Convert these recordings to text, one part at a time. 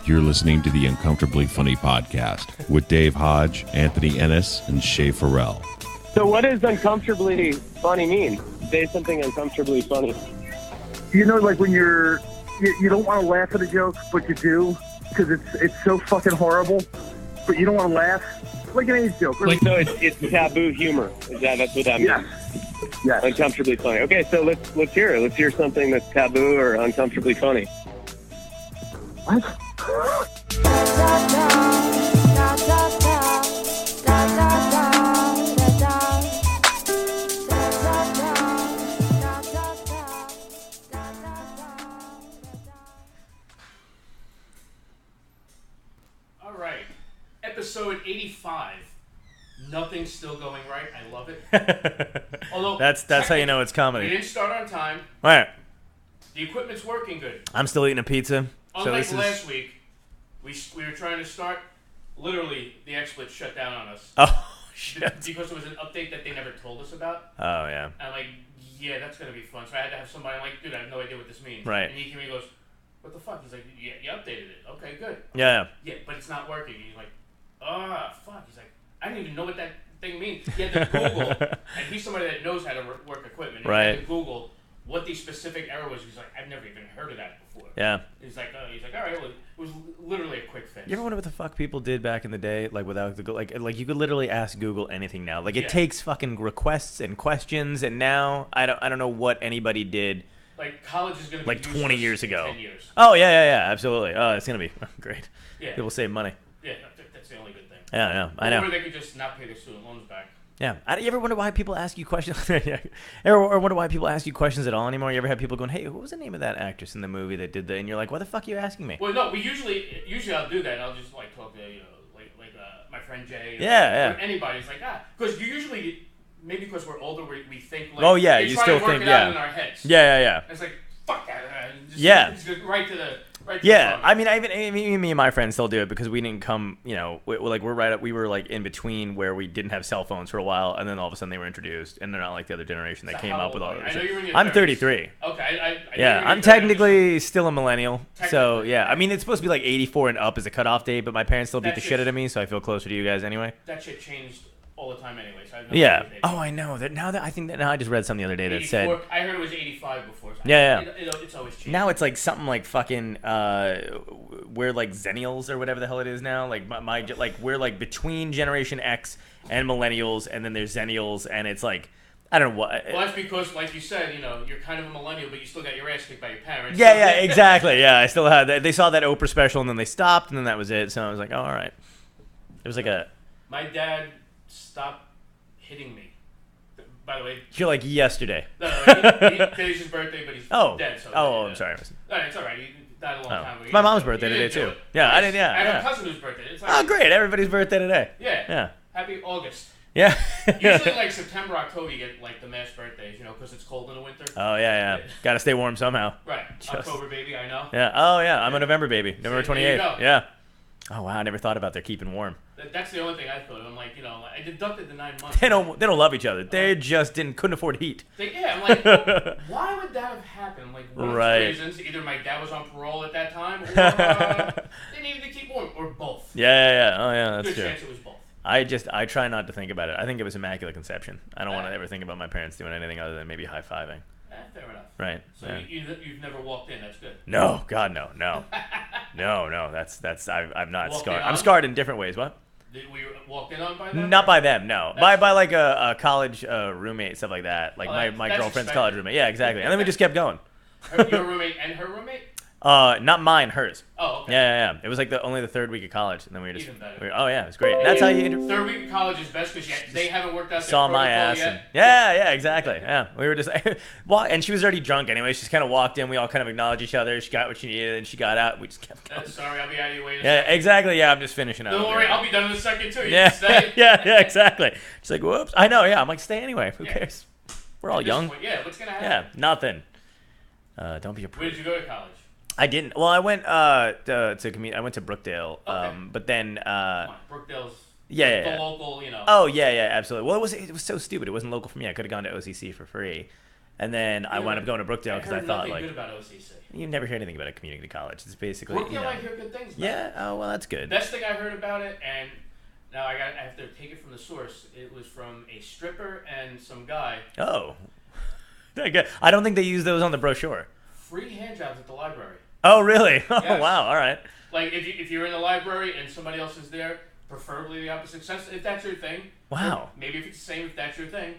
You're listening to the Uncomfortably Funny podcast with Dave Hodge, Anthony Ennis, and Shay Farrell. So what does uncomfortably funny mean? Say something uncomfortably funny. You know, like when you don't want to laugh at a joke, but you do, because it's so fucking horrible, but you don't want to laugh. Like an age joke. Like, so it's taboo humor. That's what that means? Yes. Uncomfortably funny. Okay, so let's hear it. Let's hear something that's taboo or uncomfortably funny. What? All right, episode 85. Nothing's still going right. I love it. Although that's how you know it's comedy. We didn't start on time. All right. The equipment's working good. I'm still eating a pizza. Unlike last week, we were trying to start. Literally, the XSplit shut down on us. Oh, shit. Because there was an update that they never told us about. Oh, yeah. And I'm like, yeah, that's going to be fun. So I had to have somebody, I'm like, dude, I have no idea what this means. Right. And he came and he goes, what the fuck? He's like, yeah, you updated it. Okay, good. Yeah. Yeah, but it's not working. He's like, fuck. He's like, I didn't even know what that thing means. He had to Google, and he's somebody that knows how to work equipment. And right. He had to Google what the specific error was. He's like, I've never even heard of that before. Yeah. He's like, all right, well, it was literally a quick fix. You ever wonder what the fuck people did back in the day, like without the like you could literally ask Google anything now. Like it takes fucking requests and questions, and now I don't know what anybody did. Like college is gonna be like 20 years ago. 10 years. Oh yeah, absolutely. Oh, it's gonna be great. Yeah. People save money. Yeah, that's the only good thing. Yeah, I know. Or they could just not pay their student loans back. Yeah. You ever wonder why people ask you questions? Or wonder why people ask you questions at all anymore? You ever have people going, hey, what was the name of that actress in the movie that did that? And you're like, why the fuck are you asking me? Well, no, we usually I'll do that. And I'll just like talk to my friend Jay. Yeah. Or anybody. It's like because you usually maybe because we're older we think like oh yeah, you still think to work it out in our heads. Yeah. And it's like fuck that. Just go right to the. Yeah, I mean, me and my friends still do it because we didn't come, we were like in between where we didn't have cell phones for a while, and then all of a sudden they were introduced, and they're not like the other generation that came up with all that shit. I'm 33. Okay, I'm technically still a millennial, so yeah. I mean, it's supposed to be like 84 and up as a cutoff date, but my parents still beat the shit out of me, so I feel closer to you guys anyway. That shit changed all the time anyway. So I have no Oh, I know that now. I just read something the other day that said I heard it was 85 before. So yeah. It's always changed. Now it's like something like fucking we're like Zennials or whatever the hell it is now. Like we're like between Generation X and Millennials, and then there's Zennials, and it's like I don't know what. Well, that's because, like you said, you're kind of a millennial, but you still got your ass kicked by your parents. Yeah, exactly. Yeah, I still had that. They saw that Oprah special, and then they stopped, and then that was it. So I was like, oh, all right. It was like My dad stopped hitting me. By the way, you're like yesterday. No, today's his birthday, but he's dead. So I'm sorry. No, it's all right. He died a long time ago. It's my mom's birthday today too. Yeah, I didn't. Yeah, I have a cousin whose birthday. It's like, oh, great! Everybody's birthday today. Yeah. Happy August. Yeah. Usually, like September, October, you get like the mass birthdays, because it's cold in the winter. Oh yeah. Got to stay warm somehow. Right. October baby, I know. Yeah. Oh yeah. I'm a November baby. November 28th. Yeah. Oh wow, I never thought about their keeping warm. That's the only thing I thought. I'm like, I deducted the 9 months. They don't love each other. They just couldn't afford heat. I'm like, why would that have happened? Like, one of the reasons, either my dad was on parole at that time, or they needed to keep warm, or both. Yeah. Oh yeah, that's Good true. chance it was both. I try not to think about it. I think it was immaculate conception. I don't want to ever think about my parents doing anything other than maybe high-fiving. Fair enough. Right. So you've never walked in. That's good. No, God, no. No. That's I'm not Walked scarred. in I'm scarred in different ways. What? We walked in on by them? Not by them, no. By like a college roommate, stuff like that. Like my girlfriend's expected. college roommate. Yeah, exactly. And then we just kept going. Your roommate and her roommate? Not mine, hers. Oh, okay. Yeah. It was like only the third week of college, and then we were just. Even better. Oh yeah, it was great. And that's how you. Third week of college is best because they haven't worked out. Saw my ass. Yet. Yeah, exactly. Yeah, we were just. And she was already drunk anyway. She just kind of walked in. We all kind of acknowledged each other. She got what she needed, and she got out. We just kept going. Sorry, I'll be out of your way. Yeah, exactly. Yeah, I'm just finishing up. Don't worry, I'll be done in a second too. You Yeah, can stay. yeah, exactly. She's like, whoops. I know. Yeah, I'm like, stay anyway. Who cares? We're all young. Yeah, what's gonna happen? Yeah, nothing. Don't be a prude. Where did you go to college? I didn't. Well, I went I went to Brookdale. Okay. But then Come on, Brookdale's Yeah, the local, you know. Oh yeah, absolutely. Well, it was so stupid. It wasn't local for me. I could have gone to OCC for free, and then I wound up going to Brookdale because I thought like. Good about OCC. You never hear anything about a community college. It's basically. Brookdale, I hear good things about. Yeah. Oh well, that's good. Best thing I heard about it, and now I have to take it from the source. It was from a stripper and some guy. Oh. I don't think they use those on the brochure. Free hand jobs at the library. Oh really? Oh yes. Wow. All right. Like if you're in the library and somebody else is there, preferably the opposite sex, if that's your thing. Wow. Maybe if it's the same, if that's your thing.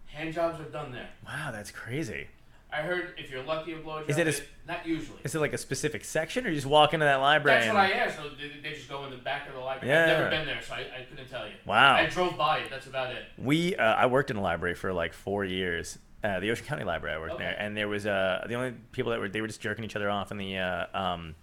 Hand jobs are done there. Wow, that's crazy. I heard if you're lucky, a blowjob. Is it not usually? Is it like a specific section, or you just walk into that library? That's what I asked. So they just go in the back of the library. Yeah. I've never been there, so I couldn't tell you. Wow. I drove by it. That's about it. I worked in a library for like 4 years. The Ocean County Library, I worked there, and there was the only people they were just jerking each other off in the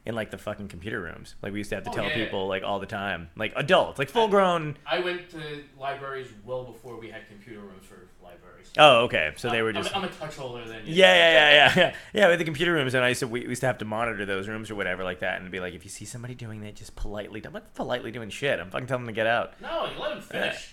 in like the fucking computer rooms. Like we used to have to tell people like all the time, like adults, like full grown. I went to libraries well before we had computer rooms for libraries. Oh, okay. So they were just. I'm a touch older than you. Yeah. With the computer rooms, and we used to have to monitor those rooms or whatever like that, and be like, if you see somebody doing that, just politely. I'm not politely doing shit. I'm fucking telling them to get out. No, you let them finish.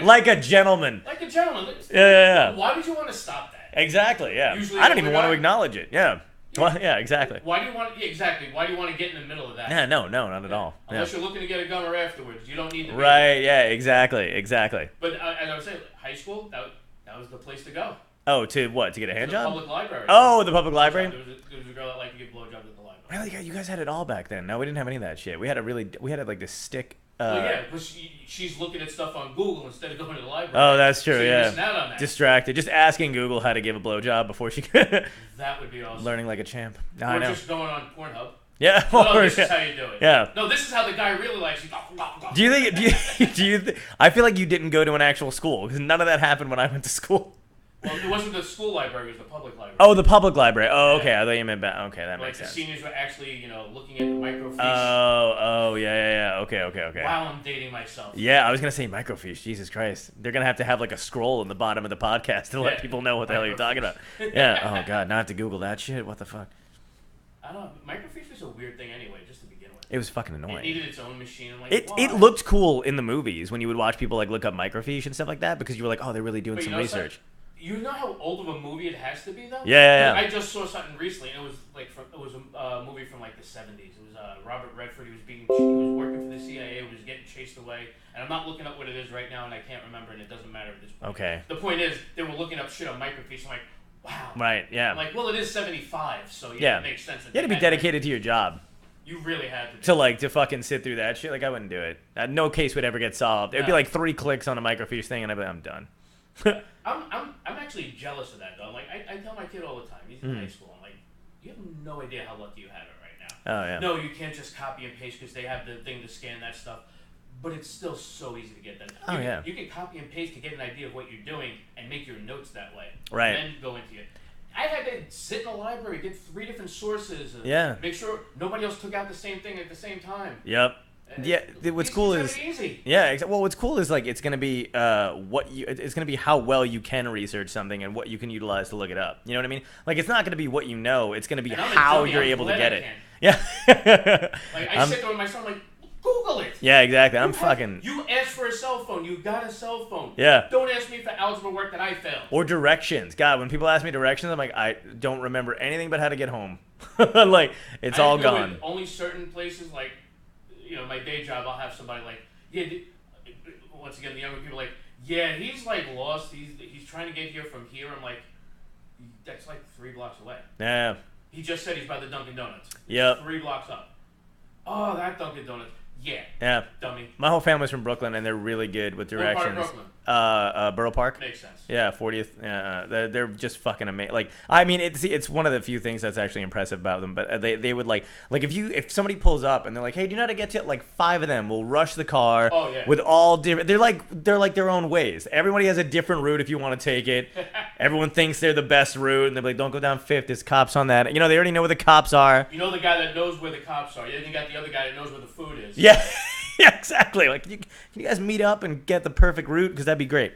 Like a gentleman. Like a gentleman. Yeah. Why would you want to stop that? Exactly. Yeah. Usually I don't even want to acknowledge it. Yeah. Well, yeah, exactly. Why do you want? Yeah, exactly. Why do you want to get in the middle of that? Yeah, no, not at all. Unless you're looking to get a gunner afterwards, you don't need to. Right? Yeah, exactly. But as I was saying, high school that was the place to go. Oh, to what? To get a hand job? The public library. Oh, the public library. There was a girl that liked to give blowjobs at the library. Really? Yeah, you guys had it all back then. No, we didn't have any of that shit. We had like this stick. Well, yeah, but she's looking at stuff on Google instead of going to the library. Oh, that's true. So yeah. you're missing out on that. Distracted, just asking Google how to give a blowjob before she could. That would be awesome. Learning like a champ. No, or I know. Just going on Pornhub. Yeah. No, this is how you do it. Yeah. No, this is how the guy really likes you. Do you think? I feel like you didn't go to an actual school because none of that happened when I went to school. Well, it wasn't the school library; it was the public library. Oh, the public library. Oh, okay. I thought you meant okay. That makes sense. Like the seniors were actually, looking at the microfiche. Oh, yeah. Okay. Wow, I'm dating myself. Yeah, I was gonna say microfiche. Jesus Christ, they're gonna have to have like a scroll in the bottom of the podcast to let people know what the hell you're talking about. Yeah. Oh God, not have to Google that shit. What the fuck? I don't know. Microfiche was a weird thing anyway, just to begin with. It was fucking annoying. It needed its own machine. I'm like, it looked cool in the movies when you would watch people like look up microfiche and stuff like that because you were like, oh, they're really doing some research. You know how old of a movie it has to be, though? Yeah. I just saw something recently, and it was a movie from like the 70s. It was Robert Redford. He was working for the CIA. He was getting chased away. And I'm not looking up what it is right now, and I can't remember, and it doesn't matter at this point. Okay. The point is, they were looking up shit on microfiche. I'm like, wow. Right. Yeah. I'm like, well, it is 75, so it makes sense. You had to be dedicated to your job. You really had to. To fucking sit through that shit. Like I wouldn't do it. No case would ever get solved. It'd be like 3 clicks on a microfiche thing, and I'm done. I'm actually jealous of that though. Like I tell my kid all the time, he's in high school. I'm like, you have no idea how lucky you have it right now. Oh yeah. No, you can't just copy and paste because they have the thing to scan that stuff. But it's still so easy to get that. You can copy and paste to get an idea of what you're doing and make your notes that way. Right. And then go into it. I had to sit in a library, get 3 different sources. Make sure nobody else took out the same thing at the same time. Yep. Yeah, what's cool is what's cool is like it's gonna be it's gonna be how well you can research something and what you can utilize to look it up. You know what I mean? Like it's not gonna be what you know. It's gonna be how you're able to get it. Yeah. Like I sit there with my son, like Google it. Yeah, exactly. You asked for a cell phone. You got a cell phone. Yeah. Don't ask me for algebra work that I failed. Or directions. God, when people ask me directions, I'm like, I don't remember anything but how to get home. Like it's all gone. Only certain places like. My day job, I'll have somebody like, once again, the younger people like, he's like lost. He's trying to get here from here. I'm like, that's like 3 blocks away. Yeah. He just said he's by the Dunkin' Donuts. Yep. 3 blocks up. Oh, that Dunkin' Donuts. Yeah. Dummy. My whole family's from Brooklyn, and they're really good with directions. What part of Brooklyn? Borough Park. Makes sense. Yeah, 40th. They're just fucking amazing. Like, I mean, it's one of the few things that's actually impressive about them. But they would like if somebody pulls up and they're like, hey, do you know how to get to it? Like 5 of them will rush the car. Oh, yeah. With all different. They're like their own ways. Everybody has a different route if you want to take it. Everyone thinks they're the best route, and they're like, don't go down 5th. There's cops on that. They already know where the cops are. You know the guy that knows where the cops are. Then you got the other guy that knows where the food is. Yeah. Yeah, exactly. Like, can you guys meet up and get the perfect route? Because that'd be great.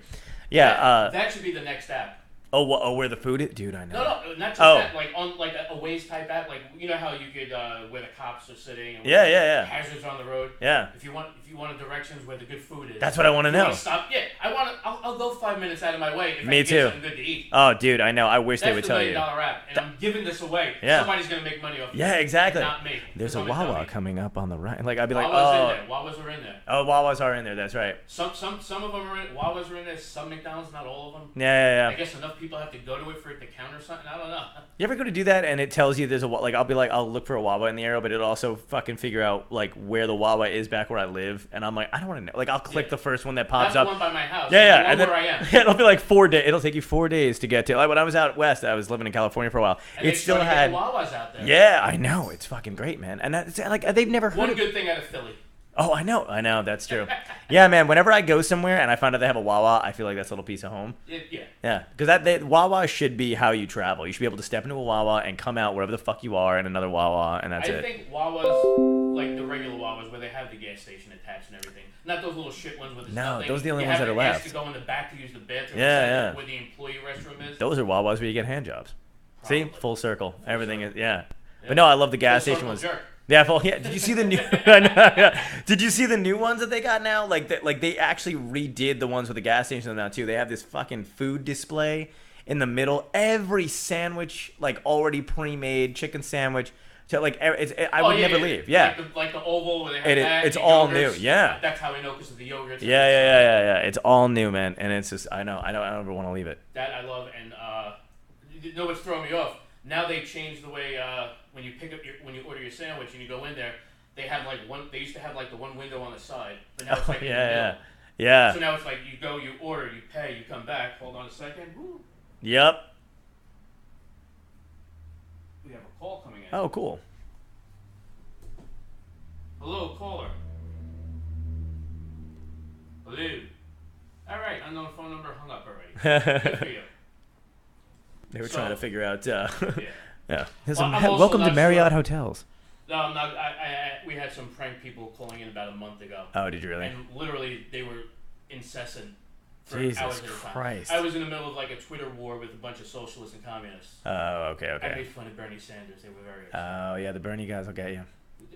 Yeah. That should be the next app. Where the food is? Dude, I know. No, not just that. Like on like a Waze type app, like you know how you could where the cops are sitting. And Yeah. Hazards on the road. Yeah. If you want directions where the good food is. That's what I want to know. Stop. Yeah, I'll go 5 minutes out of my way if Me I too. Get something good to eat. Oh, dude, I know. I wish they would tell you. That's the $1 million app, and I'm giving this away. Yeah. Somebody's gonna make money off it. Yeah, exactly. Not me. There's a Wawa coming up on the right. Like I'd be like, Wawas are in there. Oh, Wawas are in there. That's right. Some of them are in. Wawas are in there. Some McDonald's, not all of them. Yeah. I guess enough people have to go to it for it to count or something. I don't know. You ever go to do that and it tells you there's a like I'll be like I'll look for a Wawa in the area, but it'll also fucking figure out like where the Wawa is back where I live, and I'm like I don't want to know. Like I'll click the first one that pops up. That's the one by my house. Yeah, and then where I am. Yeah, it'll be like 4 days. It'll take you 4 days to get to. Like when I was out west, I was living in California for a while. And it still had Wawas out there. Yeah, I know. It's fucking great, man. And that's like they've never heard. One good thing out of Philly. Oh, I know. That's true. Yeah, man. Whenever I go somewhere and I find out they have a Wawa, I feel like that's a little piece of home. Yeah. Because Wawa should be how you travel. You should be able to step into a Wawa and come out wherever the fuck you are in another Wawa, and that's it. I think Wawas, like the regular Wawas, where they have the gas station attached and everything. Not those little shit ones with the nothing. Those are the only ones that are left. You have to go in the back to use the bathroom. Yeah. Where the employee restroom is. Those are Wawas where you get hand jobs. Probably. See? Full circle. Everything is, yeah. But no, I love the gas station ones. Jerk. Yeah, Did you see the new? Did you see the new ones that they got now? Like they actually redid the ones with the gas station now too. They have this fucking food display in the middle. Every sandwich like already pre-made chicken sandwich. So like I would never leave. Yeah. Like the oval where they have it's all new. Yeah. That's how we know because of the yogurts. Yeah. It's all new, man, and it's just I don't ever want to leave it. That I love, and you know what's throwing me off? Now they changed the way when you when you order your sandwich and you go in there, they have like one. They used to have like the one window on the side, but now it's like in the middle. Yeah. So now it's like you go, you order, you pay, you come back. Hold on a second. Woo. Yep. We have a call coming in. Oh, cool. Hello, caller. Hello. All right, unknown phone number hung up already. Good for you. They were trying to figure out. Yeah. Well, welcome to Marriott Hotels. No, I'm not. We had some prank people calling in about a month ago. Oh, did you really? And literally, they were incessant for Jesus hours at a time. Christ. I was in the middle of like a Twitter war with a bunch of socialists and communists. Oh, okay. I made fun of Bernie Sanders. They were very upset. Oh, yeah, the Bernie guys will get you.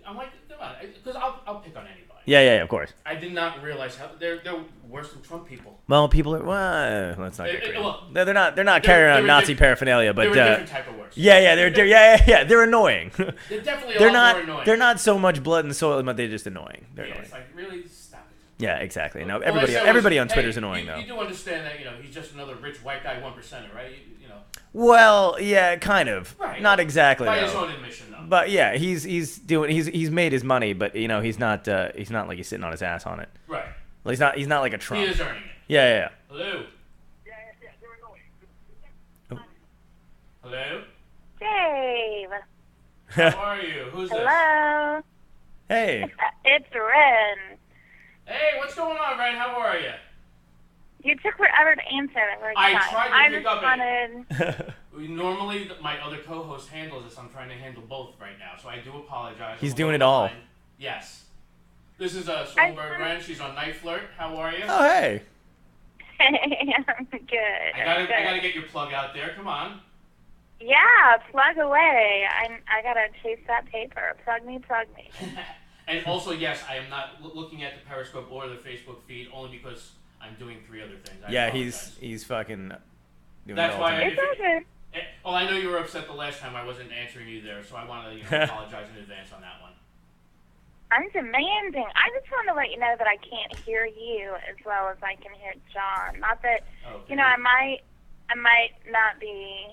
I'm like, come on, because I'll pick on anybody. Yeah, of course. I did not realize how they're worse than Trump people. Well, people are. Well, let's not get crazy. Well, they're not carrying on Nazi paraphernalia, but they're a different type of worse. Yeah, they're annoying. They're definitely a lot more annoying. They're not so much blood and soil, but they're just annoying. They're annoying. It's like really stop it. Yeah, exactly. No, everybody on Twitter's annoying though. You do understand that he's just another rich white guy 1%er, right? Well, yeah, kind of. Right. Not exactly. By his own admission, though. But yeah, he's made his money, but he's not like he's sitting on his ass on it. Right. Well, he's not like a Trump. He is earning it. Yeah. Hello. Oh. Hello. Dave. How are you? Who's this? Hello. Hey. It's Ren. Hey, what's going on, Ren? How are you? You took forever to answer. I tried to pick up wanted... Normally, my other co-host handles this. I'm trying to handle both right now, so I do apologize. He's doing it all. Yes. This is Swinburne Ren. She's on Night Flirt. How are you? Oh, hey. I'm good. I gotta get your plug out there. Come on. Yeah, plug away. I gotta chase that paper. Plug me. And also, yes, I am not looking at the Periscope or the Facebook feed only because I'm doing 3 other things. Yeah, he's fucking doing That's it all why. the time. It's okay. Well, I know you were upset the last time I wasn't answering you there, so I want to apologize in advance on that one. I'm demanding. I just want to let you know that I can't hear you as well as I can hear John. Not that I might not be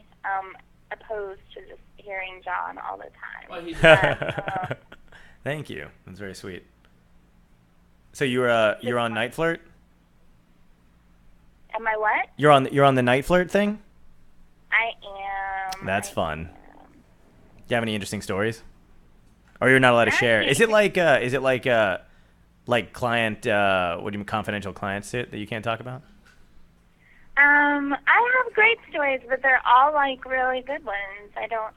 opposed to just hearing John all the time. Well, he's Thank you. That's very sweet. So you're on Night Flirt? Am I what? You're on the Night Flirt thing? I am. That's fun. Do you have any interesting stories? Or you're not allowed to share? Is it like client confidential client shit that you can't talk about? I have great stories, but they're all like really good ones. I don't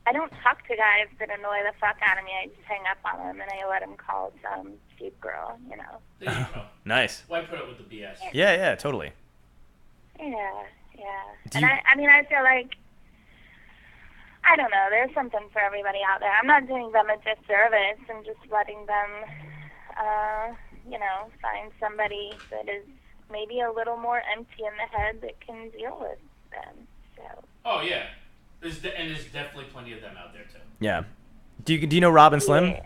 I don't talk to guys that annoy the fuck out of me. I just hang up on them and I let them call some cheap girl, you know. There you go. Nice. Why put up with the BS? Yeah, totally. Yeah. I feel like, I don't know, there's something for everybody out there. I'm not doing them a disservice. I'm just letting them, find somebody that is maybe a little more empty in the head that can deal with them. So. Oh, yeah. There's definitely plenty of them out there, too. Yeah. Do you know Robin Slim? Yeah.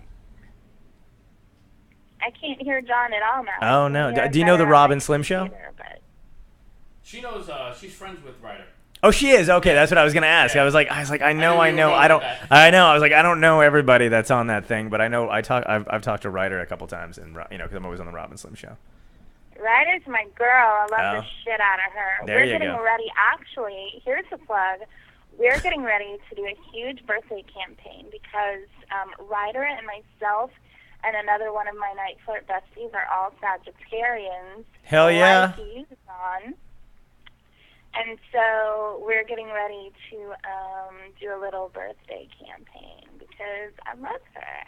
I can't hear John at all now. Oh, no. Do you know the Robin Slim show? She knows, she's friends with Ryder. Oh, she is? Okay, that's what I was going to ask. Yeah. I was like, I know. I know. I was like, I don't know everybody that's on that thing, but I know I've talked to Ryder a couple times, and because I'm always on the Robin Slim show. Ryder's my girl. I love the shit out of her. There you go. We're getting ready. Actually, here's a plug. We're getting ready to do a huge birthday campaign because Ryder and myself and another one of my night flirt besties are all Sagittarians. Hell yeah. Like you, John. And so we're getting ready to do a little birthday campaign because I love her.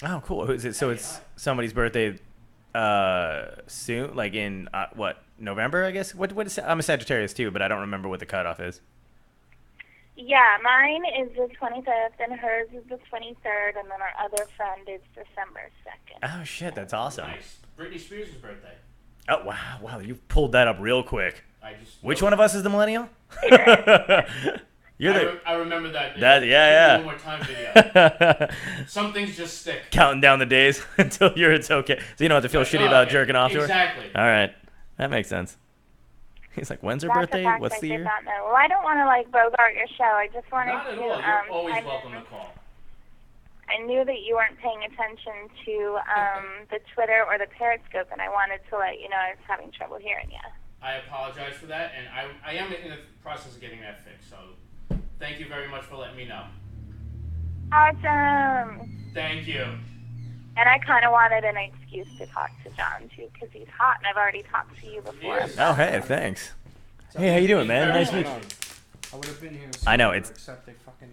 Oh, cool. Is it? So it's somebody's birthday soon, like in November, I guess. What is? I'm a Sagittarius too, but I don't remember what the cutoff is. Yeah, mine is the 25th, and hers is the 23rd, and then our other friend is December 2nd. Oh shit, that's awesome. Nice. Britney Spears' birthday. Oh wow, you pulled that up real quick. Which one of us is the millennial? I remember that. Yeah. One more time video. Some things just stick. Counting down the days until it's okay. So you don't have to feel shitty about jerking off to her? Exactly. All right. That makes sense. He's like, when's her birthday? What's the year? Not know. Well, I don't want to bogart your show. I just wanted Not at to. all. You're always welcome to call. I knew that you weren't paying attention to the Twitter or the Periscope, and I wanted to let you know I was having trouble hearing you. I apologize for that, and I am in the process of getting that fixed. So thank you very much for letting me know. Awesome. Thank you. And I kind of wanted an excuse to talk to John, too, because he's hot, and I've already talked to you before. Oh, hey, thanks. Hey, how you doing, man? Nice to meet you. I would have been here. I know, it's... Except they fucking...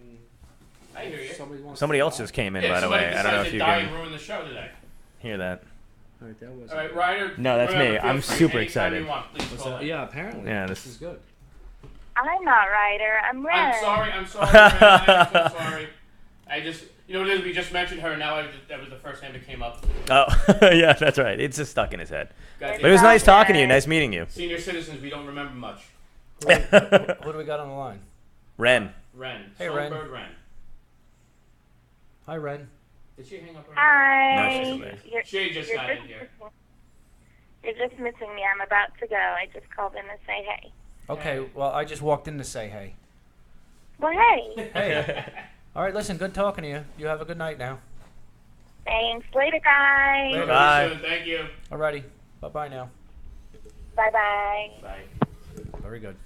I hear you. Somebody else just came in, by the way. I don't know if you can ruin the show today. Hear that. All right, that was... All right, Ryder. No, that's me. I'm super excited. You want, please call yeah, apparently. Yeah, this is good. I'm not Ryder. I'm Ren. I'm sorry, I'm so sorry. I just... You know what it is? We just mentioned her, and now that was the first name that came up. Oh, yeah, that's right. It's just stuck in his head. But it was nice talking to you. Nice meeting you. Senior citizens, we don't remember much. What do we got on the line? Ren. Hey, Ren. Ren. Hi, Ren. Did she hang up? Hi. No, she just got in here. You're just missing me. I'm about to go. I just called in to say hey. Okay, well, I just walked in to say hey. Well, hey. Hey. All right, listen, good talking to you. You have a good night now. Thanks. Later, guys. Later. Bye. Thank you. Alrighty. Bye-bye now. Bye-bye. Bye. Very good.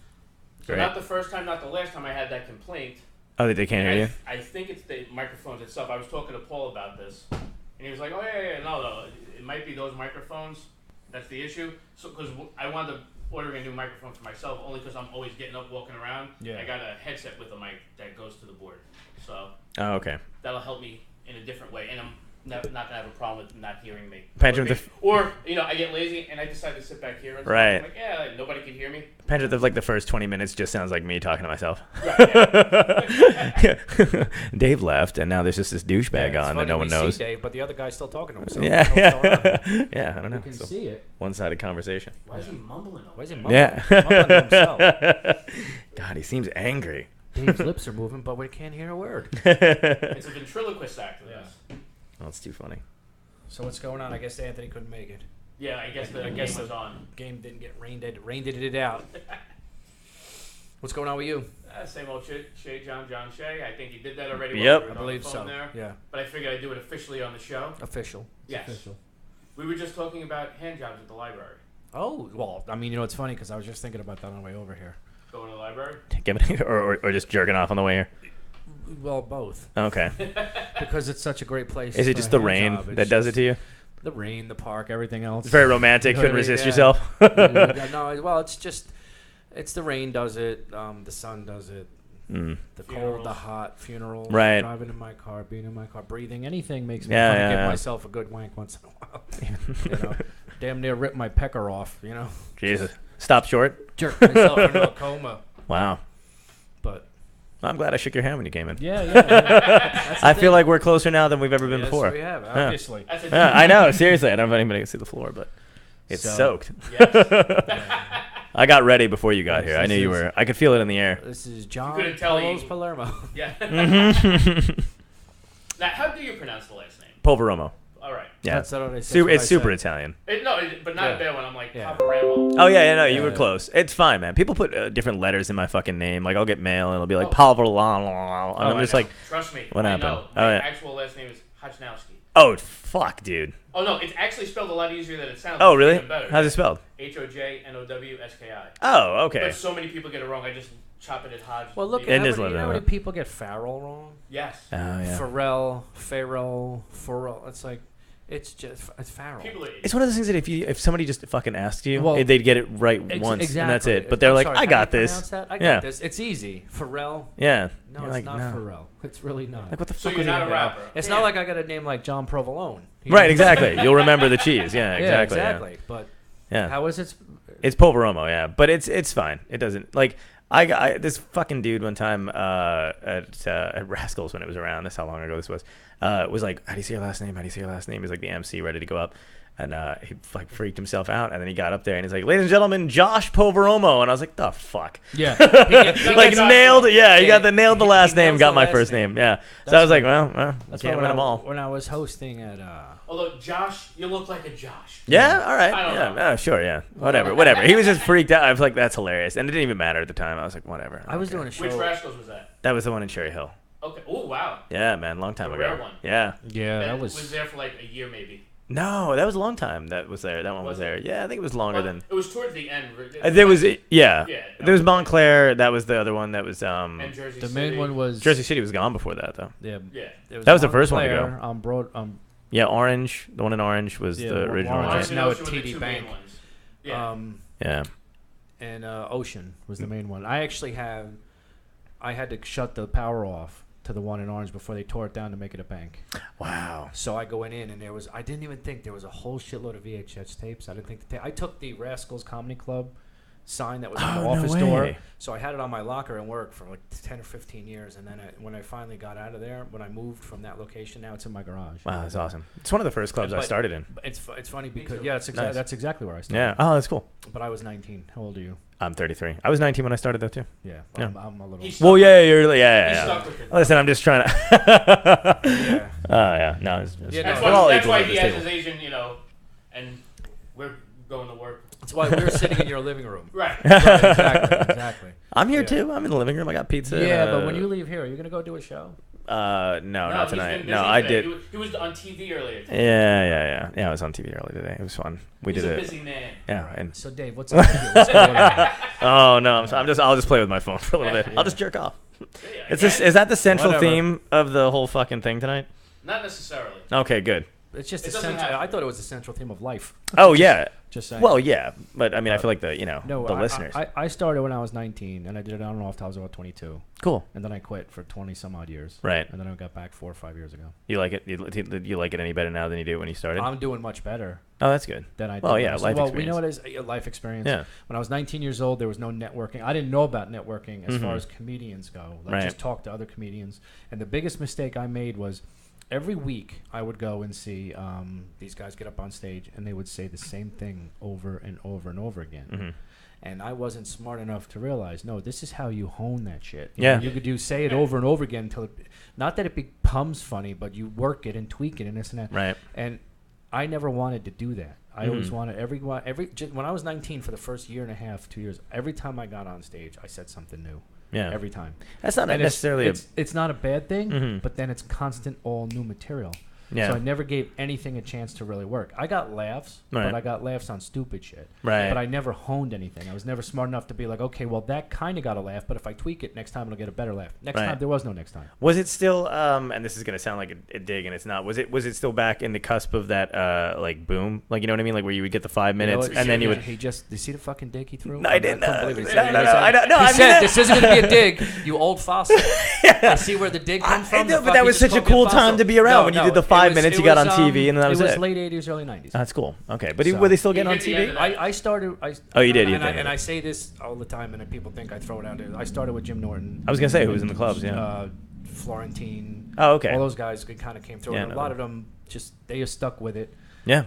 So not the first time, not the last time I had that complaint. Oh, they can't hear you? I think it's the microphones itself. I was talking to Paul about this, and he was like, "Oh yeah, no, it might be those microphones. That's the issue." So because I wanted to order a new microphone for myself, only because I'm always getting up, walking around. Yeah. I got a headset with a mic that goes to the board, so. Oh, okay. That'll help me in a different way, and I'm not gonna have a problem with not hearing me. Or I get lazy and I decide to sit back here. And right. I'm like, yeah, nobody can hear me. Pendulum, the first 20 minutes just sounds like me talking to myself. Right, yeah. Dave left, and now there's just this douchebag on that no one knows. See Dave, but the other guy's still talking to himself. Yeah, I don't know. You can see it. One-sided conversation. Why is he mumbling? Why is he mumbling? Yeah. Mumbling to himself. God, he seems angry. Dave's lips are moving, but we can't hear a word. It's a ventriloquist act. Oh, that's too funny. So what's going on? I guess Anthony couldn't make it. Yeah, I guess the game was on. Game didn't get rained it out. What's going on with you? Same old shit. John Shay. I think he did that already. Yep. I believe so. There. Yeah. But I figured I'd do it officially on the show. Official. Yes. Official. We were just talking about hand jobs at the library. Oh, well, I mean, it's funny because I was just thinking about that on the way over here. Going to the library? or just jerking off on the way here? Well, both. Okay. Because it's such a great place. Is it just the rain that does it to you? The rain, the park, everything else. It's very romantic. Couldn't resist yourself. No, well, it's the rain does it. The sun does it. The cold, the hot, funeral, right. driving in my car, being in my car, breathing, anything makes me want to give myself a good wank once in a while. You know, damn near rip my pecker off, you know. Jesus. Stop short? Jerk myself into a coma. Wow. But I'm glad I shook your hand when you came in. Yeah. I feel like we're closer now than we've ever been before. Yes, we have, obviously. Yeah, I know, seriously. I don't know if anybody can see the floor, but it's soaked. Yes. I got ready before you got here. I knew you were. I could feel it in the air. This is John Palermo. Yeah. Now, how do you pronounce the last name? Poveromo. All right. Yeah. That's what I said. It's super Italian. But not a bad one. I'm like, Poveromo. Oh, yeah, you were close. It's fine, man. People put different letters in my fucking name. Like, I'll get mail, and it'll be like Poveromo. And I'm just like, trust me. What happened? My actual last name is Hachnowski. Oh, fuck, dude. Oh, no, it's actually spelled a lot easier than it sounds. Oh, really? Even better. How's it spelled? Hojnowski. Oh, okay. But so many people get it wrong. I just chop it at Hodge. Well, look, it you know how many people get Farrell wrong? Yes. Oh, yeah. Farrell. It's like, it's Farrell. It's one of those things that if somebody just fucking asks you, they'd get it right once, exactly. and that's it. But they're sorry, I got this. I got this. It's easy. Farrell. Yeah. No, it's not Farrell. It's really not. Like, what the so fuck you're not a rapper. It's not like I got a name like John Provolone. Right, exactly. You'll remember the cheese. Yeah, exactly. Yeah, exactly. But how is it? It's Poveromo, yeah. But it's fine. It doesn't, like, I this fucking dude one time at Rascals when it was around, that's how long ago this was like, how do you say your last name? He's like the MC ready to go up. And he like freaked himself out, and then he got up there and he's like, "Ladies and gentlemen, Josh Poveromo," and I was like, "The fuck?" Yeah, like nailed it. Yeah, he got the last name, got my first name. Yeah, so I was like, "Well, that's can't win them all." When I was hosting at, although Josh, you look like a Josh. Yeah, all right. I don't know. Oh, sure, yeah, whatever. He was just freaked out. I was like, "That's hilarious," and it didn't even matter at the time. I was like, "Whatever." I was doing a show. Which Rascals was that? That was the one in Cherry Hill. Okay. Oh wow. Yeah, man, long time the ago. Rare one. Yeah. That was there for like a year maybe. No, that was a long time. That was there. That one was there. Yeah, I think it was longer than. It was towards the end. There was Yeah. There was Montclair. That was the other one. That was And Jersey the City. main one was Jersey City was gone before that though. Yeah. That was the first one to go. On Yeah, Orange. The one in Orange was the original one. Orange, Right? now at TD Bank. Yeah. Yeah. And Ocean was the main one. I had to shut the power off to the one in Orange before they tore it down to make it a bank. Wow. So I go in and I didn't even think there was a whole shitload of VHS tapes. I didn't think I took the Rascals Comedy Club sign that was on the office door. So I had it on my locker and work for like 10 or 15 years. And then when I finally got out of there, when I moved from that location, now it's in my garage. Wow, that's awesome. It's one of the first clubs I started in. It's funny because, that's exactly where I started. Yeah. Oh, that's cool. But I was 19. How old are you? I'm 33. I was 19 when I started though too. Yeah. Yeah. I'm a little. Well, yeah. Stuck with it. Listen, I'm just trying to. Yeah. Oh yeah. No. That's why he has his Asian, and we're going to work. That's why we're sitting in your living room. Right. Exactly. I'm here too. I'm in the living room. I got pizza. Yeah, but when you leave here, are you gonna go do a show? No, not tonight. No, I did. He was on TV earlier today. Yeah, I was on TV earlier today. It was fun. He's a busy man. Yeah, and so Dave, what's up with you? oh no, I'll just play with my phone for a little bit. I'll just jerk off. Is that the central theme of the whole fucking thing tonight? Not necessarily. Okay, good. It's just I thought it was the central theme of life. Oh yeah. Just saying. Well, yeah, but I mean, I feel like the listeners. I started when I was 19, and I did it on and off till I was about 22. Cool. And then I quit for 20 some odd years. Right. And then I got back 4 or 5 years ago. You like it? You like it any better now than you did when you started? I'm doing much better. Oh, that's good. Than I did. Well, yeah, life experience. We know it is a life experience. Yeah. When I was 19 years old, there was no networking. I didn't know about networking as far as comedians go. I just talked to other comedians. And the biggest mistake I made was every week I would go and see these guys get up on stage, and they would say the same thing over and over and over again. Mm-hmm. And I wasn't smart enough to realize, no, this is how you hone that shit. You could say it over and over again until not that it becomes funny, but you work it and tweak it and this and that. Right. And I never wanted to do that. I always wanted when I was 19 for the first year and a half, 2 years, every time I got on stage, I said something new. Yeah. Every time. That's not necessarily it's not a bad thing, but then it's constant all new material. Yeah. So I never gave anything a chance to really work. I got laughs, but I got laughs on stupid shit. Right. But I never honed anything. I was never smart enough to be like, okay, well, that kind of got a laugh, but if I tweak it, next time it'll get a better laugh. Next time, there was no next time. Was it still, and this is going to sound like a dig, and it's not, was it still back in the cusp of that, like, boom? Like, you know what I mean? Like, where you would get the 5 minutes, and then you would... He just... Did you see the fucking dig he threw? No, I didn't. I couldn't believe it. I said, this isn't going to be a dig, you old fossil. I see where the dig comes from. But that was such a cool time to be around when you did the 5 minutes you got on TV, and then that was it. It was late 80s, early 90s. That's cool. Okay. But were they still getting on TV? I started... Oh, you did. And I say this all the time, and people think I throw it out there. I started with Jim Norton. I was going to say, who was in the clubs, Florentine. Oh, okay. All those guys kind of came through. And a lot of them they just stuck with it. Yeah.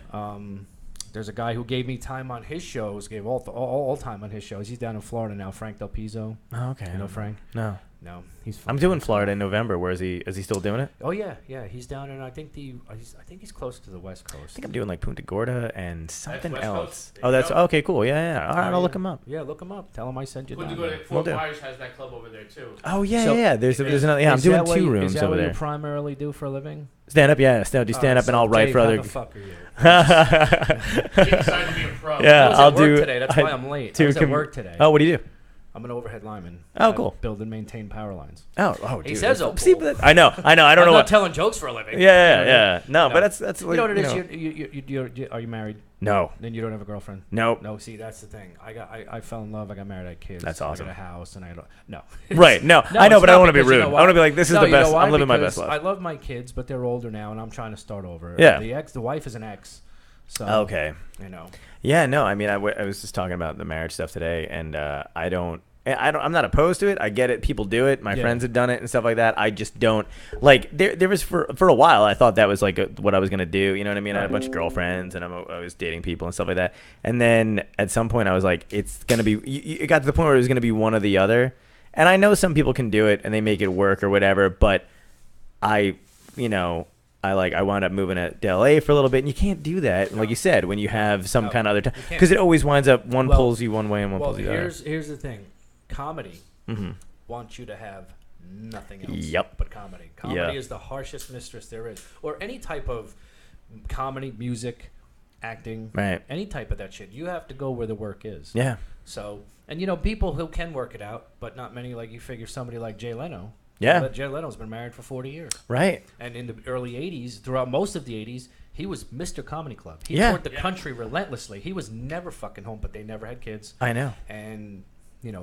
There's a guy who gave me time on his shows, gave all time on his shows. He's down in Florida now, Frank Del Pizzo. Oh, okay. You know Frank? No. No, he's. I'm doing Florida in November. Where is he? Is he still doing it? Oh yeah. He's down in. I think he's close to the West Coast. I think I'm doing like Punta Gorda and something else. Oh, that's okay. Cool. Yeah. All right, I'll look him up. Yeah, look him up. Tell him I sent you. Punta Gorda. Fort Myers has that club over there too. Oh yeah. There's another. Yeah, I'm doing 2 rooms over there. Is that what you primarily do for a living? Stand up. Yeah, do stand up, and I'll write for other. How the fuck are you? He decided to be a pro. Yeah, I'll do today. That's why I'm late. I was at work today. Oh, what do you do? I'm an overhead lineman. Oh, cool. Build and maintain power lines. Oh, dude. He says oh. See, I know. I don't know. I'm not telling jokes for a living. Yeah. No, but that's like, you know what it is. Are you married? No. Then you don't have a girlfriend? Nope. No. See, that's the thing. I fell in love. I got married. I had kids. That's awesome. I got a house, and I don't. No. Right. No. I know, but I don't want to be rude. I want to be like, this is the best. I'm living my best life. I love my kids, but they're older now, and I'm trying to start over. Yeah. The wife is an ex. So, okay. You know. Yeah. No. I mean, I was just talking about the marriage stuff today, and I'm not opposed to it. I get it. People do it. My friends have done it and stuff like that. I just don't like. There was for a while. I thought that was like what I was gonna do. You know what I mean? I had a bunch of girlfriends and I was dating people and stuff like that. And then at some point, I was like, it's gonna be. It got to the point where it was gonna be one or the other. And I know some people can do it and they make it work or whatever. But I wound up moving to LA for a little bit, and you can't do that, like you said, when you have some kind of other time, because it always winds up pulls you one way and one pulls you the other. Here's the thing. Comedy wants you to have nothing else but comedy. Comedy is the harshest mistress there is. Or any type of comedy, music, acting, any type of that shit. You have to go where the work is. Yeah. So, and people who can work it out, but not many. Like you figure somebody like Jay Leno. Yeah. Jay Leno's been married for 40 years. Right. And in the early 80s, throughout most of the 80s, he was Mr. Comedy Club. He toured the country relentlessly. He was never fucking home, but they never had kids. I know. And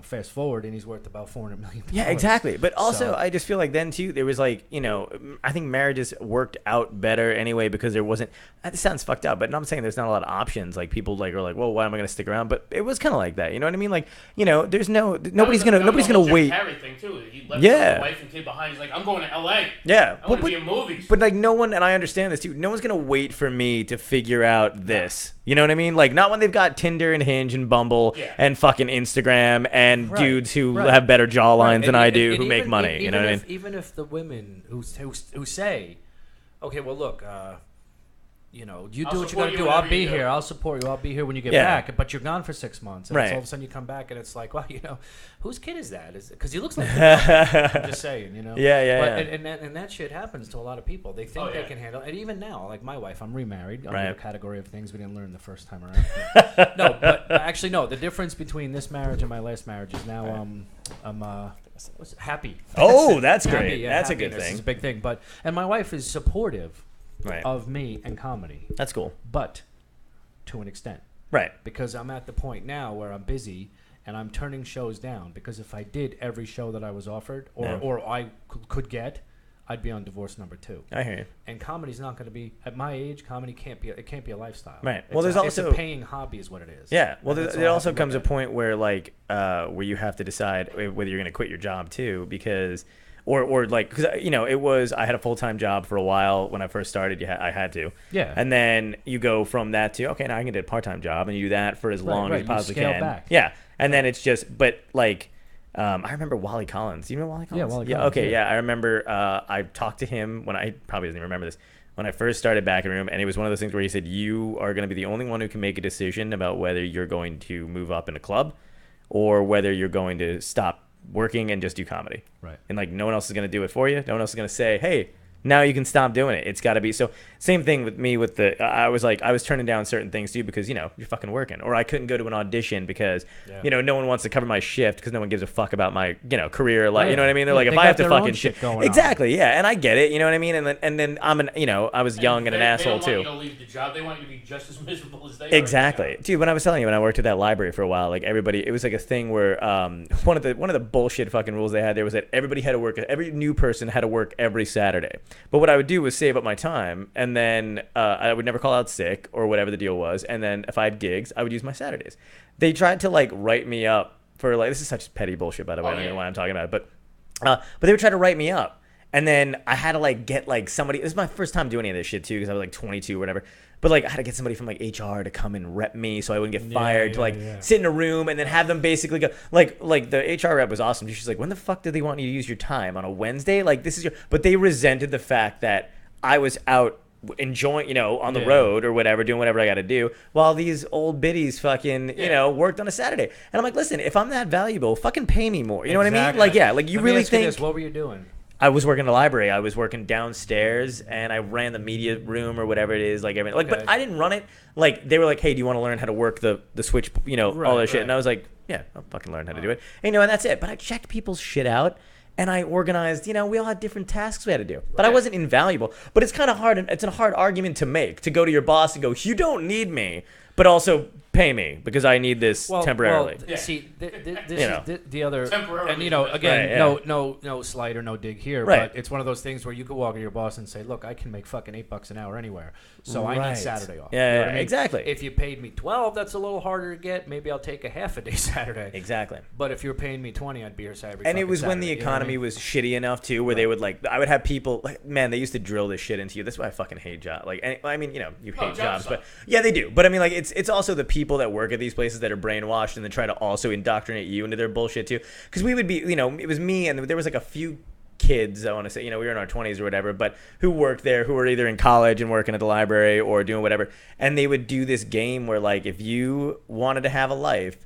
fast forward, and he's worth about $400 million. Yeah, exactly. But also, I just feel like then too, there was like, I think marriages worked out better anyway because there wasn't. That sounds fucked up, but I'm saying there's not a lot of options. Like people are like, well, why am I going to stick around? But it was kind of like that. You know what I mean? Like, there's nobody's gonna wait. Harry thing too. He left his wife and kid behind. He's like, I'm going to LA. Yeah, I want to be in movies. But like no one, and I understand this too. No one's gonna wait for me to figure out this. You know what I mean? Like not when they've got Tinder and Hinge and Bumble and fucking Instagram and dudes who have better jawlines than I do who make money. You know what I mean? Even if the women who say, okay, well look, you do what you got to do. I'll be here. I'll support you. I'll be here when you get back. But you're gone for 6 months, and all of a sudden you come back, and it's like, well, whose kid is that? Because he looks like. I'm just saying, Yeah. And that shit happens to a lot of people. They think they can handle. And even now, like my wife, I'm remarried. I'm in a category of things we didn't learn the first time around. No, but actually, no. The difference between this marriage and my last marriage is now I'm happy. Oh, that's great. That's a good thing. It's a big thing. And my wife is supportive. Of me and comedy. That's cool. But to an extent. Right. Because I'm at the point now where I'm busy and I'm turning shows down. Because if I did every show that I was offered or I could get, I'd be on divorce number 2. I hear you. And comedy's not going to be, at my age, comedy can't be a lifestyle. Right. Well, there's also it's a paying hobby is what it is. Yeah. Well, there also comes a point where where you have to decide whether you're going to quit your job too, because Or like, because it was, I had a full-time job for a while when I first started. I had to. Yeah. And then you go from that to, okay, now I can do a part-time job, and you do that for as long as you possibly can. Back. Yeah. And then it's just, but like, I remember Wally Collins. Do you know Wally Collins? Yeah, Wally Collins. Okay. Yeah. I remember I talked to him when I probably doesn't even remember this. When I first started back in the room, and it was one of those things where he said, you are going to be the only one who can make a decision about whether you're going to move up in a club or whether you're going to stop working and just do comedy. Right. And like no one else is going to do it for you. No one else is going to say, hey, Now you can stop doing it. It's got to be so. Same thing with me with the. I was turning down certain things too because you're fucking working, or I couldn't go to an audition because no one wants to cover my shift because no one gives a fuck about my career. Like you know what I mean? They're like if I have to fucking shit exactly, yeah, and I get it. You know what I mean? And then I'm I was young and an asshole too. They don't want you to leave the job. They want you to be just as miserable as they are. Exactly, dude. When I was telling you, when I worked at that library for a while, like everybody, it was like a thing where one of the bullshit fucking rules they had there was that everybody had to work. Every new person had to work every Saturday. But what I would do was save up my time, and then I would never call out sick or whatever the deal was. And then if I had gigs, I would use my Saturdays. They tried to like write me up for like this is such petty bullshit, by the way. I don't know why I'm talking about it, but they would try to write me up, and then I had to like get like somebody. This is my first time doing any of this shit too, because I was like 22 or whatever. But like I had to get somebody from like HR to come and rep me so I wouldn't get fired to sit in a room and then have them basically go like the HR rep was awesome. She's like, when the fuck did they want you to use your time on a Wednesday? Like this is your. But they resented the fact that I was out enjoying, on the road or whatever, doing whatever I got to do, while these old biddies fucking, worked on a Saturday. And I'm like, listen, if I'm that valuable, fucking pay me more. You know what I mean? Like, yeah, like you really think. What were you doing? I was working in the library. I was working downstairs, and I ran the media room or whatever it is, like everything. Like, but I didn't run it. Like they were like, "Hey, do you want to learn how to work the switch? All that shit." And I was like, "Yeah, I'll fucking learn how to do it." And, and that's it. But I checked people's shit out, and I organized. We all had different tasks we had to do. But I wasn't invaluable. But it's kind of hard. It's a hard argument to make to go to your boss and go, "You don't need me, but also pay me because I need this temporarily." See, this is the other, temporarily. And again, no slight or no dig here, but it's one of those things where you could walk to your boss and say, "Look, I can make fucking $8 an hour anywhere, so I need Saturday off." Yeah, you know what I mean? Exactly. If you paid me 12, that's a little harder to get. Maybe I'll take a half a day Saturday. Exactly. But if you're paying me 20, I'd be here Saturday. And it was Saturday, when the economy was shitty enough too, where they would I would have people man, they used to drill this shit into you. That's why I fucking hate jobs. I mean, you hate jobs, but yeah, they do. But I mean, like it's also the people that work at these places that are brainwashed and then try to also indoctrinate you into their bullshit too. Because we would be, it was me and there was like a few kids, I want to say, we were in our 20s or whatever, but who worked there, who were either in college and working at the library or doing whatever. And they would do this game where like if you wanted to have a life,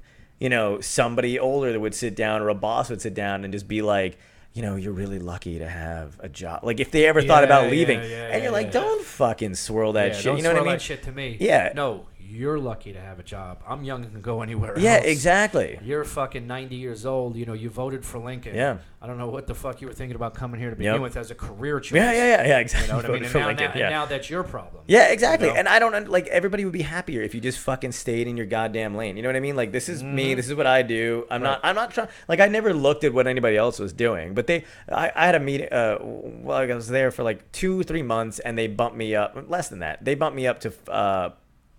somebody older that would sit down or a boss would sit down and just be like, you're really lucky to have a job. Like if they ever thought about leaving, and you're like, don't fucking swirl that shit. Don't you know what I mean? That shit to me. Yeah. No. You're lucky to have a job. I'm young and can go anywhere else. Yeah, exactly. You're fucking 90 years old. You voted for Lincoln. Yeah. I don't know what the fuck you were thinking about coming here to begin with as a career choice. Yeah, exactly. You know what I mean? And now that's your problem. Yeah, exactly. And I don't like everybody would be happier if you just fucking stayed in your goddamn lane. You know what I mean? Like this is me. This is what I do. I'm not trying. Like I never looked at what anybody else was doing. But I had a meeting. I was there for like 2-3 months, and they bumped me up. Less than that. They bumped me up to.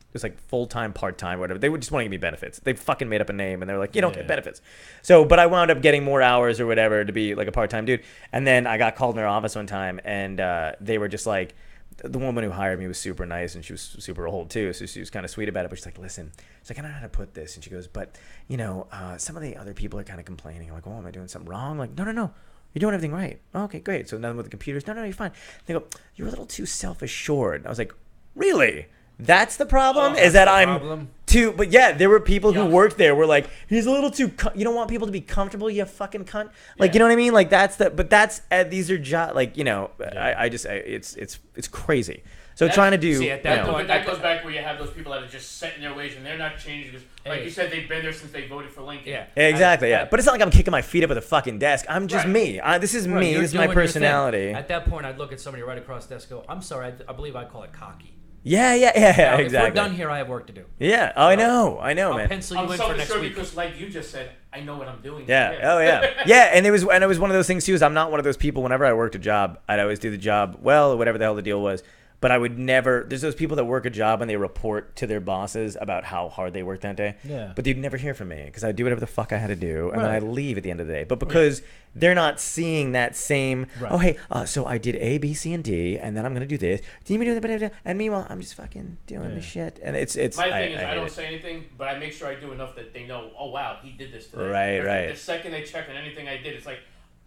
It was like full-time, part-time, whatever. They would just want to give me benefits. They fucking made up a name, and they're like, you don't get benefits. So, but I wound up getting more hours or whatever to be like a part-time dude. And then I got called in their office one time, and they were just like, the woman who hired me was super nice, and she was super old too, so she was kind of sweet about it. But she's like, listen, she's like, I don't know how to put this. And she goes, but, some of the other people are kind of complaining. I'm like, oh, am I doing something wrong? Like, no. You're doing everything right. Oh, okay, great. So nothing with the computers. No, you're fine. They go, you're a little too self-assured. I was like, really? That's the problem? Is that I'm too... But yeah, there were people who worked there were like, he's a little too... You don't want people to be comfortable, you fucking cunt? Like, you know what I mean? Like, that's the... But that's... these are jobs... Like, I just... It's crazy. So trying to do... See, at that point, that goes back where you have those people that are just set in their ways and they're not changing because, like you said, they've been there since they voted for Lincoln. Yeah, exactly, But it's not like I'm kicking my feet up at the fucking desk. I'm just me. This is me. This is my personality. At that point, I'd look at somebody right across the desk and go, I'm sorry, I believe I call it cocky. Yeah, now, exactly. If we're done here, I have work to do. Yeah, I know, I'll man. Pencil you in for next week because, like you just said, I know what I'm doing. Yeah, yeah, and it was one of those things too. Is I'm not one of those people. Whenever I worked a job, I'd always do the job well, or whatever the hell the deal was. But I would never. There's those people that work a job and they report to their bosses about how hard they worked that day. Yeah. But they'd never hear from me because I'd do whatever the fuck I had to do, and then I'd leave at the end of the day. But because they're not seeing that same. Oh hey, so I did A, B, C, and D, and then I'm gonna do this. And meanwhile, I'm just fucking doing the shit. And it's. My thing is, I don't say anything, but I make sure I do enough that they know. Oh wow, he did this today. Right. The second they check on anything I did, it's like,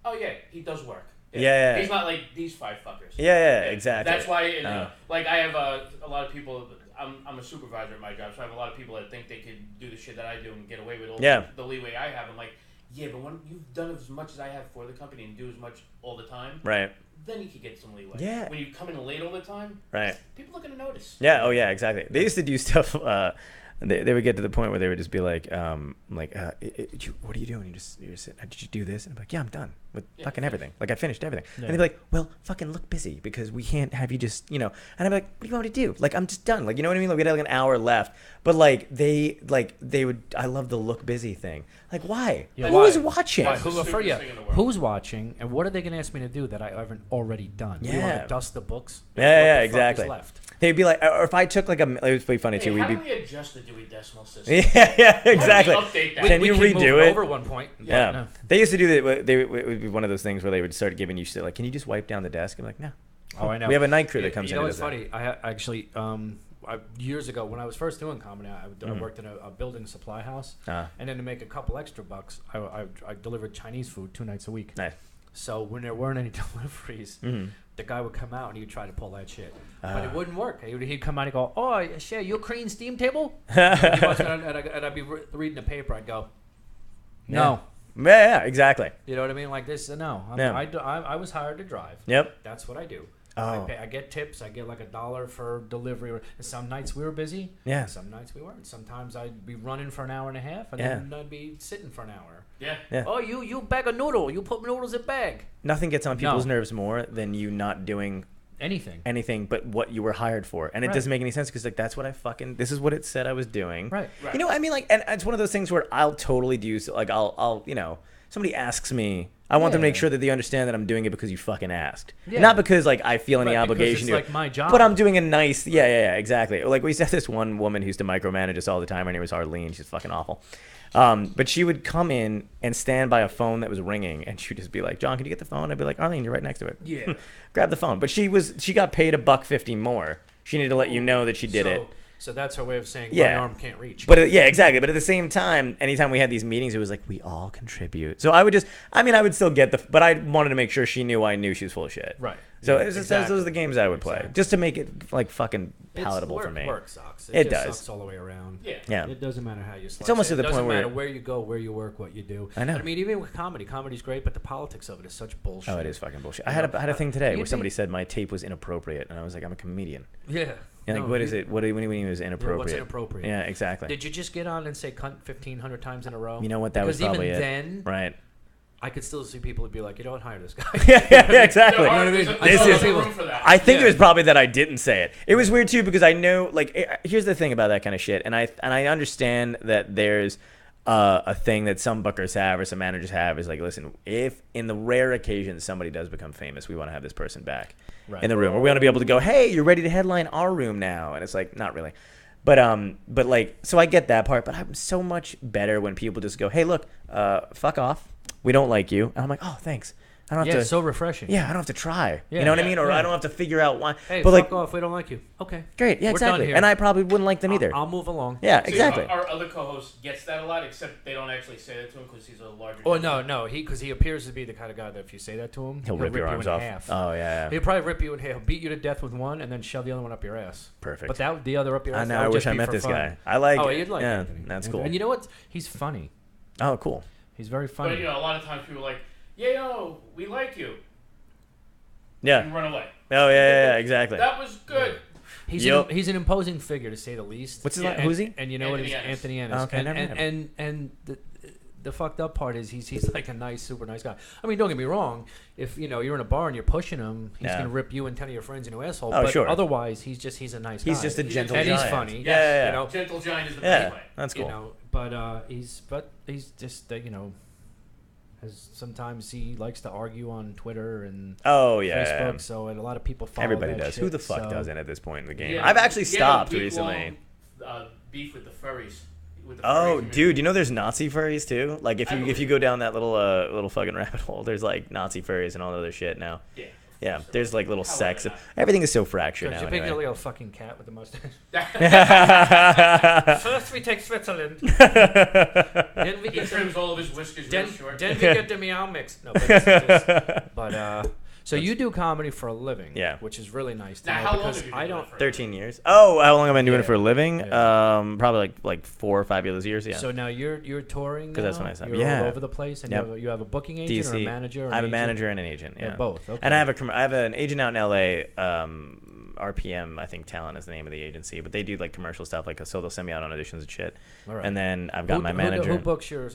oh yeah, he does work. Yeah. He's not like these 5 fuckers. Yeah, exactly. That's why, like, I have a lot of people. I'm a supervisor at my job, so I have a lot of people that think they could do the shit that I do and get away with all the leeway I have. I'm like, yeah, but when you've done as much as I have for the company and do as much all the time, right? then you could get some leeway. Yeah. When you come in late all the time, right? People are gonna notice. Yeah. Oh, yeah. Exactly. They used to do stuff. They would get to the point where they would just be like, what are you doing? You're just sitting. Did you do this? And I'm like, yeah, I'm done with fucking everything. Like I finished everything. Yeah. And they'd be like, well, fucking look busy because we can't have you just, And I'd be like, what do you want me to do? Like I'm just done. Like you know what I mean? Like we had like an hour left, but they would. I love the look busy thing. Like why? Yeah, Who's watching? Why? Who's watching? And what are they gonna ask me to do that I haven't already done? Yeah. You want to dust the books? Yeah, what the exactly. Fuck is left? They'd be like, or if I took like it would be funny too. How We'd do be. we adjust the Dewey Decimal System? Yeah, exactly. How do we update that? Can you we redo move it? over one point. Yeah. No. They used to do that. It would be one of those things where they would start giving you shit like, can you just wipe down the desk? I'm like, no. Oh, I know. We have a night crew that comes in. You know and what's does funny? I actually, years ago when I was first doing comedy, I worked in a building supply house, and then to make a couple extra bucks, I delivered Chinese food 2 nights a week. Nice. So when there weren't any deliveries, the guy would come out and he would try to pull that shit, but it wouldn't work. He'd come out and go, "Oh, shit, you clean steam table?" and I'd be reading the paper. I'd go, "No." Yeah, exactly. You know what I mean? Like this, no. I was hired to drive. Yep. That's what I do. Oh. I get tips. I get like $1 for delivery. And some nights we were busy. Yeah. Some nights we weren't. Sometimes I'd be running for an hour and a half, and then I'd be sitting for an hour. Yeah. Oh, you bag a noodle. You put noodles in bag. Nothing gets on people's nerves more than you not doing anything but what you were hired for, and it doesn't make any sense because like that's what this is what it said I was doing. Right. You know, I mean, like, and it's one of those things where I'll totally do. Like, I'll somebody asks me. I want them to make sure that they understand that I'm doing it because you fucking asked. Yeah. Not because like I feel any obligation to like my job. But I'm doing a nice exactly. Like we used to have this one woman who used to micromanage us all the time. Her name was Arlene. She's fucking awful. But she would come in and stand by a phone that was ringing, and she'd just be like, "John, can you get the phone?" I'd be like, "Arlene, you're right next to it." Yeah. Grab the phone. But she got paid $1.50 more. She needed to let you know that she did it. So that's her way of saying my arm can't reach. But exactly. But at the same time, anytime we had these meetings, it was like we all contribute. So I would still get but I wanted to make sure she knew I knew she was full of shit. Right. So those are the games I would play, just to make it like fucking palatable for me. Work sucks. It just does. Sucks all the way around. Yeah. It doesn't matter how you slice it's almost it. to the point where it doesn't matter where you go, where you work, what you do. I know. I mean, even with comedy's great, but the politics of it is such bullshit. Oh, it is fucking bullshit. I had a thing today where somebody said my tape was inappropriate, and I was like, I'm a comedian. Yeah. Like, what is it? What do you mean it was inappropriate? What's inappropriate? Yeah, exactly. Did you just get on and say cunt 1,500 times in a row? You know what? That was probably even it. Then, right. I could still see people who'd be like, you don't hire this guy. yeah, exactly. You know what I mean? I think it was probably that I didn't say it. It was weird too because I know, like, here's the thing about that kind of shit, and I understand that there's a thing that some bookers have or some managers have is like, listen, if in the rare occasion somebody does become famous, we want to have this person back in the room, or we want to be able to go, hey, you're ready to headline our room now, and it's like, not really. But like, so I get that part, but I'm so much better when people just go, hey, look, fuck off. We don't like you. And I'm like, oh, thanks. I don't have to. It's so refreshing. Yeah, I don't have to try. You know what I mean? Or I don't have to figure out why. Hey, but fuck off. We don't like you. Okay. Great. Yeah, We're done exactly. here. And I probably wouldn't like them either. I'll move along. Yeah, See, exactly. Our other co-host gets that a lot, except they don't actually say that to him because he's a larger. Oh no, because he appears to be the kind of guy that if you say that to him, he'll rip your arms off. Half. Oh yeah. He'll probably rip you in half. He'll beat you to death with one, and then shove the other one up your ass. Perfect. But the other up your ass. I know. I wish I met this guy. I like. Oh, you'd like. Yeah, Anthony. that's cool. And you know what? He's funny. Oh, cool. He's very funny. But a lot of times people are like, yeah, we like you. Yeah. And run away. Oh yeah, exactly. That was good. He's an imposing figure to say the least. What's his name? Who's he? And you know what? It's Anthony Ennis. Oh, okay, and the fucked up part is he's like a nice, super nice guy. I mean, don't get me wrong. If you're in a bar and you're pushing him, he's gonna rip you and 10 of your friends into an asshole. Oh, but sure. Otherwise, he's a nice guy. He's just a gentle and giant. he's funny. Yeah. Gentle giant is the best way. That's cool. But he's just sometimes he likes to argue on Twitter and Facebook. So and a lot of people follow. Everybody that does. shit, Who the fuck doesn't at this point in the game? Yeah, I've actually stopped recently. Beef with the furries. Oh, dude, there's Nazi furries too. Like if you go down that little fucking rabbit hole, there's like Nazi furries and all the other shit now. Yeah, there's like little sex. Everything is so fractured now. You're anyway. like a fucking cat with a mustache. First we take Switzerland. Then we He trims all of his whiskers real short. Then we get the meow mix. No, So you do comedy for a living, Yeah. which is really nice to Now, know how long because have you been I doing don't. it for? 13 years. Oh, how long have I been doing it Yeah. for a living? Yeah. Probably like 4 or 5 years. Yeah. So now you're touring. 'Cause that's now? when I stopped. You're Yeah. all over the place, and Yep. you have a booking agent or a DC. manager. Or I have a an agent? manager and an agent. Yeah. Both. Okay. And I have an agent out in LA. RPM, I think Talent is the name of the agency, but they do like commercial stuff, like so they'll send me out on auditions and shit. All right. And then I've got my manager. Who books your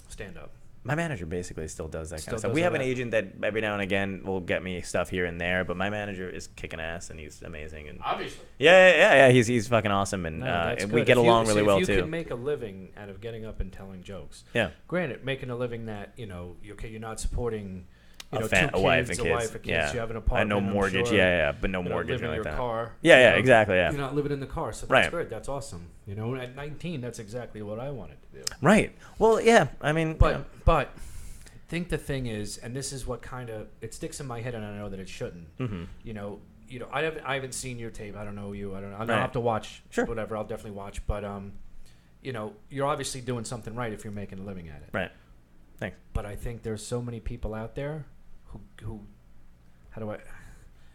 stand up? My manager basically still does that kind Still of stuff. does We all have an that? agent that every now and again will get me stuff here and there, but my manager is kicking ass and he's amazing. And Obviously. yeah. He's fucking awesome, and No, that's and we good. get If you- along really so well if you too. can make a living out of getting up and telling jokes. Yeah. Granted, making a living that you're not supporting. A Two wife kids, and a kids. wife, a kids. Yeah. You have an And apartment. no I'm mortgage. sure. Yeah, but no You don't mortgage live or in like your that. car. Yeah, exactly. Yeah. You're not living in the car, so that's Right. good. That's awesome. At 19, that's exactly what I wanted to do. Right. Well, yeah. I mean, But I think the thing is, and this is what kind of it sticks in my head, and I know that it shouldn't. Mm-hmm. I haven't seen your tape. I don't know you. I don't know. I'll Right. have to watch. Sure. Whatever. I'll definitely watch. But you're obviously doing something right if you're making a living at it. Right. Thanks. But I think there's so many people out there who how do I?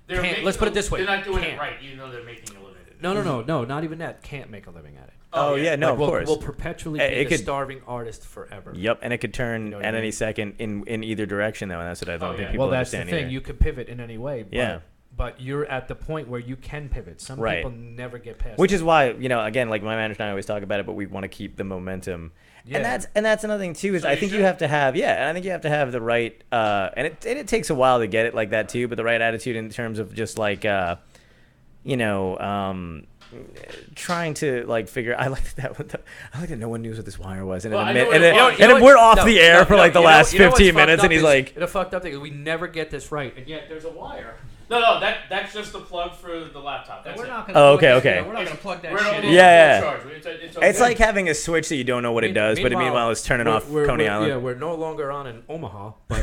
They're Can't- let's put it this way. They're not doing Can't. it right, even though they're making a living. No, not even that. Can't make a living at it. Oh, yeah. No, Like, of course. We'll perpetually be It the could- starving artist forever. Yep, and it could turn You know what at I any mean? second in either direction, though, and that's what I don't Oh, think yeah. people Well, that's the understand thing. either. You could pivot in any way. But, Yeah. But you're at the point where you can pivot. Some Right. people never get past. Which that. is why, again, like my manager and I always talk about it, but we want to keep the momentum. Yeah. And that's another thing too is So I you think should. you have to have and I think you have to have the right and it takes a while to get it like that too, but the right attitude in terms of just like trying to like figure. I like that no one knew what this wire was, and Well, I then know what it was. and then we're off the air for like the last 15 minutes, and he's like, "The fucked up thing is we never get this right, and yet there's a wire." No, that's just the plug for the laptop. That's We're it. not gonna. Oh, plug okay, that- okay. We're not gonna plug that We're shit in. Yeah. Charge. It's it's like having a switch that you don't know what it does, but meanwhile it's turning off Coney Island. Yeah, we're no longer on in Omaha. But,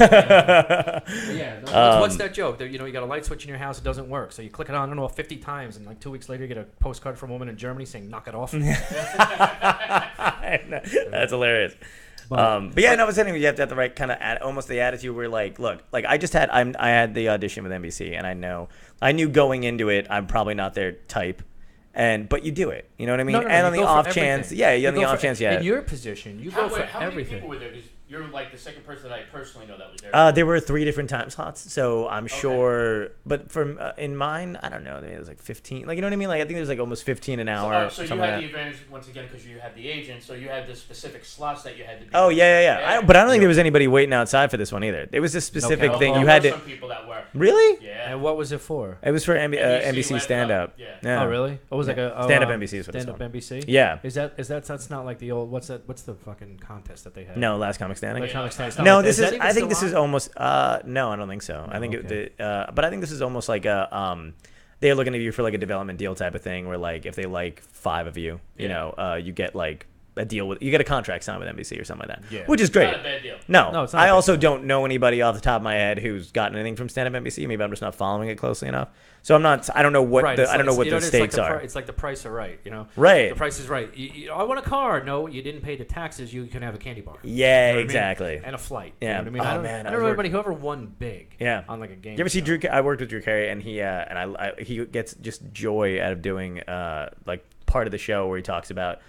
yeah. What's that joke? That, you got a light switch in your house, it doesn't work. So you click it on, I don't know, 50 times, and like 2 weeks later, you get a postcard from a woman in Germany saying, "Knock it off." That's hilarious. But yeah, no, I was saying you have to have the right kind of almost the attitude where like, look, like I had the audition with NBC, and I knew going into it I'm probably not their type, but you do it, you know what I mean? No, and you on the go for off chance, everything. on the off chance, In your position, you go for how many everything. people were there? 'Cause you're like the second person that I personally know that was there. There were 3 different time slots, so I'm sure. But from in mine, I don't know. It was like 15. Like, you know what I mean? Like, I think there's like almost 15 an hour. So you something had like the that. advantage once again because you had the agent. So you had the specific slots that you had to be. Oh yeah. But I don't think there was anybody waiting outside for this one either. It was a specific Okay. thing. There You had were to. some people that were. Really? Yeah. And what was it for? It was for NBC NBC stand up. Yeah. Oh, really? It was like a Stand-up NBC is what it's stand-up called. NBC. Yeah. Is that's not like the old what's the fucking contest that they had? No, Last Comic Standing. Like comic stand. No, Like, this that is. even I think still this is on? almost. No, I don't think so. I think okay. but I think this is almost like a. They're looking at you for like a development deal type of thing, where like if they like 5 of you, you get like a deal with, you get a contract signed with NBC or something like that, Yeah. which is great. Not a bad deal. No, it's not a I bad also don't know anybody off the top of my head who's gotten anything from stand-up NBC. Maybe I'm just not following it closely enough. So I'm not. I don't know what Right, the. it's I don't like- know what you the it's stakes like are. It's like the price are right, Right. The price is right. I want a car. No, you didn't pay the taxes. You can have a candy bar. Yeah, You know what I mean? exactly. And a flight. Yeah. You know what I mean? Oh, I don't, man, I I don't know was anybody who ever won big. Yeah. On like a game. You ever see show. Drew? I worked with Drew Carey, and he gets just joy out of doing like part of the show where he talks about.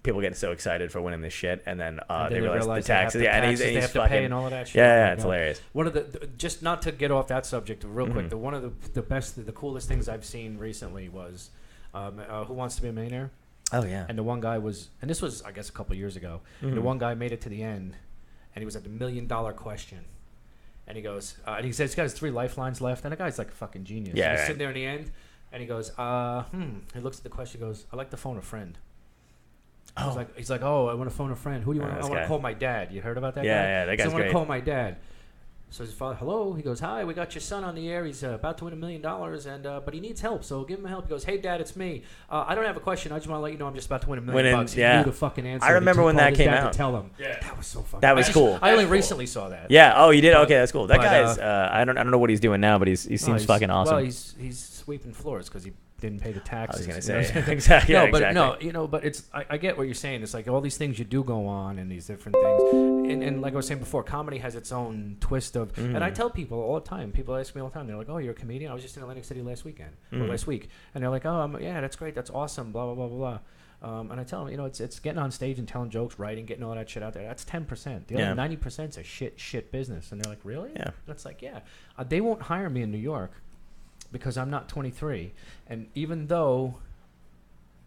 People getting so excited for winning this shit, and then they realize the taxes. Yeah, and he's they have to fucking, pay and all of that shit. Yeah, Oh, it's God. hilarious. One of the just not to get off that subject real quick. Mm-hmm. One of the best, the coolest things I've seen recently was Who Wants to Be a Millionaire? Oh yeah. And the one guy was, and this was I guess a couple years ago. And the one guy made it to the end, and he was at the $1 million question. And he goes, and he says he's got his 3 lifelines left, and the guy's like a fucking genius. Yeah, And he's right. sitting there in the end, and he goes, He looks at the question, goes, "I'd like to phone a friend." Oh. He's like, "Oh, I want to phone a friend. Who do you want? this I want guy. to call my dad." You heard about that guy? Yeah, that He said, guy's I want great. to call my dad. So his father, hello. He goes, "Hi, we got your son on the air. He's about to win $1 million, and but he needs help. So give him help." He goes, "Hey, Dad, it's me. I don't have a question. I just want to let you know I'm just about to win $1 million bucks." He yeah. knew the fucking answer. I remember He when called that his came dad out. To tell him. Yeah. That was so fucking. That was cool. I only That's recently saw that. Yeah. Oh, you did? But- Okay, that's cool. That but, guy's. I don't know what he's doing now, but he seems he's- fucking awesome. Well, he's sweeping floors because he didn't pay the taxes. I was going to say. Exactly. No, yeah, but exactly. but it's I get what you're saying. It's like all these things you do go on and these different things. And like I was saying before, comedy has its own twist of. And I tell people all the time. People ask me all the time. They're like, "Oh, you're a comedian? I was just in Atlantic City last weekend or last week." And they're like, "Oh, yeah, that's great. That's awesome. Blah blah blah blah blah." And I tell them, it's getting on stage and telling jokes, writing, getting all that shit out there. That's 10%. The other 90% is a shit business. And they're like, really? Yeah. And it's like, yeah. They won't hire me in New York because I'm not 23. And even though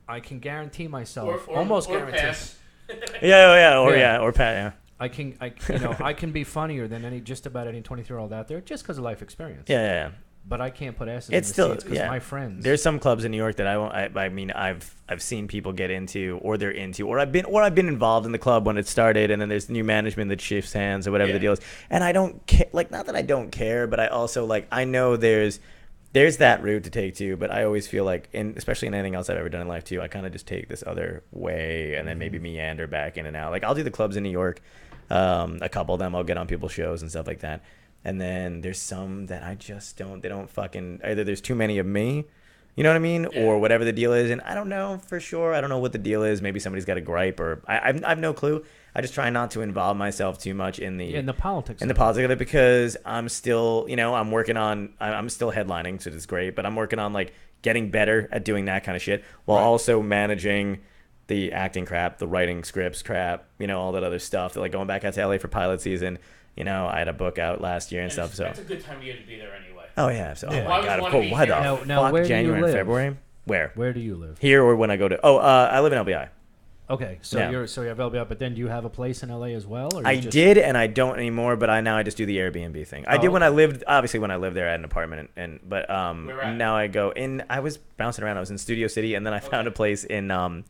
I can guarantee myself, almost guarantee. Pass. Or Pat, yeah. I can be funnier than just about any 23-year-old out there just because of life experience. Yeah. But I can't put asses It's in the still seats because my friends. There's some clubs in New York that I won't. I mean, I've seen people get into, or they're into, or I've been involved in the club when it started, and then there's new management that shifts hands or whatever the deal is. And I don't care. Like, not that I don't care, but I also I know there's that route to take too. But I always feel like, especially in anything else I've ever done in life too, I kind of just take this other way and then maybe meander back in and out. Like, I'll do the clubs in New York, a couple of them. I'll get on people's shows and stuff like that. And then there's some that I just don't. They don't fucking. Either there's too many of me, you know what I mean, or whatever the deal is. And I don't know for sure. I don't know what the deal is. Maybe somebody's got a gripe, or I've no clue. I just try not to involve myself too much in the politics. In the politics of it, because I'm still, I'm working on. I'm still headlining, so it's great. But I'm working on getting better at doing that kind of shit, while also managing the acting crap, the writing scripts crap, all that other stuff. Like going back out to LA for pilot season. I had a book out last year and stuff. So it's a good time of year to be there anyway. Oh yeah. So yeah. Oh my god. Of course. Why the fuck? January and February? Where do you live? Here or when I go to? I live in LBI. Okay, so you have LBI, but then do you have a place in LA as well? Or I did, and I don't anymore. But I just do the Airbnb thing. I did when I lived. Obviously, when I lived there, I had an apartment, but now I go in. I was bouncing around. I was in Studio City, and then I found a place in. Oh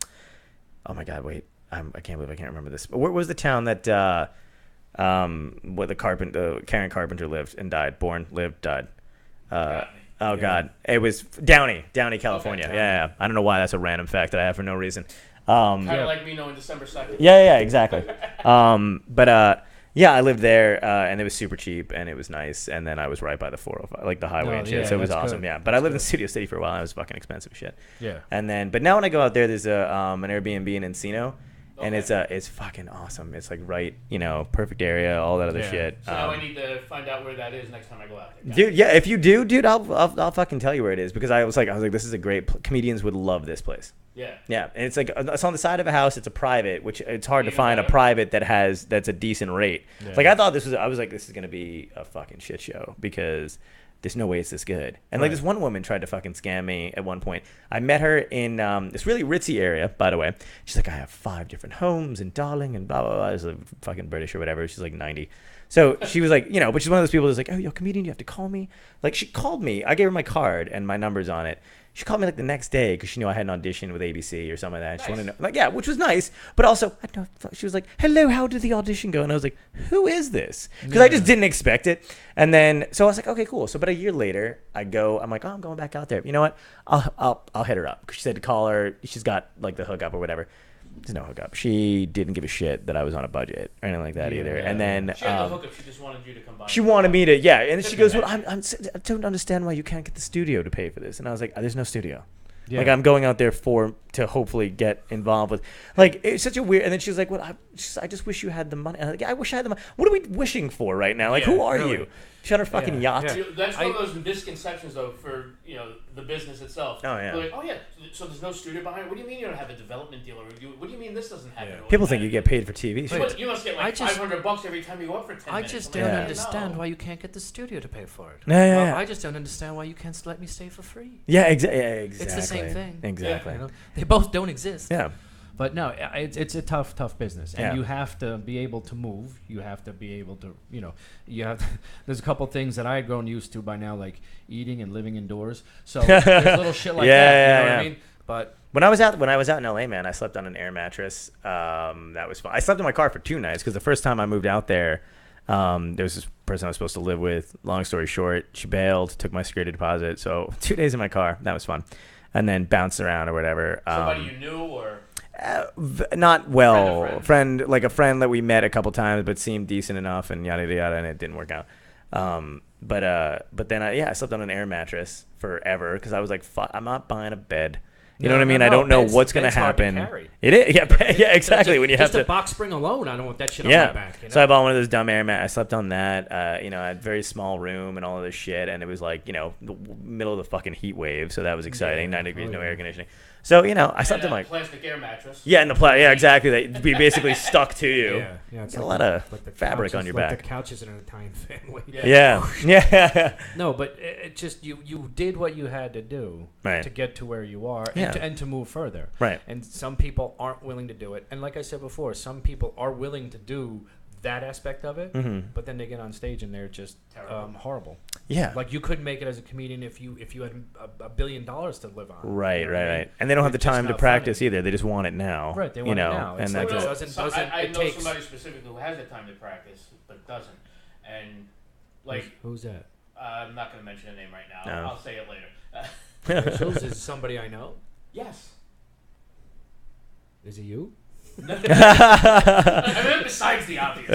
my god! Wait, I can't believe I can't remember this. Where was the town that? Where Karen Carpenter lived and died. Born, lived, died. God. It was Downey, California. Okay. Yeah. I don't know why that's a random fact that I have for no reason. Kind of like me knowing December 2nd. Yeah, exactly. I lived there, and it was super cheap, and it was nice, and then I was right by the 405, like the highway and shit, so it was awesome, good. But I lived in Studio City for a while, and it was fucking expensive shit. Yeah. And then, but now when I go out there, there's an Airbnb in Encino, and it's fucking awesome. It's right, perfect area, all that other shit. So now I need to find out where that is next time I go out there. Dude, yeah, if you do, dude, I'll fucking tell you where it is, because I was like, this is a great. Comedians would love this place. Yeah. Yeah, and it's on the side of a house. It's a private, which it's hard to find a private that's a decent rate. Yeah. I thought I was like, this is gonna be a fucking shit show, because there's no way it's this good. And this one woman tried to fucking scam me at one point. I met her in this really ritzy area, by the way. She's like, I have 5 different homes in Darling and blah, blah, blah. She's fucking British or whatever. She's like 90. So she was like, but she's one of those people that's like, oh, you're a comedian, you have to call me. She called me. I gave her my card and my number's on it. She called me the next day because she knew I had an audition with ABC or something like that. Nice. She wanted to know, which was nice. But also, she was like, hello, how did the audition go? And I was like, who is this? Because I just didn't expect it. And then, so I was like, okay, cool. So, but a year later, I'm like, I'm going back out there. You know what? I'll hit her up. Because she said to call her. She's got the hookup or whatever. There's no hookup. She didn't give a shit that I was on a budget or anything like that either. And then she had the hookup. She just wanted you to come by. She wanted me to, And then she goes, well, I don't understand why you can't get the studio to pay for this. And I was like, there's no studio. Yeah. I'm going out there to hopefully get involved with. It's such a weird. And then she was like, well, I just wish you had the money. I'm like, I wish I had the money. What are we wishing for right now? Who are you? She's on her fucking yacht. Yeah. That's one of those misconceptions, though, for the business itself. Oh yeah. They're like, so there's no studio behind it. What do you mean you don't have a development deal? Or what do you mean this doesn't happen? Yeah. People think you get paid for TV. You must get $500 every time you go up for 10 minutes. I just don't understand why you can't get the studio to pay for it. Yeah. I just don't understand why you can't let me stay for free. Yeah, exactly. It's the same thing. Exactly. They both don't exist. Yeah. But no, it's a tough business, and you have to be able to move. You have to be able to, you have. There's a couple things that I had grown used to by now, like eating and living indoors. So there's little shit like that. You know what I mean? But when I was out in LA, man, I slept on an air mattress. That was fun. I slept in my car for 2 nights because the first time I moved out there, there was this person I was supposed to live with. Long story short, she bailed, took my security deposit. So 2 days in my car. That was fun, and then bounced around or whatever. Somebody you knew or. Not well, friend like a friend that we met a couple times, but seemed decent enough, and yada yada, and it didn't work out. But then I slept on an air mattress forever because I was like, I'm not buying a bed. You know what I mean? I don't know what's going to happen. It is, yeah, exactly. When you have just a box spring alone, I don't want that shit on my back. You know? So I bought one of those dumb air mats. I slept on that. I had a very small room and all of this shit, and it was like the middle of the fucking heat wave. So that was exciting. 9 degrees, no air conditioning. So I slept in like plastic air mattress. Yeah, and exactly. They be basically stuck to you. Yeah. It's a lot of fabric on your back. The couches in an Italian family. Yeah. No, but it just you did what you had to do to get to where you are and to move further. Right. And some people aren't willing to do it. And like I said before, some people are willing to do that aspect of it, but then they get on stage and they're just horrible. Yeah, like you couldn't make it as a comedian if you had $1 billion to live on. Right. And they don't have the time to practice either. They just want it now. Right, they want it now. And I know somebody specifically who has the time to practice but doesn't. And like who's that? I'm not going to mention a name right now. No. I'll say it later. Schultz is somebody I know. Yes. Is it you? I mean, besides the obvious.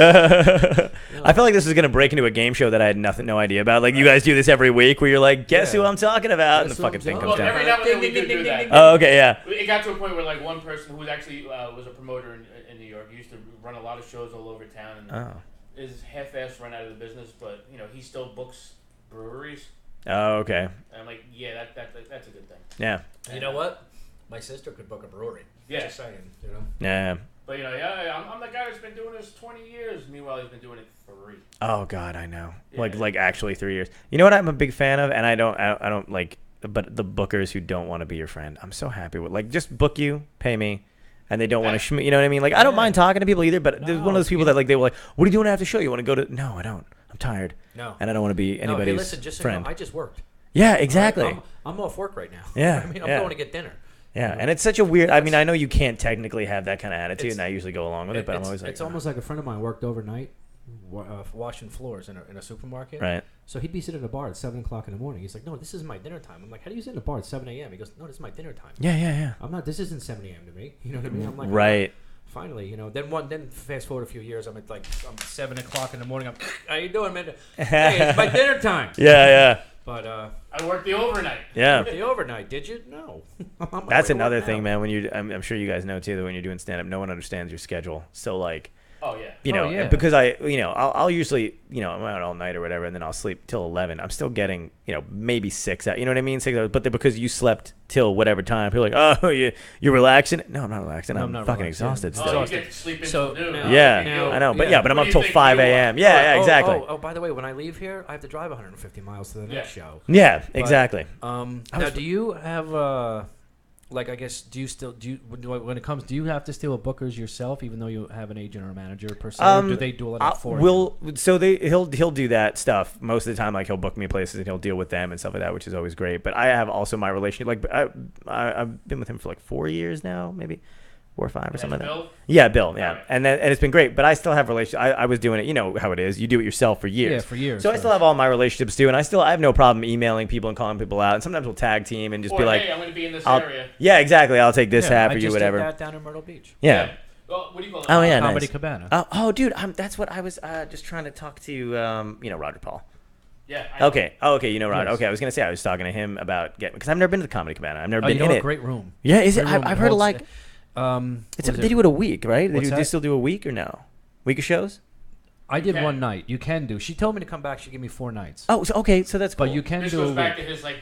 I feel like this is going to break into a game show that I had no idea about. Like you guys do this every week where you're like, guess who I'm talking about? And the fucking thing comes down. Every now and then we do that. Oh, okay, yeah. It got to a point where like one person who was actually was a promoter in New York, he used to run a lot of shows all over town and is half-assed run out of the business, but he still books breweries. Oh, okay. And I'm like, yeah, that's a good thing. Yeah. You know what? My sister could book a brewery. Yeah. Just saying, Yeah. But I'm the guy that's been doing this 20 years. Meanwhile, he's been doing it 3. Oh God, I know. Yeah. Like actually 3 years. You know what I'm a big fan of, and I don't like, but the bookers who don't want to be your friend. I'm so happy with just book you, pay me, and they don't want to. You know what I mean? Like I don't mind talking to people either, but there's one of those people that they were like, what are you doing after the show? You want to go to? No, I don't. I'm tired. No. And I don't want to be anybody's listen, just friend. So you know, I just worked. Yeah, exactly. I'm off work right now. Yeah. I'm going to get dinner. Yeah, and it's such a weird. I mean, I know you can't technically have that kind of attitude, and I usually go along with it. But I'm always like, it's almost like a friend of mine worked overnight, washing floors in a supermarket. Right. So he'd be sitting at a bar at 7:00 in the morning. He's like, "No, this is my dinner time." I'm like, "How do you sit in a bar at 7 a.m.?" He goes, "No, this is my dinner time." Yeah. I'm not. This isn't 7 a.m. to me. You know what I mean? I'm like, right. Finally, Then fast forward a few years, I'm at I'm 7:00 in the morning. How you doing, man? Hey, it's my dinner time. Yeah. But I worked the overnight. Yeah. The overnight, did you? No. That's another thing, man. When I'm sure you guys know too that when you're doing stand up, no one understands your schedule. So like, oh yeah, because I'll usually I'm out all night or whatever, and then I'll sleep till 11. I'm still getting maybe 6 hours. You know what I mean? 6 hours. But because you slept till whatever time, people are like, oh, you're relaxing. No, I'm not relaxing. I'm not fucking exhausted still. Oh, you get to sleep until noon. I know. But but I'm up till 5 a.m. Yeah, exactly. Oh, by the way, when I leave here, I have to drive 150 miles to the next show. Yeah, exactly. Now, do you have I guess, do you when it comes, do you have to steal bookers yourself, even though you have an agent or a manager per se? Or do they do it for you? So he'll do that stuff most of the time. Like he'll book me places and he'll deal with them and stuff like that, which is always great. But I have also my relationship. Like I've been with him for like 4 years now, maybe 4 or 5 or something like that. Bill? Yeah, Bill. Yeah, Right. and it's been great. But I still have relationships. I was doing it. You know how it is. You do it yourself for years. Yeah, for years. So I still have all my relationships too, and I have no problem emailing people and calling people out. And sometimes we'll tag team and just be like, "Hey, I'm going to be in this area." Yeah, exactly. I'll take this half for you, whatever. I just did that down in Myrtle Beach. Yeah. Well, what do you call it? Oh yeah, Comedy nice. Cabana. Oh, dude, that's what I was just trying to talk to. Roger Paul. Yeah. Okay. You know Roger. Yes. Okay, I was gonna say I was talking to him about getting because I've never been to the Comedy Cabana. I've never been in it. Great room. Yeah, is it? Great room. I've heard of like. They do it a week, right? They still do a week or no? Week of shows? I did one night. You can do. She told me to come back. She gave me 4 nights. Oh, so, okay. So that's cool. But you can this do. This goes back to his like,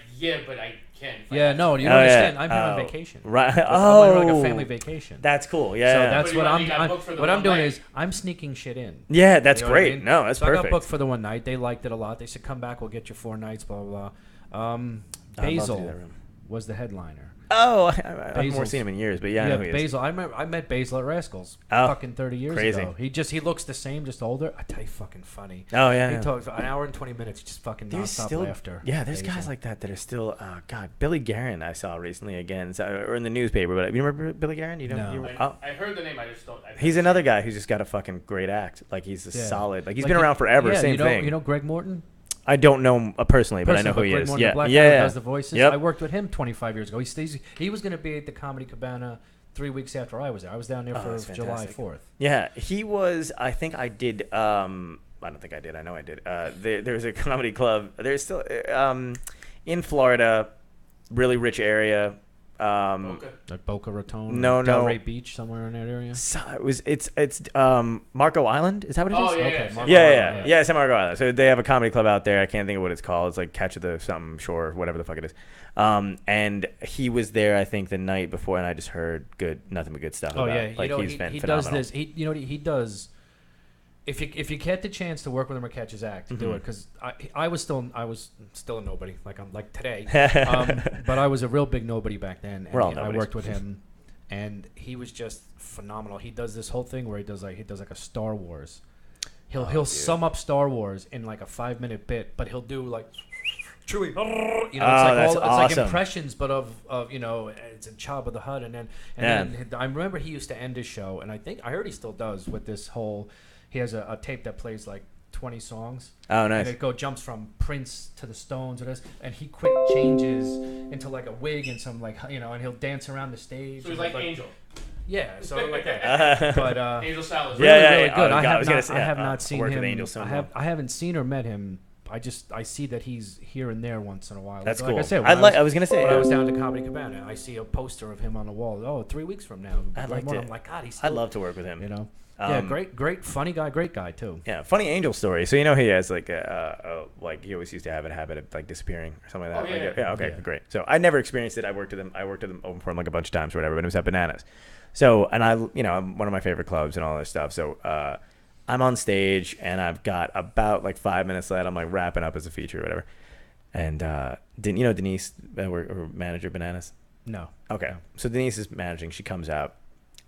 but I can. Yeah, no, you don't understand. I'm here on vacation. Right. I'm on like a family vacation. That's cool. Yeah. So that's what I'm doing is I'm sneaking shit in. Yeah, that's great. I mean? No, that's perfect. I got booked for the one night. They liked it a lot. They said, "Come back. We'll get you 4 nights." Blah blah blah. Basil was the headliner. Oh, I've more seen him in years, but yeah, I know who he is. Basil. I met Basil at Rascals fucking 30 years ago. He looks the same, just older. I tell you, fucking funny. Oh yeah. He talks an hour and 20 minutes, just fucking nonstop laughter. Yeah, there's guys like that are still. God, Billy Guerin I saw recently again, or in the newspaper. But you remember Billy Guerin? You know? No. I heard the name. I just don't. He's another guy who's just got a fucking great act. Like he's solid. Like he's been around forever. Same thing. You know Greg Morton? I don't know him personally, but I know who he is. Yeah, Black guy who does the voices. Yep. I worked with him 25 years ago. He was going to be at the Comedy Cabana 3 weeks after I was there. I was down there for July 4th. Yeah, he was. I think I did. I don't think I did. I know I did. There's a comedy club. There's still in Florida, really rich area. Like Boca Raton, no, Delray Beach, somewhere in that area. So it's Marco Island. Is that what it is? Oh yeah, Okay, Yeah, it's Marco Island. So they have a comedy club out there. I can't think of what it's called. It's like Catch of the something Shore, whatever the fuck it is. And he was there, I think, the night before, and I just heard nothing but good stuff. Oh about yeah, it. Like he phenomenal. does this. He does. If you get the chance to work with him or catch his act, do it, because I was still a nobody, like today, but I was a real big nobody back then. And I worked with him, and he was just phenomenal. He does this whole thing where he does like a Star Wars. He'll sum up Star Wars in like a 5-minute bit, but he'll do like Chewie, it's like impressions, but of it's in Jabba the Hutt, and then I remember he used to end his show, and I heard he still does with this whole. He has a tape that plays like 20 songs. Oh, nice. And it jumps from Prince to the Stones or this, and he quick changes into like a wig and some and he'll dance around the stage. So he's like Angel. Yeah, sort of like that. But Angel Salad. Really good. Oh, I have not seen him. Angel I haven't seen or met him. I see that he's here and there once in a while. That's like cool. I said, I was gonna say when I was down to Comedy Cabana, I see a poster of him on the wall. Oh, 3 weeks from now. I'd like to. I'm like, God, he's. I'd love to work with him. Yeah, great, funny guy, great guy too. Yeah, funny angel story. So he has like he always used to have a habit of like disappearing or something like that. Okay, great. So I never experienced it. I worked with him open for him like a bunch of times or whatever, but it was at Bananas. So and I'm one of my favorite clubs and all this stuff. So I'm on stage and I've got about like 5 minutes left. I'm like wrapping up as a feature or whatever. And Denise, or manager Bananas? No. Okay. So Denise is managing. She comes out.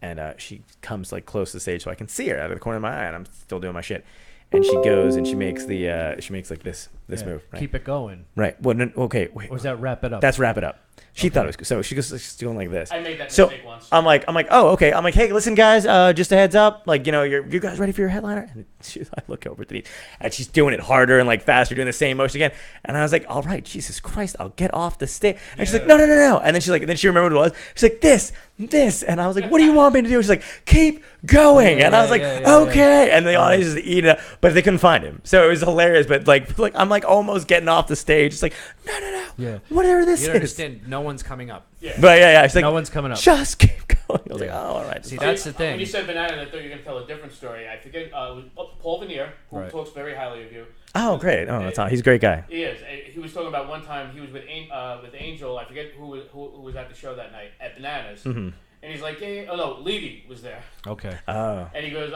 And she comes like close to the stage so I can see her out of the corner of my eye, and I'm still doing my shit. And she goes and she makes like this move. Right? Keep it going. Right. Well, no, okay. Wait. Or is that wrap it up? That's wrap it up. She thought it was good. So she's doing like this. I made that mistake once. I'm like, oh, okay. I'm like, hey, listen, guys, just a heads up. Like, you guys ready for your headliner? And I look over to Denise, and she's doing it harder and like faster, doing the same motion again. And I was like, all right, Jesus Christ, I'll get off the stage. And she's like, no. And then she remembered what it was. She's like, this. And I was like, what do you want me to do? She's like, keep going. And I was like, okay. And the audience is eating it, but they couldn't find him. So it was hilarious. But like I'm like almost getting off the stage. It's like, no. Yeah. Whatever this you is. Understand? No one's coming up. Yeah. But yeah. It's like, no one's coming up. Just keep going. I was like, oh, all right. See, that's the thing. When you said Banana, I thought you were going to tell a different story. I forget. It was Paul Veneer, who talks very highly of you. Oh, great. Oh, that's he's a great guy. He is. He was talking about one time he was with Angel. I forget who was at the show that night at Bananas. Mm-hmm. And he's like, Levy was there. Okay. Oh. And he goes,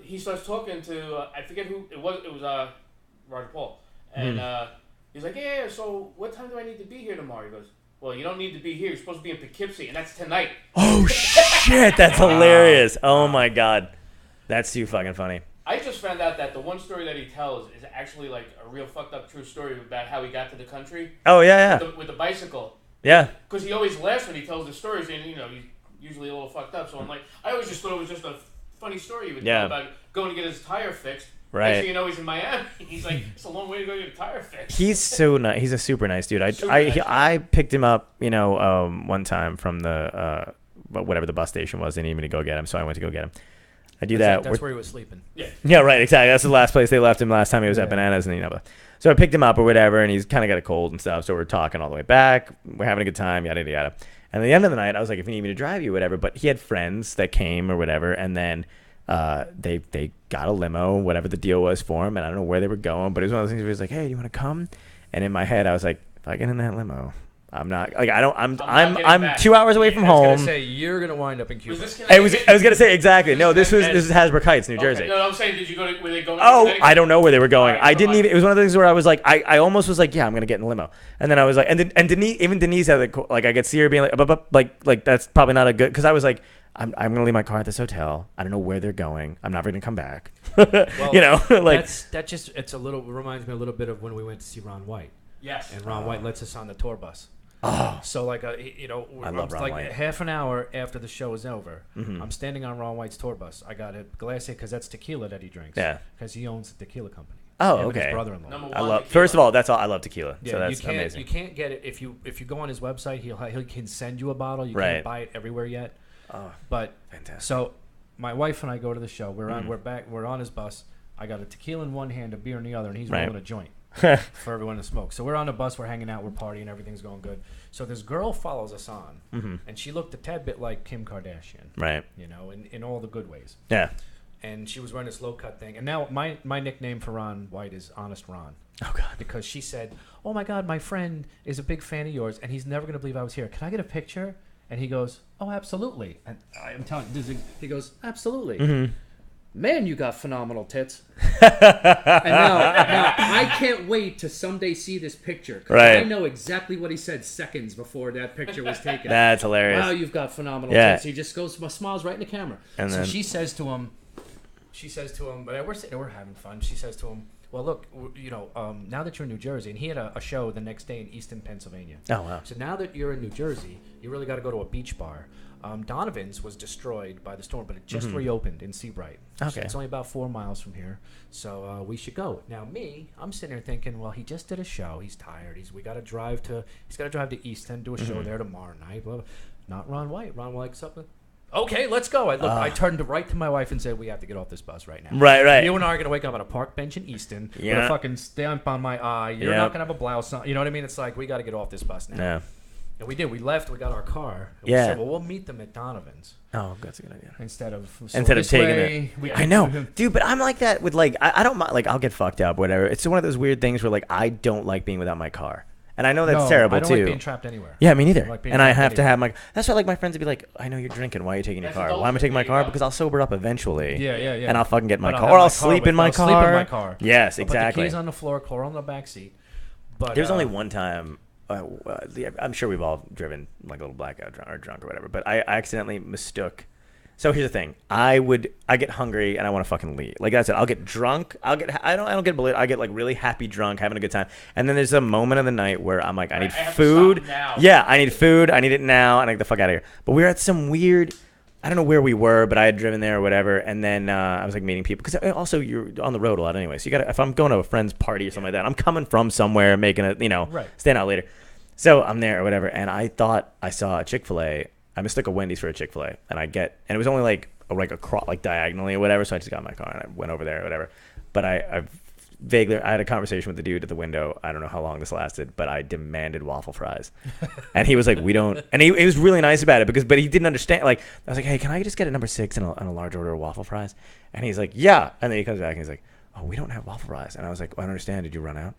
he starts talking to, I forget who it was. It was Roger Paul. And he's like, so what time do I need to be here tomorrow? He goes, well, you don't need to be here. You're supposed to be in Poughkeepsie, and that's tonight. Oh, shit. That's hilarious. Oh, my God. That's too fucking funny. I just found out that the one story that he tells is actually like a real fucked up true story about how he got to the country. Oh, yeah. With the bicycle. Yeah. Because he always laughs when he tells the stories, and, he's usually a little fucked up. So I'm like, I always just thought it was just a funny story he would tell about going to get his tire fixed. Right. Next thing he's in Miami. He's like, it's a long way to go get a tire fixed. He's so nice. He's a super nice dude. I picked him up, one time from the whatever the bus station was. They needed me to go get him, so I went to go get him. I do that. That's where he was sleeping. Yeah. Yeah, right. Exactly. That's the last place they left him last time he was at Bananas, and So I picked him up or whatever, and he's kind of got a cold and stuff. So we're talking all the way back. We're having a good time. Yada yada. And at the end of the night, I was like, if you need me to drive you, whatever. But he had friends that came or whatever, and then. They got a limo, whatever the deal was for him, and I don't know where they were going, but it was one of those things where he was like, hey, do you want to come? And in my head, I was like, if I get in that limo, I'm not like I'm 2 hours away from home. I was gonna say you're gonna wind up in Cuba. I was gonna say exactly. No, this is Hasbrook Heights, New Jersey. No, I'm saying, did you go to were they going? Oh, I don't know where they were going. I didn't even. It was one of the things where I was like, I almost was like, yeah, I'm gonna get in the limo, and then I was like, and Denise had like I could see her being like that's probably not a good, because I was like. I'm gonna leave my car at this hotel. I don't know where they're going. I'm never gonna come back. Well, it's a little reminds me a little bit of when we went to see Ron White. Yes. And Ron White lets us on the tour bus. Oh. So I love Ron White. Half an hour after the show is over, I'm standing on Ron White's tour bus. I got a glass here because that's tequila that he drinks. Yeah. Because he owns the tequila company. Oh, him okay. And his brother-in-law. I love. First of all, that's all. I love tequila. Yeah, so that's you can't, amazing. You can't get it if you go on his website. He can send you a bottle. You can't buy it everywhere yet. Oh, but fantastic. So my wife and I go to the show. We're on. We're on his bus. I got a tequila in one hand, a beer in the other, and he's Right. rolling a joint for everyone to smoke. So we're on the bus, we're hanging out, we're partying, everything's going good. So this girl follows us on, and she looked a tad bit like Kim Kardashian, Right. you know, in all the good ways. Yeah. And she was wearing this low-cut thing. And now my nickname for Ron White is Honest Ron. Oh, God. Because she said, oh, my God, my friend is a big fan of yours, and he's never going to believe I was here. Can I get a picture? And he goes, oh, absolutely. And I'm telling you, he goes, absolutely. Mm-hmm. Man, you got phenomenal tits. And now I can't wait to someday see this picture. 'Cause Right. I know exactly what he said seconds before that picture was taken. That's hilarious. Wow, you've got phenomenal Yeah. tits. He just goes, smiles right in the camera. And so then- she says to him, but we're sitting there, we're having fun. She says to him, well, look, you know, now that you're in New Jersey, and he had a show the next day in Easton, Pennsylvania. Oh, wow. So now that you're in New Jersey, you really got to go to a beach bar. Donovan's was destroyed by the storm, but it just reopened in Seabright. Okay. So it's only about 4 miles from here. So we should go. Now I'm sitting there thinking, well, he just did a show. He's tired. He's got to drive to Easton, do a show there tomorrow night. Blah, blah. Not Ron White. Ron White's something. Okay, let's go. I turned right to my wife and said, we have to get off this bus right now. Right. You and I are going to wake up on a park bench in Easton with a fucking stamp on my eye. You're not going to have a blouse on. You know what I mean? It's like, we got to get off this bus now. Yeah. And we did. We left. We got our car. And Yeah. we said, well, we'll meet them at Donovan's. Oh, that's a good idea. Instead of taking it. I know. Dude, but I'm like that with like, I don't mind, like, I'll get fucked up, whatever. It's one of those weird things where like, I don't like being without my car. And I know that's terrible, I don't too. like being trapped anywhere. Yeah, me neither. Like and I have to have my... That's why like my friends would be like, I know you're drinking. Why are you taking your car? Why am I taking my car? Because I'll sober up eventually. Yeah. And I'll fucking get my But car. have Or my I'll sleep in my car. Sleep in my car. Yes, I'll exactly. put the keys on the floor, Cora on the back seat. But There's only one time... I'm sure we've all driven like a little blackout or drunk or whatever, but I accidentally mistook. So here's the thing: I get hungry and I want to fucking leave. Like that's it. I'll get drunk. I don't get belligerent. I get like really happy drunk, having a good time, and then there's a moment of the night where I'm like, I need food. Yeah, I need food. I need it now, and I get the fuck out of here. But we were at some weird. I don't know where we were, but I had driven there or whatever, and then I was like meeting people because also you're on the road a lot anyway. So you got if I'm going to a friend's party or something like that, I'm coming from somewhere, making it, staying out later. So I'm there or whatever, and I thought I saw a Chick-fil-A. I mistook a Wendy's for a Chick-fil-A, and it was only like diagonally or whatever. So I just got in my car and I went over there or whatever. But I had a conversation with the dude at the window. I don't know how long this lasted, but I demanded waffle fries, and he was like, "We don't." And he was really nice about it but he didn't understand. Like I was like, "Hey, can I just get a number 6 and a large order of waffle fries?" And he's like, "Yeah." And then he comes back and he's like, "Oh, we don't have waffle fries." And I was like, "I don't understand. Did you run out?"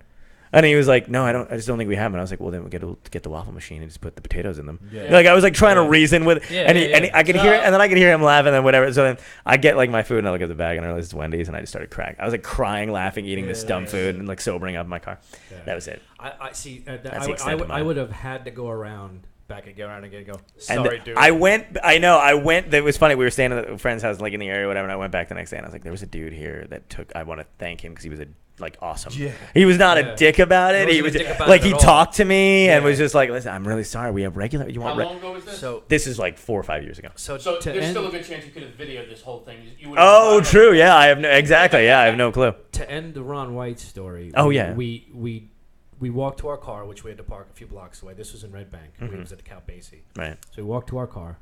And he was like, "No, I don't. I just don't think we have them." And I was like, "Well, then we get the waffle machine and just put the potatoes in them." Yeah. Like I was like trying to reason with, and I could hear it, and then I could hear him laughing and whatever. So then I get like my food and I look at the bag and I realize it's Wendy's, and I just started crying. I was like crying, laughing, eating this dumb food and like sobering up in my car. Yeah. That was it. I see. I would have had to go around. Back and go around again and go, sorry, dude. I went. It was funny. We were staying at a friend's house, like in the area or whatever, and I went back the next day and I was like, there was a dude here that I want to thank him because he was awesome. Yeah. He was not a dick about it. He was like, he talked to me and was just like, listen, I'm really sorry. We have regular. You want? How long ago was this? So this is like 4 or 5 years ago. So there's still a good chance you could have videoed this whole thing. Oh, true. Yeah, I have no clue. To end the Ron White story. Oh yeah. We walked to our car, which we had to park a few blocks away. This was in Red Bank. We was at the Cal Basie. Right. So we walked to our car,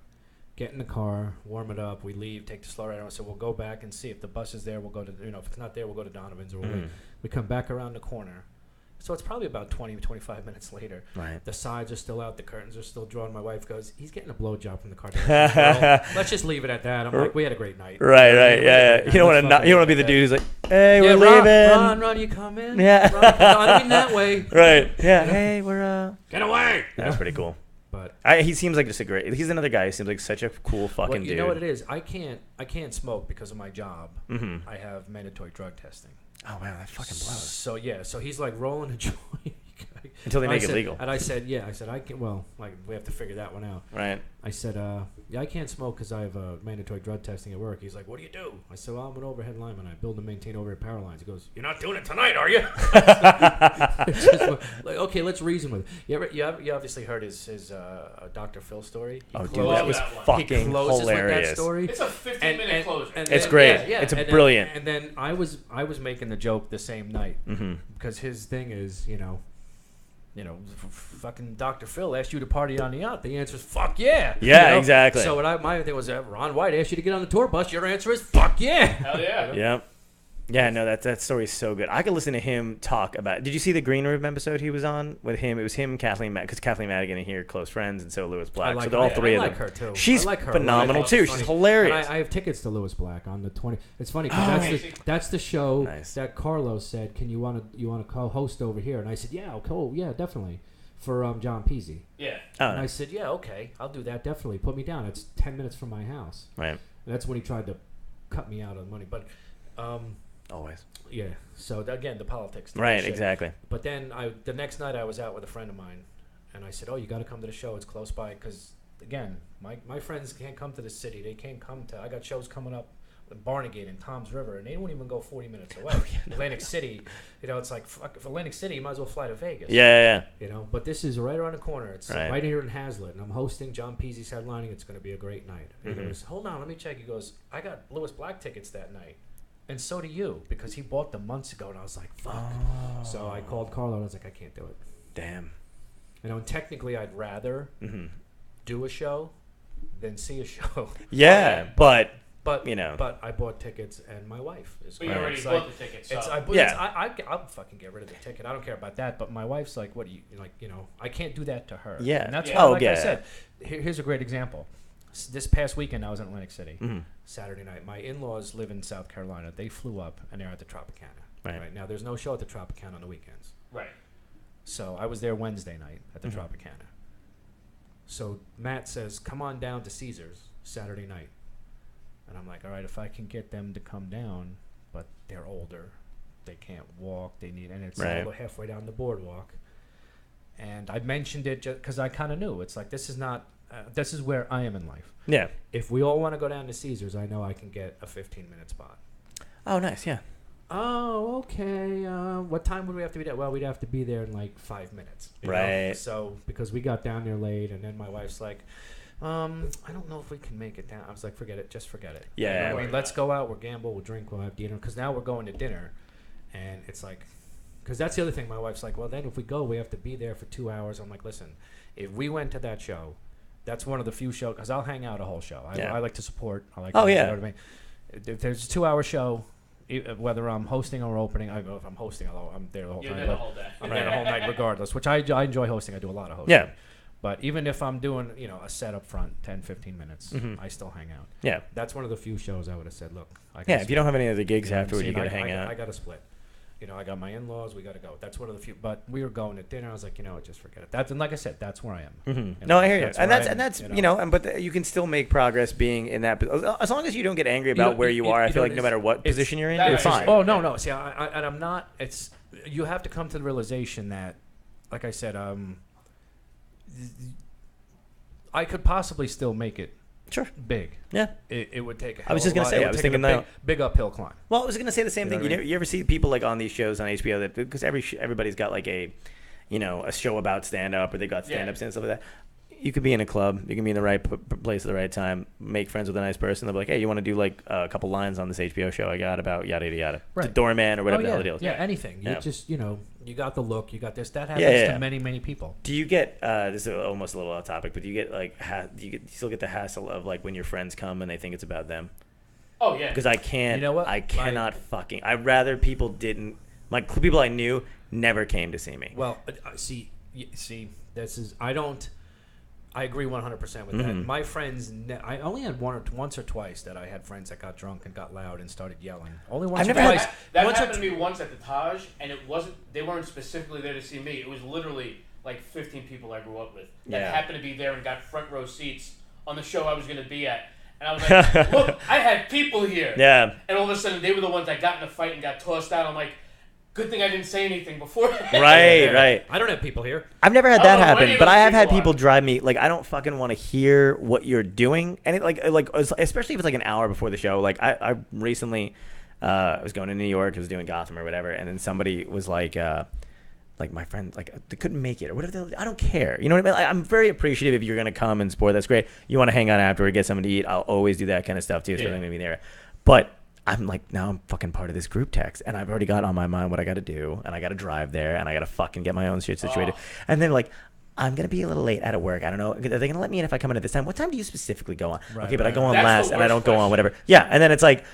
get in the car, warm it up. We leave, take the slow ride. So we'll go back and see if the bus is there. We'll go to, if it's not there, we'll go to Donovan's or we'll wait. We come back around the corner. So it's probably about 20, 25 minutes later. Right. The sides are still out. The curtains are still drawn. My wife goes, he's getting a blowjob from the car. Let's just leave it at that. I'm like, we had a great night. Right. Yeah. You don't want to be the dude who's like, hey, we're leaving. Ron, you come in. Yeah. Ron, no, I mean that way. Right. Yeah. Hey, we're get away. That's pretty cool. But he seems like just a great. He's another guy who seems like such a cool fucking dude. You know what it is? I can't smoke because of my job. Mm-hmm. I have mandatory drug testing. Oh wow, that fucking blows. So he's like rolling a joint until they make it legal. And I said, I can. Well, like we have to figure that one out. Right. I said, I can't smoke because I have mandatory drug testing at work. He's like, what do you do? I said, well, I'm an overhead lineman. I build and maintain overhead power lines. He goes, you're not doing it tonight, are you? Like, okay, let's reason with it. You obviously heard his Dr. Phil story. Dude, that was fucking hilarious. With that story. It's a 15-minute closure. It's great. Yeah, it's brilliant. And then I was making the joke the same night because his thing is, fucking Dr. Phil asked you to party on the yacht. The answer is fuck yeah. Yeah, exactly. So my thing was, Ron White asked you to get on the tour bus. Your answer is fuck yeah. Hell yeah. Yep. Yeah, no, that story is so good. I could listen to him talk about. Did you see the Green Room episode he was on with him? It was him, Kathleen, because Kathleen Madigan and he are close friends, and so Lewis Black. So they're all three of them. I like her too. She's phenomenal too. She's hilarious. And I have tickets to Lewis Black on the 20. It's funny because that's the show that Carlos said, "Can you want to co-host over here?" And I said, "Yeah, okay, yeah, definitely." For John Peasy. Yeah. And I said, "Yeah, okay, I'll do that. Definitely. Put me down. It's 10 minutes from my house." Right. And that's when he tried to cut me out on money, but. Always. Yeah. So again, the politics. Right. Exactly. But then the next night I was out with a friend of mine, and I said, "Oh, you got to come to the show. It's close by." Because again, my friends can't come to the city. They can't come to. I got shows coming up in Barnegat and Tom's River, and they won't even go 40 minutes away. Atlantic City, it's like for Atlantic City, you might as well fly to Vegas. Yeah. But this is right around the corner. It's right here in Hazlitt, and I'm hosting. John Peasy's headlining. It's going to be a great night. And he goes, "Hold on, let me check." He goes, "I got Lewis Black tickets that night." And so do you, because he bought them months ago, and I was like, fuck. Oh. So I called Carlo, and I was like, I can't do it. Damn. And technically, I'd rather do a show than see a show. Yeah, but But I bought tickets, and my wife is. But you already bought the tickets. So. I'll fucking get rid of the ticket. I don't care about that. But my wife's like, what do you like? I can't do that to her. Yeah, and that's why, I said, here's a great example. This past weekend, I was in Atlantic City. Saturday night. My in-laws live in South Carolina. They flew up, and they're at the Tropicana. Right now, there's no show at the Tropicana on the weekends. Right. So I was there Wednesday night at the Tropicana. So Matt says, "Come on down to Caesars Saturday night." And I'm like, all right, if I can get them to come down, but they're older, they can't walk, and it's halfway down the boardwalk. And I mentioned it just because I kind of knew. It's like, this is where I am in life. Yeah. If we all want to go down to Caesars, I know I can get a 15-minute spot. Oh, nice, yeah. Oh, okay. What time would we have to be there? Well, we'd have to be there in like 5 minutes. Right. So, because we got down there late, and then my wife's like, I don't know if we can make it down. I was like, forget it. Just forget it. Yeah. Let's go out. We'll gamble. We'll drink. We'll have dinner. Because now we're going to dinner. And it's like, because that's the other thing. My wife's like, well, then if we go, we have to be there for 2 hours. I'm like, listen, if we went to that show, that's one of the few shows, because I'll hang out a whole show. I like to support. I like. Oh, you yeah. know what I mean? If there's a 2-hour show, whether I'm hosting or opening, if I'm hosting, I'm there the whole time. You're there the whole day. I'm there the whole night regardless, which I enjoy hosting. I do a lot of hosting. Yeah. But even if I'm doing, a set up front, 10, 15 minutes, I still hang out. Yeah. That's one of the few shows I would have said, look. If you don't have any other gigs afterward, you got to hang out. I got to split. I got my in-laws. We got to go. That's one of the few. But we were going to dinner. I was like, just forget it. And like I said, that's where I am. No, I hear you. But you can still make progress being in that. As long as you don't get angry about where you are, I feel like no matter what position you're in, you're fine. Oh, no. See, I'm not. You have to come to the realization that, like I said, I could possibly still make it. Sure. Big. Yeah. It would take a hell I was just going to say, I was thinking that. Big uphill climb. Well, I was going to say the same thing. You ever see people like on these shows on HBO that, because everybody's got like a show about stand-up, or they got stand-ups and stuff like that. You could be in a club. You can be in the right place at the right time. Make friends with a nice person. They'll be like, hey, you want to do like a couple lines on this HBO show I got about yada yada yada. Right. The doorman or whatever the hell the deal is. Yeah, anything. You just you got the look. You got this. That happens to many people. Do you get this is almost a little off topic, but do you get like do you still get the hassle of like when your friends come and they think it's about them? Oh yeah. Because I can't. You know what? I cannot fucking. I'd rather people didn't. Like people I knew never came to see me. Well, see, this is I agree 100% with that. My friends, I only had once or twice that I had friends that got drunk and got loud and started yelling. Only once or twice. That happened to me once at the Taj, and they weren't specifically there to see me. It was literally like 15 people I grew up with that happened to be there and got front row seats on the show I was going to be at. And I was like, look, I had people here. Yeah. And all of a sudden, they were the ones that got in a fight and got tossed out. I'm like, good thing I didn't say anything before. Right. I don't have people here. I've never had that happen, but I have had people drive me. Like, I don't fucking want to hear what you're doing, and especially if it's like an hour before the show. Like, I recently, I was going to New York, I was doing Gotham or whatever, and then somebody was like my friend, like they couldn't make it or whatever. I don't care. You know what I mean? I'm very appreciative if you're gonna come and support. That's great. You want to hang out afterward, get something to eat. I'll always do that kind of stuff too. So I'm gonna be there, but. I'm like, now I'm fucking part of this group text, and I've already got on my mind what I got to do, and I got to drive there, and I got to fucking get my own shit situated. And then, like, I'm going to be a little late out of work. I don't know. Are they going to let me in if I come in at this time? What time do you specifically go on? Right, okay, but I go on That's last the and I don't worst go on question. whatever. Yeah, and then it's like,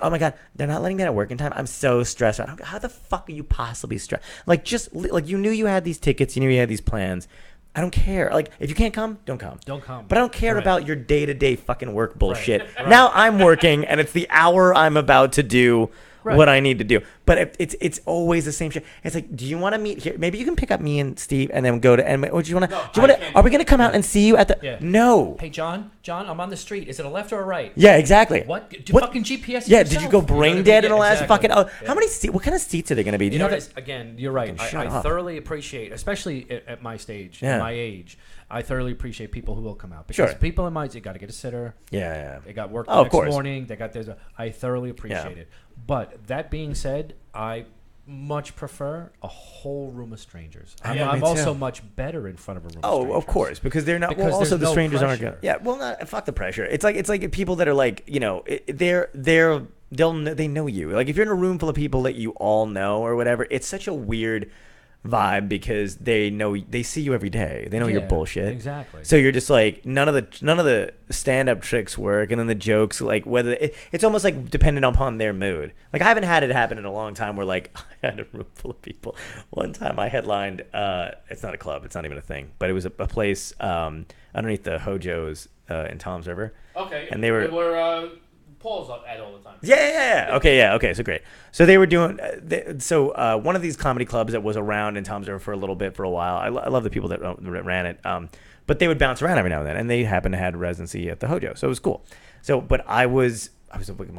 oh my God, they're not letting me in at work in time. I'm so stressed out. How the fuck are you possibly stressed? Like, just, like, you knew you had these tickets. You knew you had these plans. I don't care. Like, if you can't come, don't come. Don't come. But I don't care Right. about your day-to-day fucking work bullshit. Right. Now I'm working, and it's the hour I'm about to do Right. what I need to do. But it's always the same shit. It's like, do you want to meet here? Maybe you can pick up me and Steve, and then go to. And or do you want to? No, do you want I to? can't. Are we going to come out and see you at the? Yeah. No. Hey, John, I'm on the street. Is it a left or a right? Yeah, exactly. What? Do What- fucking GPS Yeah. yourself? Did you go You know brain what I dead mean? in the last Exactly. fucking? Oh, Yeah. how many seats? What kind of seats are they going to be? Do You know, that? again, you're right. Fucking shut I up. thoroughly appreciate, especially at my stage, Yeah. at my age, I thoroughly appreciate people who will come out. Sure. Because people in my age, they got to get a sitter. Yeah. They got work Oh, the of next course. morning. They got there's I thoroughly appreciate it. But that being said, I much prefer a whole room of strangers. Yeah, I'm me also too. much better in front of a room of Oh, strangers. of course, because they're not. Because Well, also there's the no strangers aren't pressure. gonna. Yeah, well, not fuck the pressure. It's like people that are like, you know, they know you. Like if you're in a room full of people that you all know or whatever, it's such a weird vibe because they see you every day. They know your Yeah, bullshit. exactly. So you're just like none of the stand up tricks work, and then the jokes like it's almost like dependent upon their mood. Like I haven't had it happen in a long time where like I had a room full of people. One time I headlined. It's not a club. It's not even a thing. But it was a place underneath the Hojo's in Tom's River. Okay. And they were. Where Paul's at all the time. Yeah. Okay. So great. So they were doing. One of these comedy clubs that was around in Tom's River for a little bit for a while. I love the people that ran it. But they would bounce around every now and then, and they happened to have residency at the Hojo, so it was cool. So, but I was like one of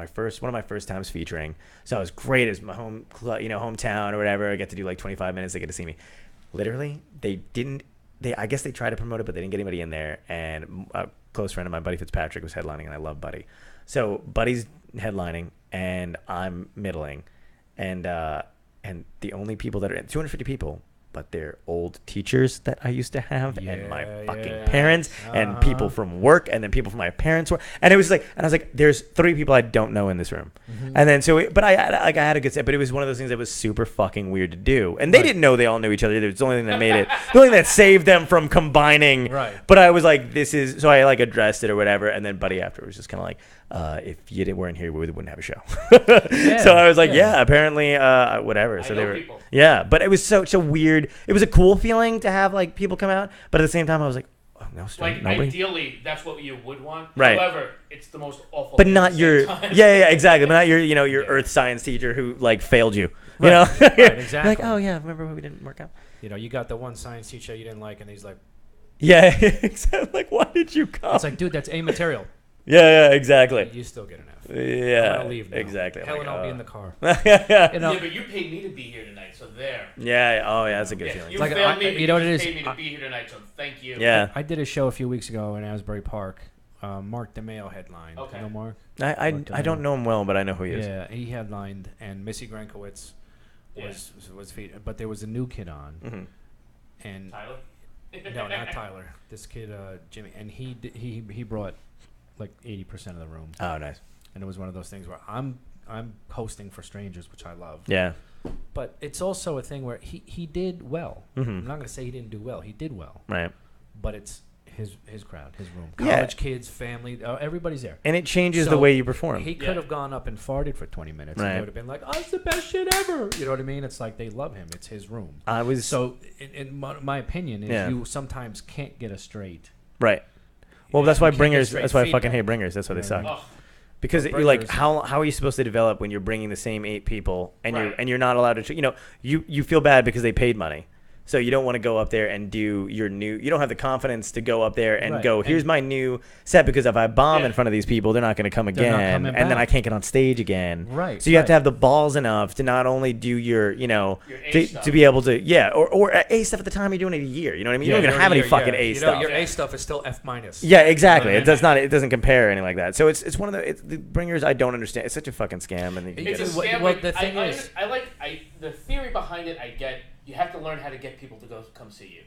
my first times featuring. So it was great. It was my hometown or whatever. I get to do like 25 minutes. They get to see me. Literally, I guess they tried to promote it, but they didn't get anybody in there. And a close friend of mine, Buddy Fitzpatrick, was headlining, and I love Buddy. So Buddy's headlining, and I'm middling, and the only people that are 250 people, but they're old teachers that I used to have, and my fucking parents, and people from work, and then people from my parents' work, and it was like, and I was like, there's 3 people I don't know in this room, and then but I had a good set, but it was one of those things that was super fucking weird to do, and they didn't know they all knew each other. It was the only thing that made it, the only thing that saved them from combining. Right. But I was like, so I like addressed it or whatever, and then Buddy after was just kind of like, if you weren't here, we wouldn't have a show. So I was like, yeah, apparently, whatever. So I they know were, people. yeah, but it was so weird. It was a cool feeling to have like people come out, but at the same time, I was like, oh, no, Like nobody. ideally, that's what you would want. Right. However, it's the most awful. But thing not at the your, same time. yeah, exactly. But not your earth science teacher who like failed you. You Right. know, Right, exactly. Like, oh yeah, remember when we didn't work out? You know, you got the one science teacher you didn't like, and he's like, Yeah, exactly. Like, why did you come? it's like, dude, that's A material. Yeah, exactly. You still get an F. Yeah, I'm gonna leave now. exactly. I'm Helen, like, I'll be oh. in the car. yeah, You know, Yeah, but you paid me to be here tonight, so there. oh yeah, that's a good Yeah, feeling. you Like, failed me, but you know what it just is? paid me to be here tonight, so thank you. Yeah, I did a show a few weeks ago in Asbury Park. Mark DeMeo headlined. Okay. You know Mark? I don't know him well, but I know who he is. Yeah, he headlined, and Missy Grankowitz was featured. But there was a new kid on, Mm-hmm. and Tyler? no, not Tyler. This kid, Jimmy, and he brought like 80% of the room, Oh, nice. and it was one of those things where I'm hosting for strangers, which I love. Yeah. But it's also a thing where he did well. Mhm. I'm not going to say he didn't do well. He did well. Right. But it's his crowd, his room. Yeah. College kids, family, everybody's there. And it changes So the way you perform. He could have gone up and farted for 20 minutes. Right. And they would have been like, oh, it's the best shit ever. You know what I mean? It's like they love him. It's his room. I was So, in my opinion, is Yeah. you sometimes can't get a straight. right. Well, that's You why can't get bringers. straight That's why I feedback. fucking hate bringers. That's why they suck. Ugh. Because Well, you're like, bringers- how are you supposed to develop when you're bringing the same 8 people and Right. you're not allowed to? You feel bad because they paid money. So you don't want to go up there and do your new. You don't have the confidence to go up there and Right. go, here's And- my new set, because if I bomb Yeah. in front of these people, they're not going to come They're not again, coming and then back. I can't get on stage again. Right, So you have to right. have the balls enough to not only do your, Your A to stuff. be able to, or A stuff at the time you're doing it a year. You know what I mean? You don't even have any fucking A stuff. Your A stuff is still F minus. Yeah, exactly. It does not. It doesn't compare or anything like that. So it's one of the bringers. I don't understand. It's such a fucking scam. And It's a Well, scam. well, like, the thing is- the theory behind it. I get. You have to learn how to get people to come see you.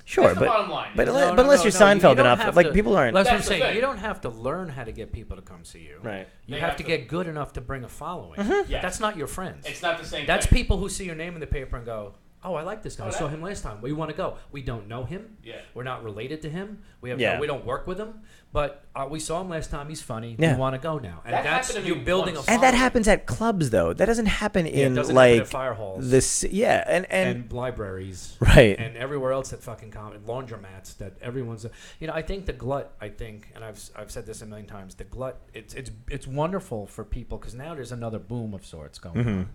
sure, That's the but bottom line. but No, unless no, you're no, you Seinfeld don't enough, have like to- people aren't. That's what I'm That's the saying. thing. You don't have to learn how to get people to come see you. Right. You They have have to to- get good enough to bring a following. Mm-hmm. But Yeah. that's not your friends. It's not the same. That's thing. people who see your name in the paper and go, oh, I like this guy. I saw him last time. Where you want to go? We don't know him. Yeah. We're not related to him. We don't work with him. But we saw him last time. He's funny. We want to go now. And that's you building a following. And that happens at clubs, though. That doesn't happen in happen like at fire halls. And libraries, right, and everywhere else that fucking laundromats that everyone's. I think the glut. And I've said this a million times. The glut. It's wonderful for people because now there's another boom of sorts going on.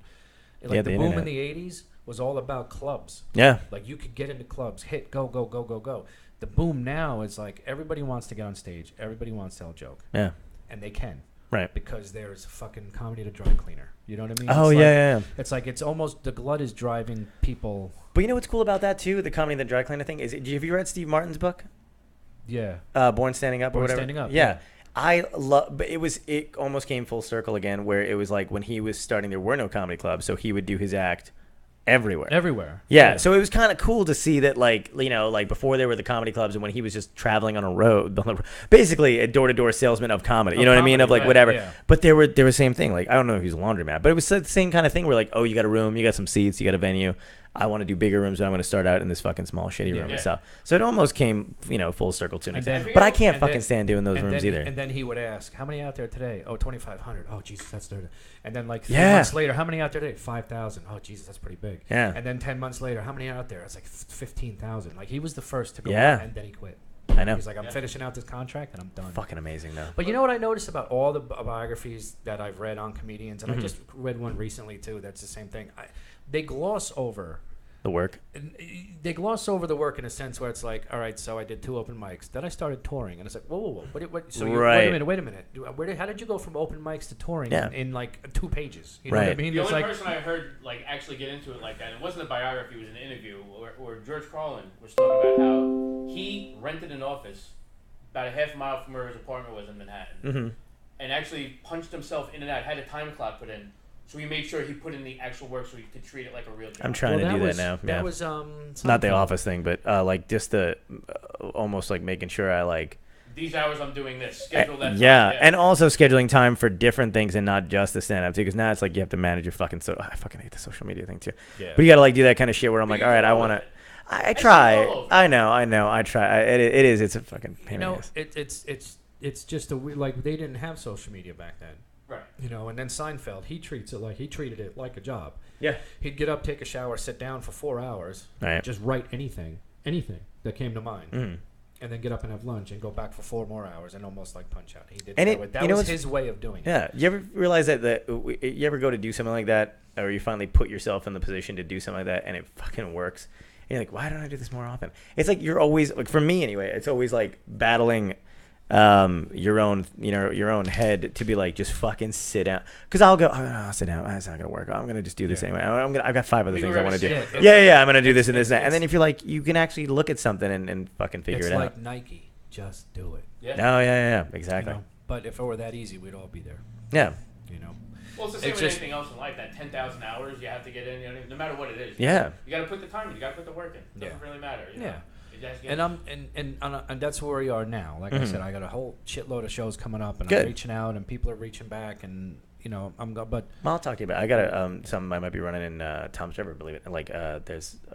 Like the boom in the '80s was all about clubs. Yeah, like you could get into clubs, hit, go. The boom now is like everybody wants to get on stage. Everybody wants to tell a joke. Yeah. And they can. Right. Because there's fucking comedy to dry cleaner. You know what I mean? Oh, yeah. It's like it's almost the glut is driving people. But you know what's cool about that, too? The comedy, the dry cleaner thing? Have you read Steve Martin's book? Yeah. Born Standing Up or whatever? Standing Up. Yeah. I love, but it almost came full circle again where it was like when he was starting, there were no comedy clubs. So he would do his act everywhere. Yeah. So it was kind of cool to see that, like, like before there were the comedy clubs and when he was just traveling on a road, basically a door-to-door salesman of comedy. You know what I mean? Of like whatever. Yeah. But there was the same thing. Like, I don't know if he's a laundromat, but it was the same kind of thing where like, oh, you got a room, you got some seats, you got a venue. I want to do bigger rooms, but I'm going to start out in this fucking small shitty room and stuff. So it almost came, full circle to an extent. But I can't fucking stand doing those rooms either. And then he would ask, how many out there today? Oh, 2,500. Oh, Jesus, that's 30. And then like 3 months later, how many out there today? 5,000. Oh, Jesus, that's pretty big. Yeah. And then 10 months later, how many out there? It's like 15,000. Like he was the first to go out, and then he quit. I know. He's like, I'm finishing out this contract and I'm done. Fucking amazing, though. But you know what I noticed about all the biographies that I've read on comedians, and I just read one recently too that's the same thing. They gloss over the work. They gloss over the work in a sense where it's like, all right, so I did 2 open mics. Then I started touring, and it's like, whoa. So wait a minute. How did you go from open mics to touring in like 2 pages? You know what I mean? The only person I heard like actually get into it like that, it wasn't a biography, it was an interview where George Carlin was talking about how he rented an office about a half a mile from where his apartment was in Manhattan, and actually punched himself in and out, had a time clock put in. So he made sure he put in the actual work so he could treat it like a real job. I'm trying to do that now. That was not the office thing, but like just the almost like making sure I like these hours I'm doing this. Schedule that. And also scheduling time for different things and not just the stand up too. Because now it's like you have to manage your fucking. I fucking hate the social media thing too. Yeah. But you got to like do that kind of shit where I'm like, all right, I want to. I try. I know. I try. It is. It's a fucking pain in the ass. It's just like they didn't have social media back then. Right. And then Seinfeld, he treated it like a job. Yeah. He'd get up, take a shower, sit down for 4 hours, just write anything that came to mind, and then get up and have lunch and go back for 4 more hours and almost like punch out. He did that was his way of doing it. Yeah. You ever realize that you ever go to do something like that, or you finally put yourself in the position to do something like that, and it fucking works? And you're like, why don't I do this more often? It's like you're always like, for me anyway, it's always like battling your own head to be like, just fucking sit down, because I'll sit down, it's not gonna work, I'm gonna just do this anyway, I've got 5 other things I want to do, I'm gonna do this and this and that, and then if you're like, you can actually look at something and fucking figure it out. It's like Nike, just do it. Exactly. But if it were that easy, we'd all be there. Well, it's the same with anything else in life. That 10,000 hours you have to get in, no matter what it is. Yeah. You got to put the time in. You got to put the work in. It doesn't really matter. You know? And that's where we are now. Like I said, I got a whole shitload of shows coming up, and Good. I'm reaching out, and people are reaching back, and but I'll talk to you about it. I got something I might be running in Tom's River, believe it. Like I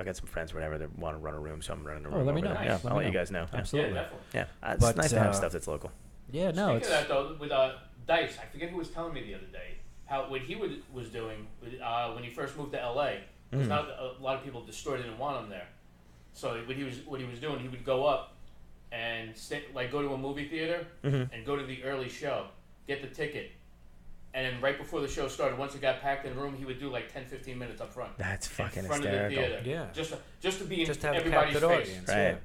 got some friends or whatever that want to run a room, so I'm running a room. Let me know. Yeah, I'll let you guys know. Absolutely. Yeah, definitely. It's nice to have stuff that's local. Yeah, no. Speaking of that though, with Dice, I forget who was telling me the other day how what he was doing when he first moved to LA. Because now a lot of people destroyed didn't want him there. So what he was doing, he would go up and go to a movie theater and go to the early show, get the ticket, and then right before the show started, once it got packed in the room, he would do like 10-15 minutes up front. That's fucking in front hysterical. Of the theater. Yeah. Just to be in have everybody's face. Audience, right.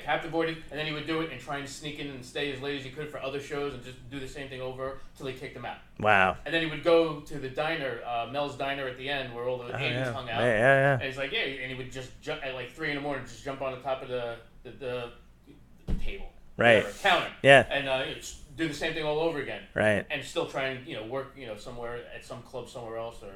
Captive audience, and then he would do it and try and sneak in and stay as late as he could for other shows and just do the same thing over till they kicked him out. Wow. And then he would go to the diner, Mel's Diner at the end, where all the agents hung out. Yeah. And he's like, and he would just jump at like 3 a.m, just jump on the top of the table, right, counter, and do the same thing all over again, right, and still try and work somewhere at some club somewhere else, or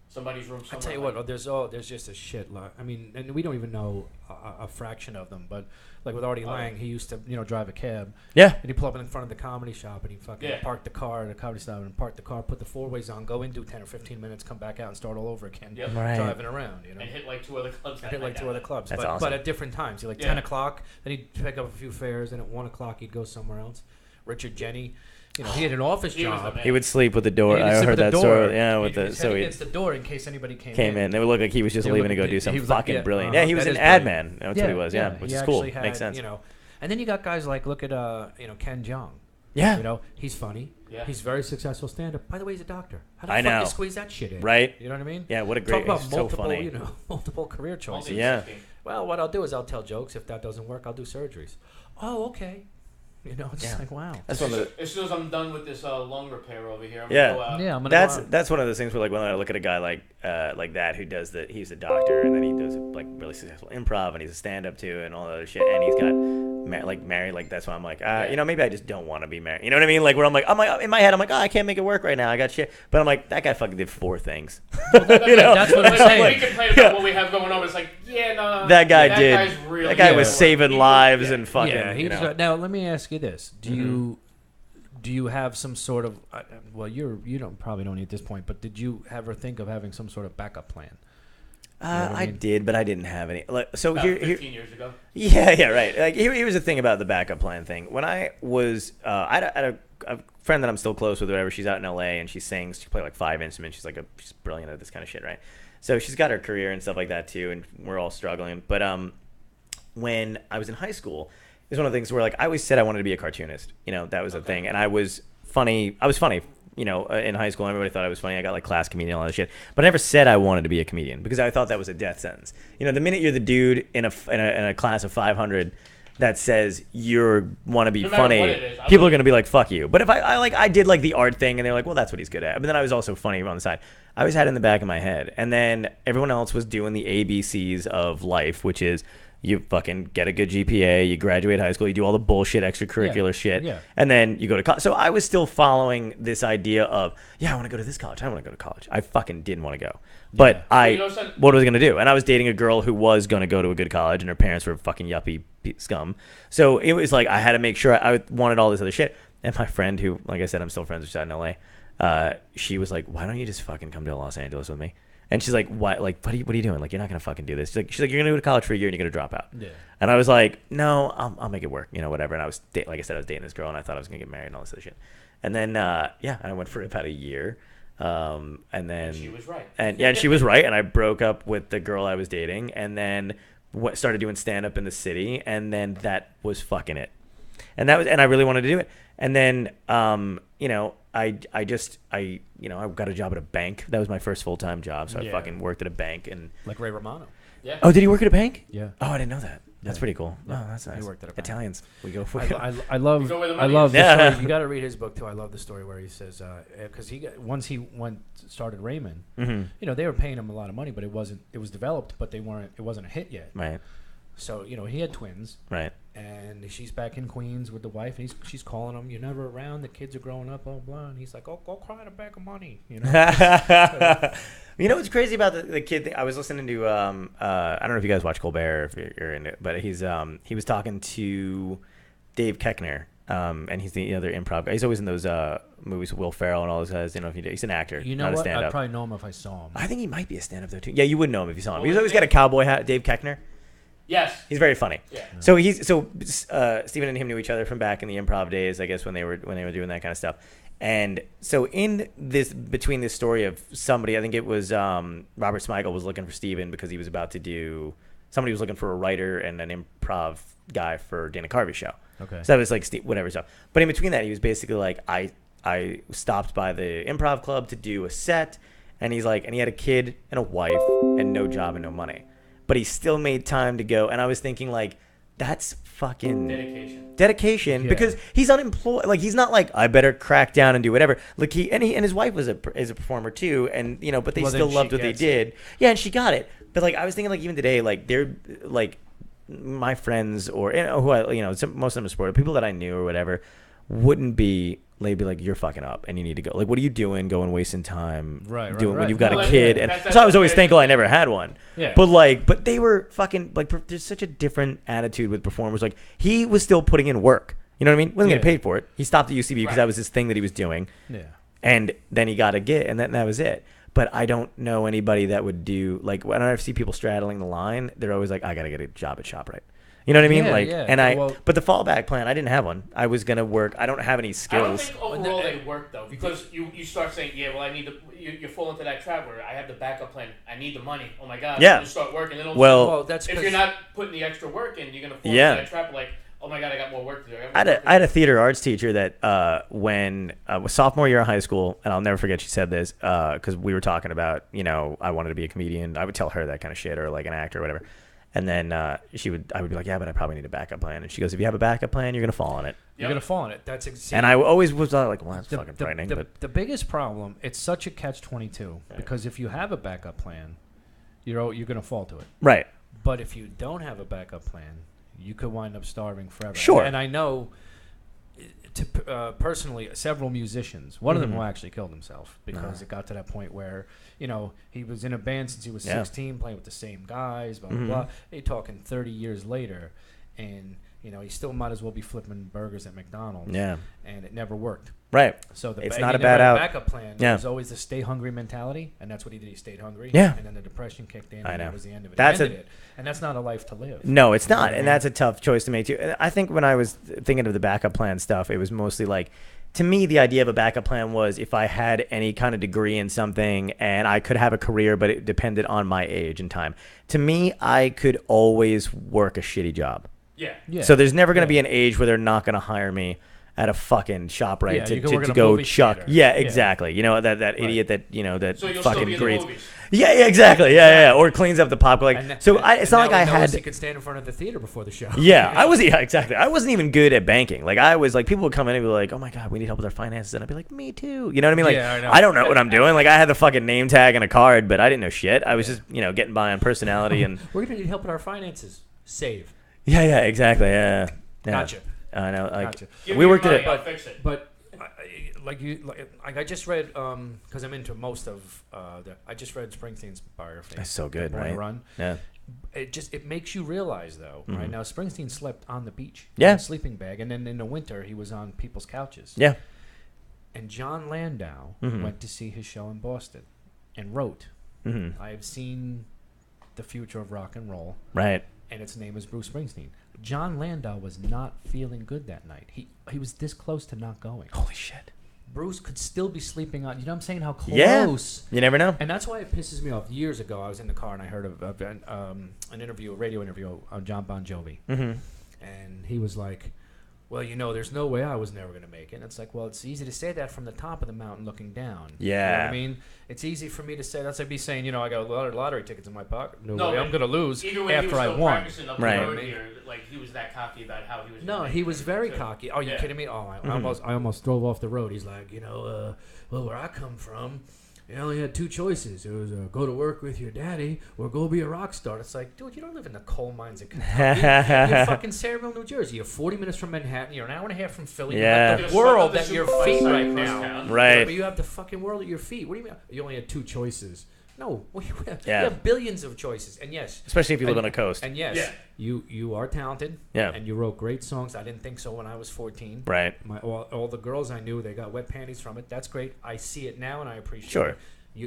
somebody's room. I tell you what, there's just a shit lot. I mean, and we don't even know a fraction of them, but like with Artie Lang, he used to drive a cab. Yeah. And he pull up in front of the comedy shop and he fucking park the car at a comedy shop and park the car, put the four ways on, go in, do 10 or 15 minutes, come back out and start all over again. Yep. Right. Driving around, And hit like 2 other clubs. That's awesome. But at different times. He 10 o'clock, then he'd pick up a few fares, and at 1 o'clock he'd go somewhere else. Richard Jenny. He had an office job. He would sleep with the door. I heard that story. Yeah, with the so against the door in case anybody came in. It would look like he was just leaving to go do something fucking brilliant. Yeah, he was an ad man. That's what he was. Yeah, which is cool. Makes sense. And then you got guys like look at Ken Jeong. Yeah, he's funny. Yeah. He's very successful stand-up. By the way, he's a doctor. How the fuck do you squeeze that shit in? Right. You know what I mean? Yeah. What a great. Talk about multiple, so funny. multiple career choices. Yeah. Well, what I'll do is I'll tell jokes. If that doesn't work, I'll do surgeries. Oh, okay. It's like wow. That's one of the. As soon as I'm done with this lung repair over here, I'm yeah, gonna go out. Yeah. I'm gonna that's one of those things where like when I look at a guy like that who does he's a doctor and then he does like really successful improv and he's a stand-up too and all that other shit and he's got married, like that's why I'm like maybe I just don't want to be married. You know what I mean? Like where I'm like in my head I'm like I can't make it work right now. I got shit, but I'm like that guy fucking did 4 things. That's what I'm saying. We complain about what we have going on. It's like no. That guy did. Guy's really that guy was saving lives and fucking. Yeah, now let me ask you this: Do you have some sort of? Well, you probably don't at this point, but did you ever think of having some sort of backup plan? I did, but I didn't have any. Like, so about here, 15 years ago. Yeah, right. Like here was the thing about the backup plan thing. When I was, I had a friend that I'm still close with, or whatever. She's out in LA and she sings. She plays like 5 instruments. She's brilliant at this kind of shit, right? So she's got her career and stuff like that too, and we're all struggling. But when I was in high school, it was one of the things where like I always said I wanted to be a cartoonist. That was a thing, and I was funny. In high school, everybody thought I was funny. I got like class comedian and all that shit. But I never said I wanted to be a comedian because I thought that was a death sentence. The minute you're the dude in a class of 500 that says you want to be funny, people are going to be like, fuck you. But if I did like the art thing and they're like, well, that's what he's good at. But then I was also funny on the side. I always had it in the back of my head. And then everyone else was doing the ABCs of life, which is you fucking get a good GPA, you graduate high school, you do all the bullshit extracurricular shit, and then you go to college. So I was still following this idea of, I want to go to this college. I want to go to college. I fucking didn't want to go. But what was I going to do? And I was dating a girl who was going to go to a good college, and her parents were fucking yuppie scum. So it was like I had to make sure I wanted all this other shit. And my friend who, like I said, I'm still friends with, she's out in LA, she was like, why don't you just fucking come to Los Angeles with me? And she's like, "What? Like, what are you doing? Like, you're not gonna fucking do this." She's like, "You're gonna go to college for a year and you're gonna drop out." Yeah. And I was like, "No, I'll make it work. Whatever." And I was, like I said, I was dating this girl and I thought I was gonna get married and all this other shit. And then, I went for about a year. And then she was right. And she was right. And I broke up with the girl I was dating, and then started doing stand up in the city, and then that was fucking it. And I really wanted to do it. And then, I got a job at a bank. That was my first full-time job. So I fucking worked at a bank and like Ray Romano. Yeah. Oh, did he work at a bank? Yeah. Oh, I didn't know that. That's pretty cool. Oh, that's nice. He worked at a bank. Italians. We go for I love the story. You got to read his book too. I love the story where he says because once he started Raymond, they were paying him a lot of money, but it was developed, but it wasn't a hit yet. Right. So he had twins. Right. And she's back in Queens with the wife, and she's calling him. You're never around. The kids are growing up, blah blah. And he's like, "Oh, go cry in a bag of money." What's crazy about the kid thing? I was listening to I don't know if you guys watch Colbert, if you're in it, but he was talking to Dave Koechner, and he's the other improv guy. He's always in those movies with Will Ferrell and all those guys. He's an actor. Not a stand-up. I'd probably know him if I saw him. I think he might be a stand-up though too. Yeah, you would know him if you saw him. He's always got a cowboy hat. Dave Koechner. Yes. He's very funny. Yeah. So Steven and him knew each other from back in the improv days, I guess, when they were doing that kind of stuff. And so between this story of somebody, I think it was Robert Smigel was looking for Steven because he was about to do, somebody was looking for a writer and an improv guy for Dana Carvey's show. Okay. So that was like whatever stuff. But in between that, he was basically like, I stopped by the improv club to do a set, and he's like, and he had a kid and a wife and no job and no money. But he still made time to go. And I was thinking, like, that's fucking dedication because he's unemployed. Like, he's not like, I better crack down and do whatever. Like, and his wife is a performer too. And, but they still loved what they did. Yeah. And she got it. But like, I was thinking, like, even today, like, they're like my friends or, most of them are sport, people that I knew or whatever wouldn't be they'd be like, "You're fucking up, and you need to go." Like, what are you doing? Going wasting time, right, when you've got a kid. And so I was always thankful I never had one. Yeah. But they were fucking like. There's such a different attitude with performers. Like, he was still putting in work. You know what I mean? Wasn't getting paid for it. He stopped at UCB because that was his thing that he was doing. Yeah. And then he got a gig, and that was it. But I don't know anybody that would do like when I see people straddling the line. They're always like, "I gotta get a job at ShopRite." You know what I mean? But the fallback plan, I didn't have one. I was gonna work. I don't have any skills. I don't think overall they work though, because you start saying, yeah, well, I need you fall into that trap where I have the backup plan. I need the money. Oh my god. Yeah. You start working. Then that's if you're not putting the extra work in, you're gonna fall into that trap. Like, oh my god, I got more work to do. I had a theater arts teacher that when was sophomore year of high school, and I'll never forget she said this because we were talking about I wanted to be a comedian. I would tell her that kind of shit, or like an actor or whatever. And then I would be like, yeah, but I probably need a backup plan. And she goes, if you have a backup plan, you're gonna fall on it. You're gonna fall on it. That's exactly. And I always was like, well, that's fucking frightening. But the biggest problem, it's such a catch-22 because if you have a backup plan, you're gonna fall to it. Right. But if you don't have a backup plan, you could wind up starving forever. Sure. And I know, personally, several musicians. One of them who actually killed himself because it got to that point where he was in a band since he was 16, playing with the same guys. Blah blah blah. You're talking 30 years later, and he still might as well be flipping burgers at McDonald's. Yeah. And it never worked. Right. So it's not a bad out. Backup plan. Yeah. There's always the stay hungry mentality, and that's what he did. He stayed hungry. Yeah. And then the depression kicked in. I and know. that was the end of it. That's and that's not a life to live. No, it's not, and that's a tough choice to make too. I think when I was thinking of the backup plan stuff, it was mostly like, to me, the idea of a backup plan was if I had any kind of degree in something and I could have a career, but it depended on my age and time. To me, I could always work a shitty job. Yeah. So there's never going to be an age where they're not going to hire me at a fucking ShopRite to go chuck. Yeah, exactly. That idiot that that so fucking creates. Yeah, exactly. Yeah. Or cleans up the popcorn. It's not like I had. He could stand in front of the theater before the show. Yeah, I was. Yeah, exactly. I wasn't even good at banking. Like I was like people would come in and be like, "Oh my god, we need help with our finances," and I'd be like, "Me too." You know what I mean? Like I don't know what I'm doing. Like I had the fucking name tag and a card, but I didn't know shit. I was just getting by on personality and. We're gonna need help with our finances. Save. Yeah, exactly. Yeah. Gotcha. I know. Like gotcha. we worked at it. Fix it. But I just read because I'm into most of I just read Springsteen's biography. That's so good, Born to right? Run. Yeah. It makes you realize though, right now Springsteen slept on the beach. Yeah. In a sleeping bag, and then in the winter he was on people's couches. Yeah. And John Landau went to see his show in Boston, and wrote, "I have seen the future of rock and roll." Right. And its name is Bruce Springsteen. John Landau was not feeling good that night. He was this close to not going. Holy shit. Bruce could still be sleeping on. You know what I'm saying? How close. Yeah. You never know. And that's why it pisses me off. Years ago, I was in the car and I heard of an interview, a radio interview on John Bon Jovi. And he was like, well, there's no way I was never going to make it. And it's like, well, it's easy to say that from the top of the mountain looking down. Yeah. You know what I mean? It's easy for me to say. That's like me saying, I got a lot of lottery tickets in my pocket. No way I'm going to lose after I won. Right. Here, like he was that cocky about how he was. No, he was very cocky. Are you kidding me? Oh, I almost drove off the road. He's like, well, where I come from, you only had two choices. It was go to work with your daddy or go be a rock star. It's like, dude, you don't live in the coal mines of Kentucky. You're fucking Sayreville, New Jersey. You're 40 minutes from Manhattan. You're an hour and a half from Philly. Yeah. You have the world at your feet right now. Right. But you have the fucking world at your feet. What do you mean? You only had two choices. No, you Yeah. have billions of choices. And yes. Especially if you live on a coast. And yes, you are talented. Yeah. And you wrote great songs. I didn't think so when I was 14. Right. All the girls I knew, they got wet panties from it. That's great. I see it now and I appreciate Sure. it.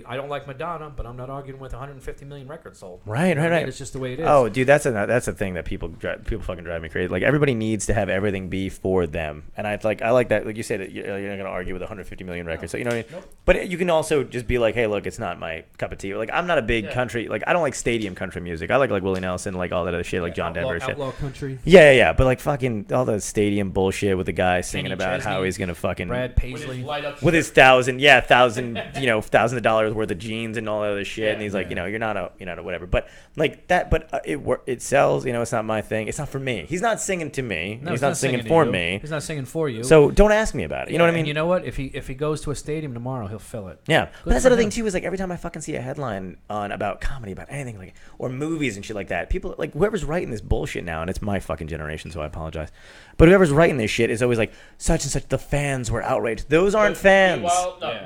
I don't like Madonna, but I'm not arguing with 150 million records sold. Right. It's just the way it is. Oh, dude, that's a thing that people fucking drive me crazy. Like everybody needs to have everything be for them, and I like that. Like you said, you're not gonna argue with 150 million records. So you know what I mean. Nope. But you can also just be like, hey, look, it's not my cup of tea. Like I'm not a big country. Like I don't like stadium country music. I like Willie Nelson, like all that other shit, like John Denver shit. Outlaw country. Yeah. But like fucking all the stadium bullshit with the guy singing about Chesney, how he's gonna fucking Brad Paisley with his $1,000 $1,000 $1,000 worth of jeans and all that other shit, and he's like, you're not a whatever. But like that, but it sells. It's not my thing. It's not for me. He's not singing to me. No, he's not singing for me. He's not singing for you. So don't ask me about it. You know what I mean? And you know what? If he goes to a stadium tomorrow, he'll fill it. Yeah, but that's the other thing too. Is like every time I fucking see a headline about comedy, about anything like or movies and shit like that, people like whoever's writing this bullshit now, and it's my fucking generation, so I apologize. But whoever's writing this shit is always like such and such. The fans were outraged. Those aren't fans.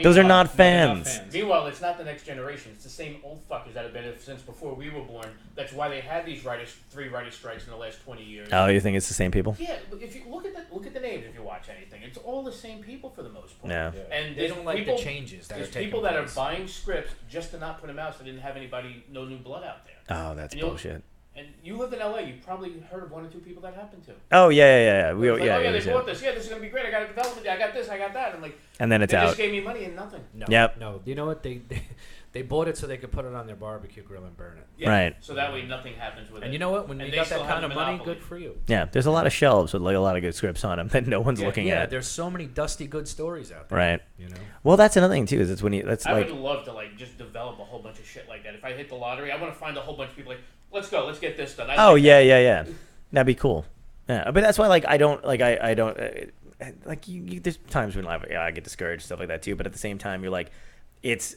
Those are not fans. Meanwhile, it's not the next generation. It's the same old fuckers that have been since before we were born. That's why they had these three writers' strikes in the last 20 years. Oh, you think it's the same people? Yeah. If you look at the names, if you watch anything, it's all the same people for the most part. Yeah. And they don't like the changes. There's people that are buying scripts just to not put them out, so they didn't have no new blood out there. Oh, that's bullshit. And you lived in LA. You probably heard of one or two people that happened to. Oh yeah. They bought this. Yeah, this is gonna be great. I got a development. I got this. I got that. I'm like, and then it's they out. Just gave me money and nothing. No. Yep. No. You know what? They bought it so they could put it on their barbecue grill and burn it. Yeah, right. So that way nothing happens with it. And you know what? When you got that kind of money, good for you. Yeah. There's a lot of shelves with like a lot of good scripts on them that no one's looking at. Yeah. There's so many dusty good stories out there. Right. You know. Well, that's another thing too. Is it's when you I would love to like just develop a whole bunch of shit like that. If I hit the lottery, I want to find a whole bunch of people like, let's go, let's get this done. Yeah. That'd be cool. Yeah, but that's why like I don't there's times when I get discouraged, stuff like that too. But at the same time, you're like, it's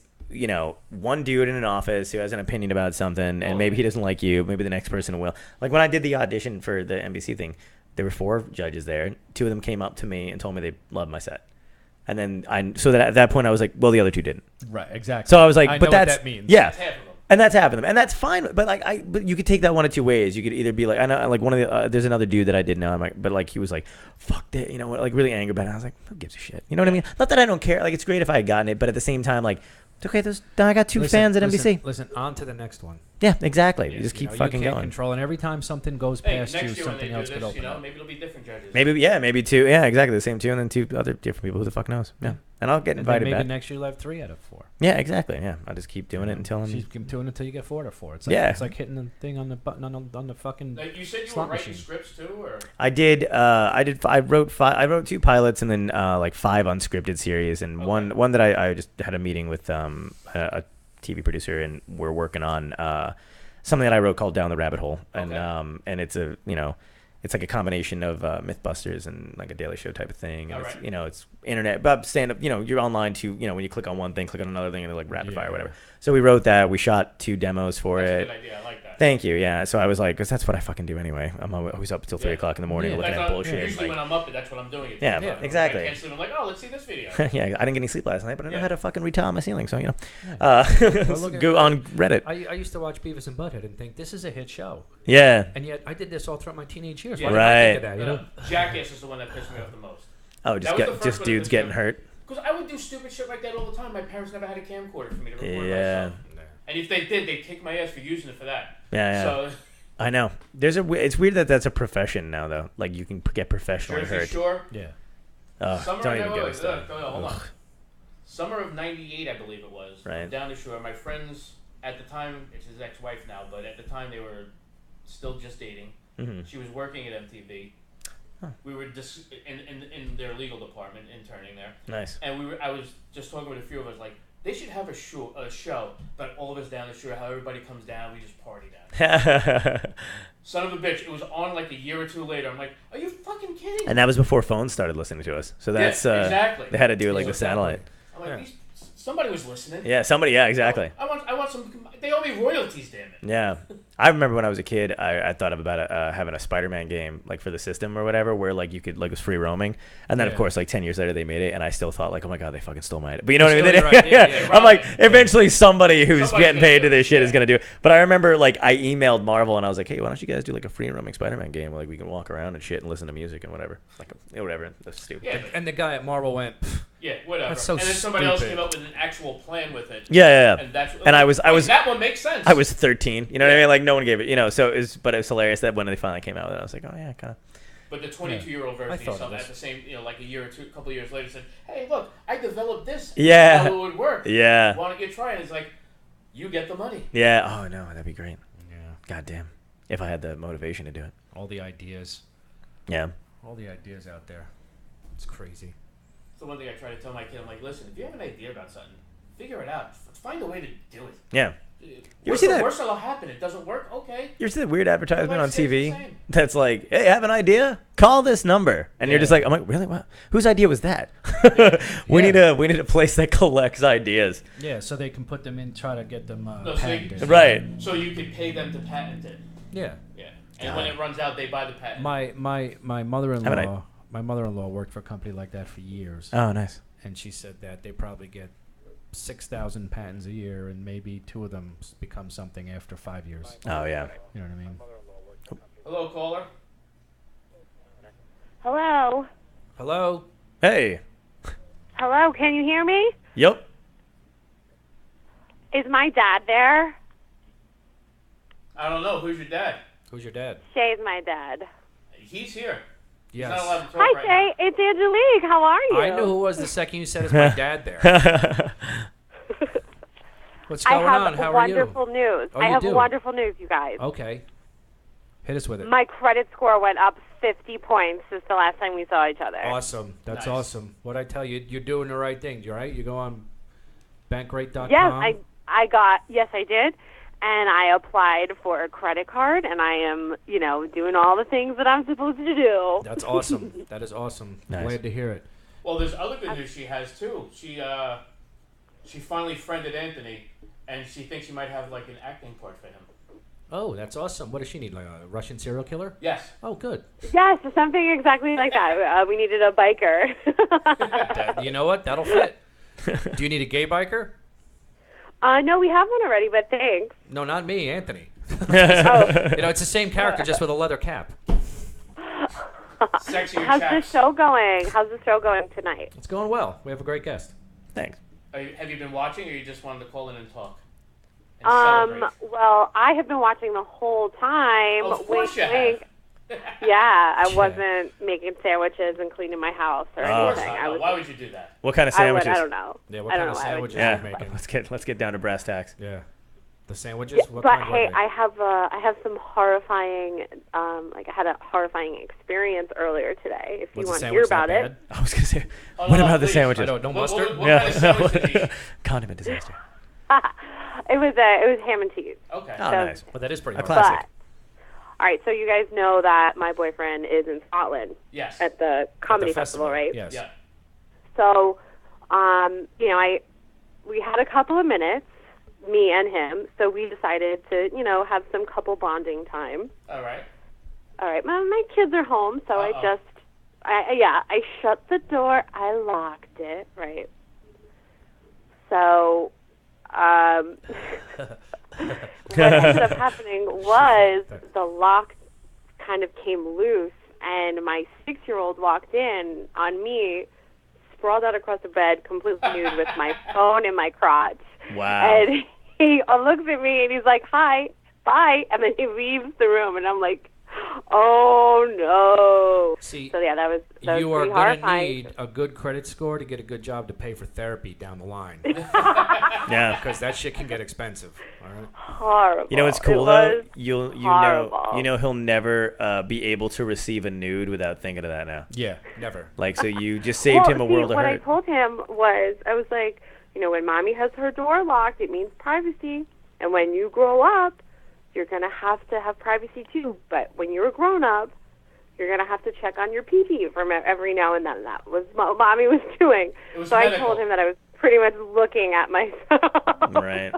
one dude in an office who has an opinion about something, and maybe he doesn't like you, maybe the next person will. Like when I did the audition for the NBC thing, there were 4 judges there. 2 of them came up to me and told me they loved my set. And then at that point I was like, well, the other 2 didn't. Right, exactly. So I was like, I but know that's what that means. Yeah. And that's half of them, and that's fine. But you could take that one of 2 ways. You could either be like, I know, like one of the there's another dude that I didn't know, I'm like, but like he was like, fuck that, like really angry about it. I was like, who gives a shit? You know what I mean? Not that I don't care. Like it's great if I had gotten it, but at the same time, like, okay, I got 2 fans at NBC. Listen, on to the next one. Yeah, exactly. Yeah, you just keep you fucking can't going. Control, and every time something goes past you, next year something else could open up. Maybe it'll be different judges. Maybe 2. Yeah, exactly. The same 2, and then 2 other different people. Who the fuck knows? Yeah. And I'll get invited maybe back. Next year you'll have 3 out of 4. Yeah, exactly. Yeah, I'll just keep doing it until I'm. Keep doing it until you get 4 out of 4. It's like hitting the thing on the button on the fucking. Like you said, you were slot writing machine. scripts too, or I did. I wrote 2 pilots and then like 5 unscripted series, and one that I just had a meeting with a TV producer, and we're working on something that I wrote called Down the Rabbit Hole, and and it's a it's like a combination of Mythbusters and like a Daily Show type of thing, and it's it's internet, but stand up. You're online to when you click on one thing, click on another thing, and they're like rapid fire or whatever. So we wrote that. We shot 2 demos for it. That's a good idea. I like that. Thank you. Yeah. So I was like, because that's what I fucking do anyway. I'm always up until 3 o'clock in the morning looking at bullshit. Usually when I'm up, that's what I'm doing. Yeah, exactly. I can't sleep. I'm like, let's see this video. Yeah, I didn't get any sleep last night, but I know how to fucking retile my ceiling. So Well, go on Reddit. I used to watch Beavis and Butthead and think this is a hit show. Yeah. And yet I did this all throughout my teenage years. Yeah. Why didn't I think of that? Jackass is the one that pissed me off the most. Oh, just dudes getting hurt. Because I would do stupid shit like that all the time. My parents never had a camcorder for me to record Yeah. myself. And if they did, they'd kick my ass for using it for that. Yeah. So I know. It's weird that that's a profession now, though. Like you can get professionally hurt. Shore. Yeah. Don't even get me started. Hold on. Summer of '98, I believe it was. Right. Down the shore. My friends at the time, it's his ex-wife now, but at the time they were still just dating. Mm-hmm. She was working at MTV. Huh. We were just in their legal department, interning there. Nice. And I was just talking with a few of us, like, they should have a show, but all of us down the shore, how everybody comes down, we just party down. Son of a bitch, it was on like a year or 2 later. I'm like, are you fucking kidding? And that was before phones started listening to us. So that's exactly. They had to do it like the satellite. I'm like, somebody was listening. Yeah, somebody. Yeah, exactly. I want some. They owe me royalties, damn it. Yeah, I remember when I was a kid, I thought about having a Spider-Man game like for the system or whatever, where like you could like it was free roaming, and then of course like 10 years later they made it, and I still thought like, oh my god, they fucking stole my idea. But you know what I mean? Right. Yeah. I'm like, eventually somebody who's getting paid to this shit is gonna do it. But I remember like I emailed Marvel and I was like, hey, why don't you guys do like a free roaming Spider-Man game where like we can walk around and shit and listen to music and whatever, like whatever. That's stupid. Yeah, and the guy at Marvel went. Yeah, whatever. That's so and then somebody else stupid. came up with an actual plan with it. Yeah. And I was that one makes sense. I was 13. You know what I mean? Like no one gave it. So but it was hilarious that when they finally came out with it, I was like, oh yeah, kind of. But the 22-year-old version of something at the same, like a couple of years later, said, "Hey, look, I developed this. Yeah. How it would work. Yeah. Why don't you try it?" It's like, you get the money. Yeah. Oh no, that'd be great. Yeah. God damn. If I had the motivation to do it. All the ideas. Yeah. All the ideas out there. It's crazy. So one thing I try to tell my kid, I'm like, listen, if you have an idea about something, figure it out. Find a way to do it. Yeah. You ever see that? Worst that'll happen. It doesn't work. Okay. You ever see that weird advertisement on TV that's like, "Hey, have an idea? Call this number," and you're just like, "I'm like, really? What? Whose idea was that?" We need a place that collects ideas. Yeah, so they can put them in, try to get them patented. Right. So you could pay them to patent it. Yeah. Yeah. And when it runs out, they buy the patent. My mother-in-law worked for a company like that for years. Oh, nice. And she said that they probably get 6,000 patents a year, and maybe 2 of them become something after 5 years. Oh, yeah. You know what I mean? Hello, caller. Hello. Hello. Hey. Hello, can you hear me? Yep. Is my dad there? I don't know. Who's your dad? Who's your dad? Shay's my dad. He's here. Yes. He's not allowed to talk Hi, right Shay. now. It's Angelique. How are you? I knew who was the second you said it's my dad there. What's going on? How are you? Wonderful news. Oh, I you have do? wonderful news, you guys. Okay. Hit us with it. My credit score went up 50 points since the last time we saw each other. Awesome. That's awesome. What'd I tell you? You're doing the right thing, right? You go on bankrate.com? Yes, yes, I did. And I applied for a credit card, and I am, doing all the things that I'm supposed to do. That's awesome. That is awesome. Nice. Glad to hear it. Well, there's other good news she has, too. She finally friended Anthony, and she thinks she might have, like, an acting part for him. Oh, that's awesome. What does she need, like a Russian serial killer? Yes. Oh, good. Yes, something exactly like that. We needed a biker. You know what? That'll fit. Do you need a gay biker? No, we have one already, but thanks. No, not me, Anthony. Oh. It's the same character, just with a leather cap. Sexier How's chaps. the show going? How's the show going tonight? It's going well. We have a great guest. Thanks. Have you been watching, or you just wanted to call in and talk? And celebrate? Well, I have been watching the whole time. Oh, of course you have. Yeah, I wasn't making sandwiches and cleaning my house or anything. Why would you do that? What kind of sandwiches? I don't know. Yeah, what kind of sandwiches are you making? Let's get down to brass tacks. Yeah, the sandwiches. Yeah, but hey, I have some horrifying. I had a horrifying experience earlier today. If you want to hear about it. I was gonna say, what about the sandwiches? No mustard. What kind of sandwich did you eat? Condiment disaster. It was ham and cheese. Okay. Oh, nice. Well, that is pretty classic. All right, so you guys know that my boyfriend is in Scotland. Yes. At the comedy festival, right? Yes. Yeah. So, we had a couple of minutes, me and him, so we decided to, have some couple bonding time. All right. All right, my kids are home, so Uh-oh. I shut the door, I locked it, right? So, what ended up happening was the lock kind of came loose, and my 6-year-old walked in on me, sprawled out across the bed, completely nude, with my phone in my crotch. Wow. And he looks at me, and he's like, "Hi, bye," and then he leaves the room, and I'm like, "Oh no!" See, so yeah, that was you are pretty going to horrifying. need a good credit score to get a good job to pay for therapy down the line. Yeah. Because that shit can get expensive. All right. Horrible. You know what's cool though? You know he'll never be able to receive a nude without thinking of that now. Yeah, never. Like, so you just saved him a world of what hurt. I told him was, I was like, when mommy has her door locked, it means privacy, and when you grow up, you're going to have privacy too. But when you're a grown-up, you're going to have to check on your pee-pee from every now and then. That was what mommy was doing. So medical. I told him that I was pretty much looking at myself. Right.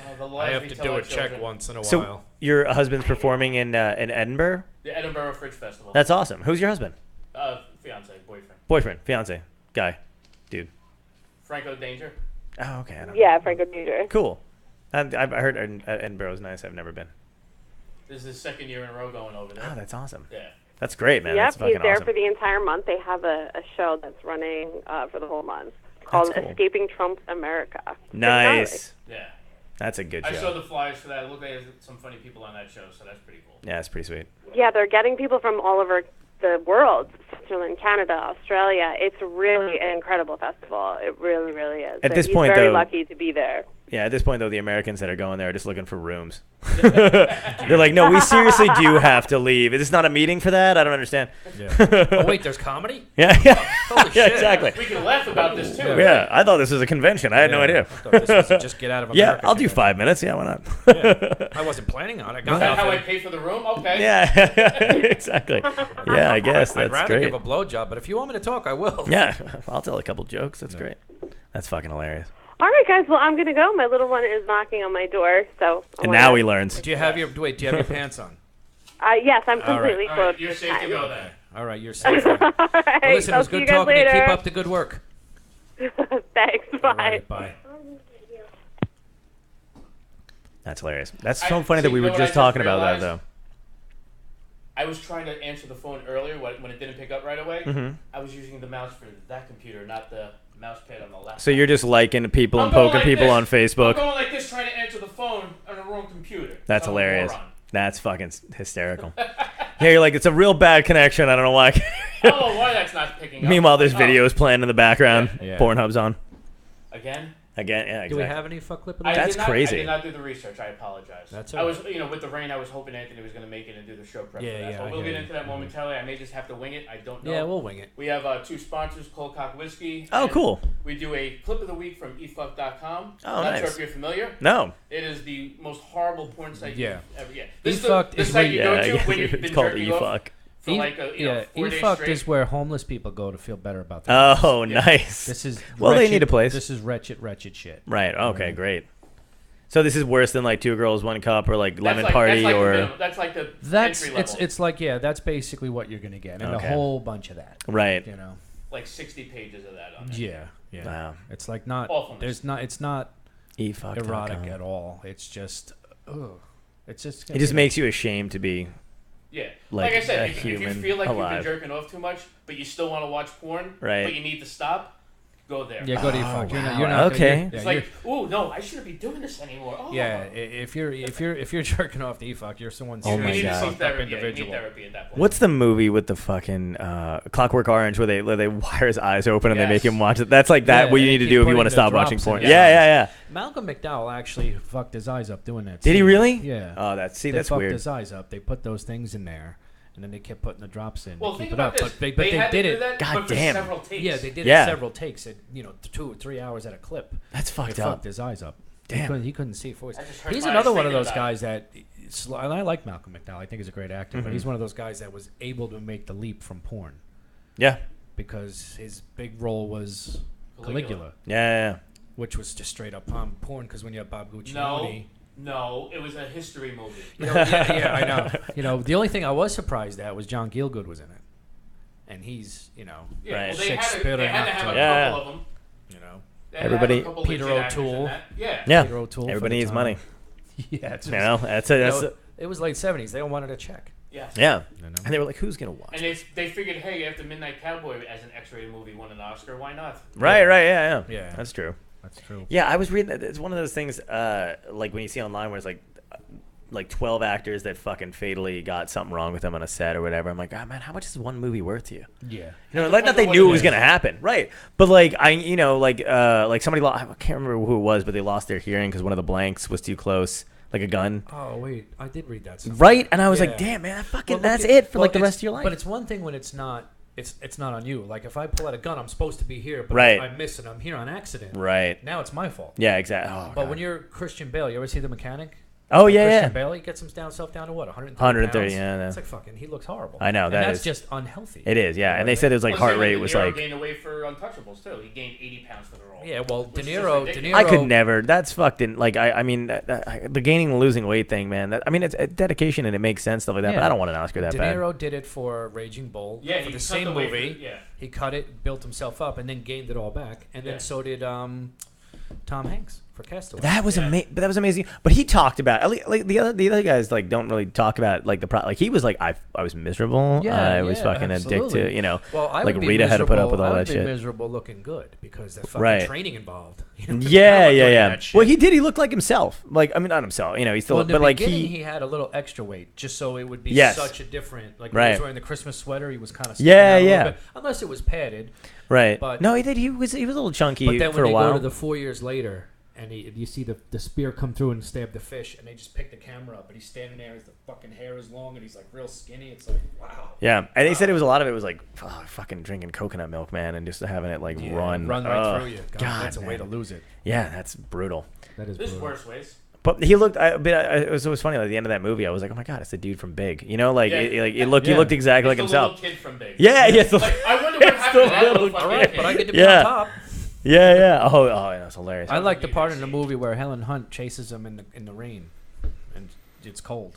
I have to do a check once in a while. So your husband's performing in Edinburgh? The Edinburgh Fringe Festival. That's awesome. Who's your husband? Fiance, boyfriend. Boyfriend, fiance, guy, dude. Franco Danger. Oh, okay. Franco Danger. Cool. I heard Edinburgh is nice. I've never been. This is the second year in a row going over there. Oh, that's awesome. Yeah. That's great, man. Yep, That's fucking he's there awesome. for the entire month. They have a show that's running for the whole month called Cool. Escaping Trump's America. Nice. Yeah. That's a good show. I saw the flyers for that. It looked like there's some funny people on that show, so that's pretty cool. Yeah, it's pretty sweet. Yeah, they're getting people from all over the world, Switzerland, Canada, Australia. It's really an incredible festival. It really, really is. At this he's point, very though, lucky to be there. Yeah, at this point, though, the Americans that are going there are just looking for rooms. They're like, no, we seriously do have to leave. Is this not a meeting for that? I don't understand. Yeah. Oh, wait, there's comedy? Yeah, Holy shit. exactly. We can laugh about this, too. Yeah, I thought this was a convention. I had no idea. I thought this was just get out of America. Yeah, I'll do 5 minutes. Yeah, why not? Yeah. I wasn't planning on it. Is that how I pay for the room? Okay. Yeah, exactly. Yeah, I guess that's I'd rather great. give a blowjob, but if you want me to talk, I will. Yeah, I'll tell a couple jokes. That's great. That's fucking hilarious. All right, guys. Well, I'm gonna go. My little one is knocking on my door, so. And now he learns. Do you have your pants on? Yes, I'm completely All right, clothed. you're safe to go then. All right, you're safe. All right, well, listen, it was good talking to you. Keep up the good work. Thanks. Bye. All right, bye. That's hilarious. That's so funny that we were just talking about that, though. I was trying to answer the phone earlier when it didn't pick up right away. Mm-hmm. I was using the mouse for that computer, not the mouse pad on the laptop. So you're just liking people and poking people on Facebook. I'm going like this trying to answer the phone on the wrong computer. That's hilarious. That's fucking hysterical. Yeah, you're like, it's a real bad connection. I don't know why. I don't know why that's not picking up. Meanwhile, there's videos playing in the background. Yeah. Pornhub's on. Again, yeah, exactly. Do we have any fuck clip? That's crazy. I did not do the research. I apologize. That's I was, with the rain, I was hoping Anthony was going to make it and do the show prep. Yeah, for that. yeah. But we'll get into that momentarily. I may just have to wing it. I don't know. Yeah, we'll wing it. We have 2 sponsors, Cold Cock Whiskey. Oh, cool. We do a clip of the week from efuck.com. Oh, Not nice. sure if you're familiar. No. It is the most horrible porn site you've ever. Yeah. This efuck is the is site you go to when you've been it's called jerking off efuck. for like 4 days efuck straight. is where homeless people go to feel better about their Oh, nice. This is well, wretched, they need a place. This is wretched shit. Right. Okay, great. So this is worse than like 2 Girls, 1 Cup or like Lemon That's Party like or... that's like the That's entry level. it's like that's basically what you're gonna get, and a whole bunch of that. Right. You know. Like 60 pages of that on there. Yeah. Wow. It's like not. Awfulness. There's not. It's not efuck.com. erotic at all. It's just. Ugh. It's just. It just makes you ashamed to be. Yeah. Like I said, a if you human feel like alive. you've been jerking off too much, but you still want to watch porn, Right. but you need to stop, go there. Yeah, go to efuck. Wow. You're not. Okay. It's like, ooh, no, I shouldn't be doing this anymore. Oh. Yeah, if you're jerking off the efuck, you're someone Oh my seriously God. fucked up You need individual. therapy at that point. What's the movie with the fucking Clockwork Orange where they wire his eyes open and they make him watch it? That's like that. Yeah, what you they need to keep do if you putting want to the stop drops watching in porn. his Yeah. Malcolm McDowell actually fucked his eyes up doing that. Did he scene. really? Yeah. Oh, that's They that's fucked weird. his eyes up. They put those things in there, and then they kept putting the drops in. Well, to think keep it about up. this. But they they had did to do it. that, God but for damn. several takes. Yeah, they did Yeah. it several takes at 2 or 3 hours at a clip. That's They fucked up. fucked his eyes up. Damn. He couldn't see for his. I just hurt He's my another eyes one of thinking those about guys that. And I like Malcolm McDowell. I think he's a great actor, but he's one of those guys that was able to make the leap from porn Yeah. because his big role was Caligula, Yeah. which was just straight up porn. Because when you have Bob Guccione. No, it was a history movie. Yeah, I know. The only thing I was surprised at was John Gielgud was in it, and he's Yeah, Right. well, They had to they had to have a Yeah. couple of them. They had to have Everybody- a couple Peter legit actors in O'Toole. that. Yeah. Yeah. Peter O'Toole for Everybody the needs time. money. Yeah, it's You know, that's it. it was late 70s. They all wanted a check. Yeah. Yeah. You know? And they were like, who's going to watch? And they figured, hey, after Midnight Cowboy as an X-rated movie won an Oscar, why not? Right. Yeah. Yeah. That's true. That's true. Yeah, I was reading that. It's one of those things, like when you see online where it's like 12 actors that fucking fatally got something wrong with them on a set or whatever. I'm like, oh, man, how much is one movie worth to you? Yeah. You know, like not they knew it was gonna happen, right? But like like somebody I can't remember who it was, but they lost their hearing because one of the blanks was too close, like a gun. Oh wait, I did read that. Right, and I was Yeah. like, damn, man, fucking Well, that's look at- it for well, like the it's- rest of your life. But it's one thing when it's not. It's not on you. Like if I pull out a gun, I'm supposed to be here, but Right. I miss it. I'm here on accident. Right. Now it's my fault. Yeah, exactly. Oh, But God. when you're Christian Bale, you ever see The Mechanic? Oh yeah, Christian yeah. Bale, he gets himself down to what? 130 130, pounds? yeah, I know. It's like fucking. He looks horrible. I know, And that that's is- just unhealthy. It is, yeah. You know And they what I said mean? it was like Well, heart same rate with was De Niro like. gained weight for Untouchables too. He gained 80 pounds for the role. Yeah, well, Which De is just Niro. ridiculous. I could never. That's fucking like I mean the gaining and losing weight thing, man. I mean it's a dedication and it makes sense stuff like that. But Yeah. I don't want an Oscar that De bad. Niro did it for Raging Bull. Yeah, for he the cut same the weight movie. for- yeah. He cut it, built himself up, and then gained it all back. And Yeah. then so did Tom Hanks for Castaway. That was amazing. But that was amazing. But he talked about like the other guys like don't really talk about like like he was like I was miserable. I was fucking absolutely. addicted. Well, I like would be Rita had to put up with all I would that be shit. miserable looking good because there's fucking Right. training involved. Yeah. Well, he did. He looked like himself. Like I mean, not himself. You know, he still. Well, in the but like beginning, he. he had a little extra weight just so it would be Yes. such a different. Like when Right. he was wearing the Christmas sweater, he was kind of Yeah. unless it was padded. Right. But- No, he did. He was a little chunky But then for when a they while. go to the 4 years later, and you see the spear come through and stab the fish, and they just pick the camera up, and he's standing there, his fucking hair is long, and he's like real skinny. It's like, wow. Yeah, and they said it was a lot of it was like fucking drinking coconut milk, man, and just having it like run right through you. God, that's a man. way to lose it. Yeah, that's brutal. That is. There's brutal. worse ways. But he looked. It was funny. Like at the end of that movie, I was like, "Oh my god, it's the dude from Big." You know, like he looked exactly like himself. Little kid from Big. Yeah. I wonder what happened to that little All right, but I get to be Yeah. on top. Yeah. Oh, that's hilarious. I like the part in the movie where Helen Hunt chases him in the rain, and it's cold.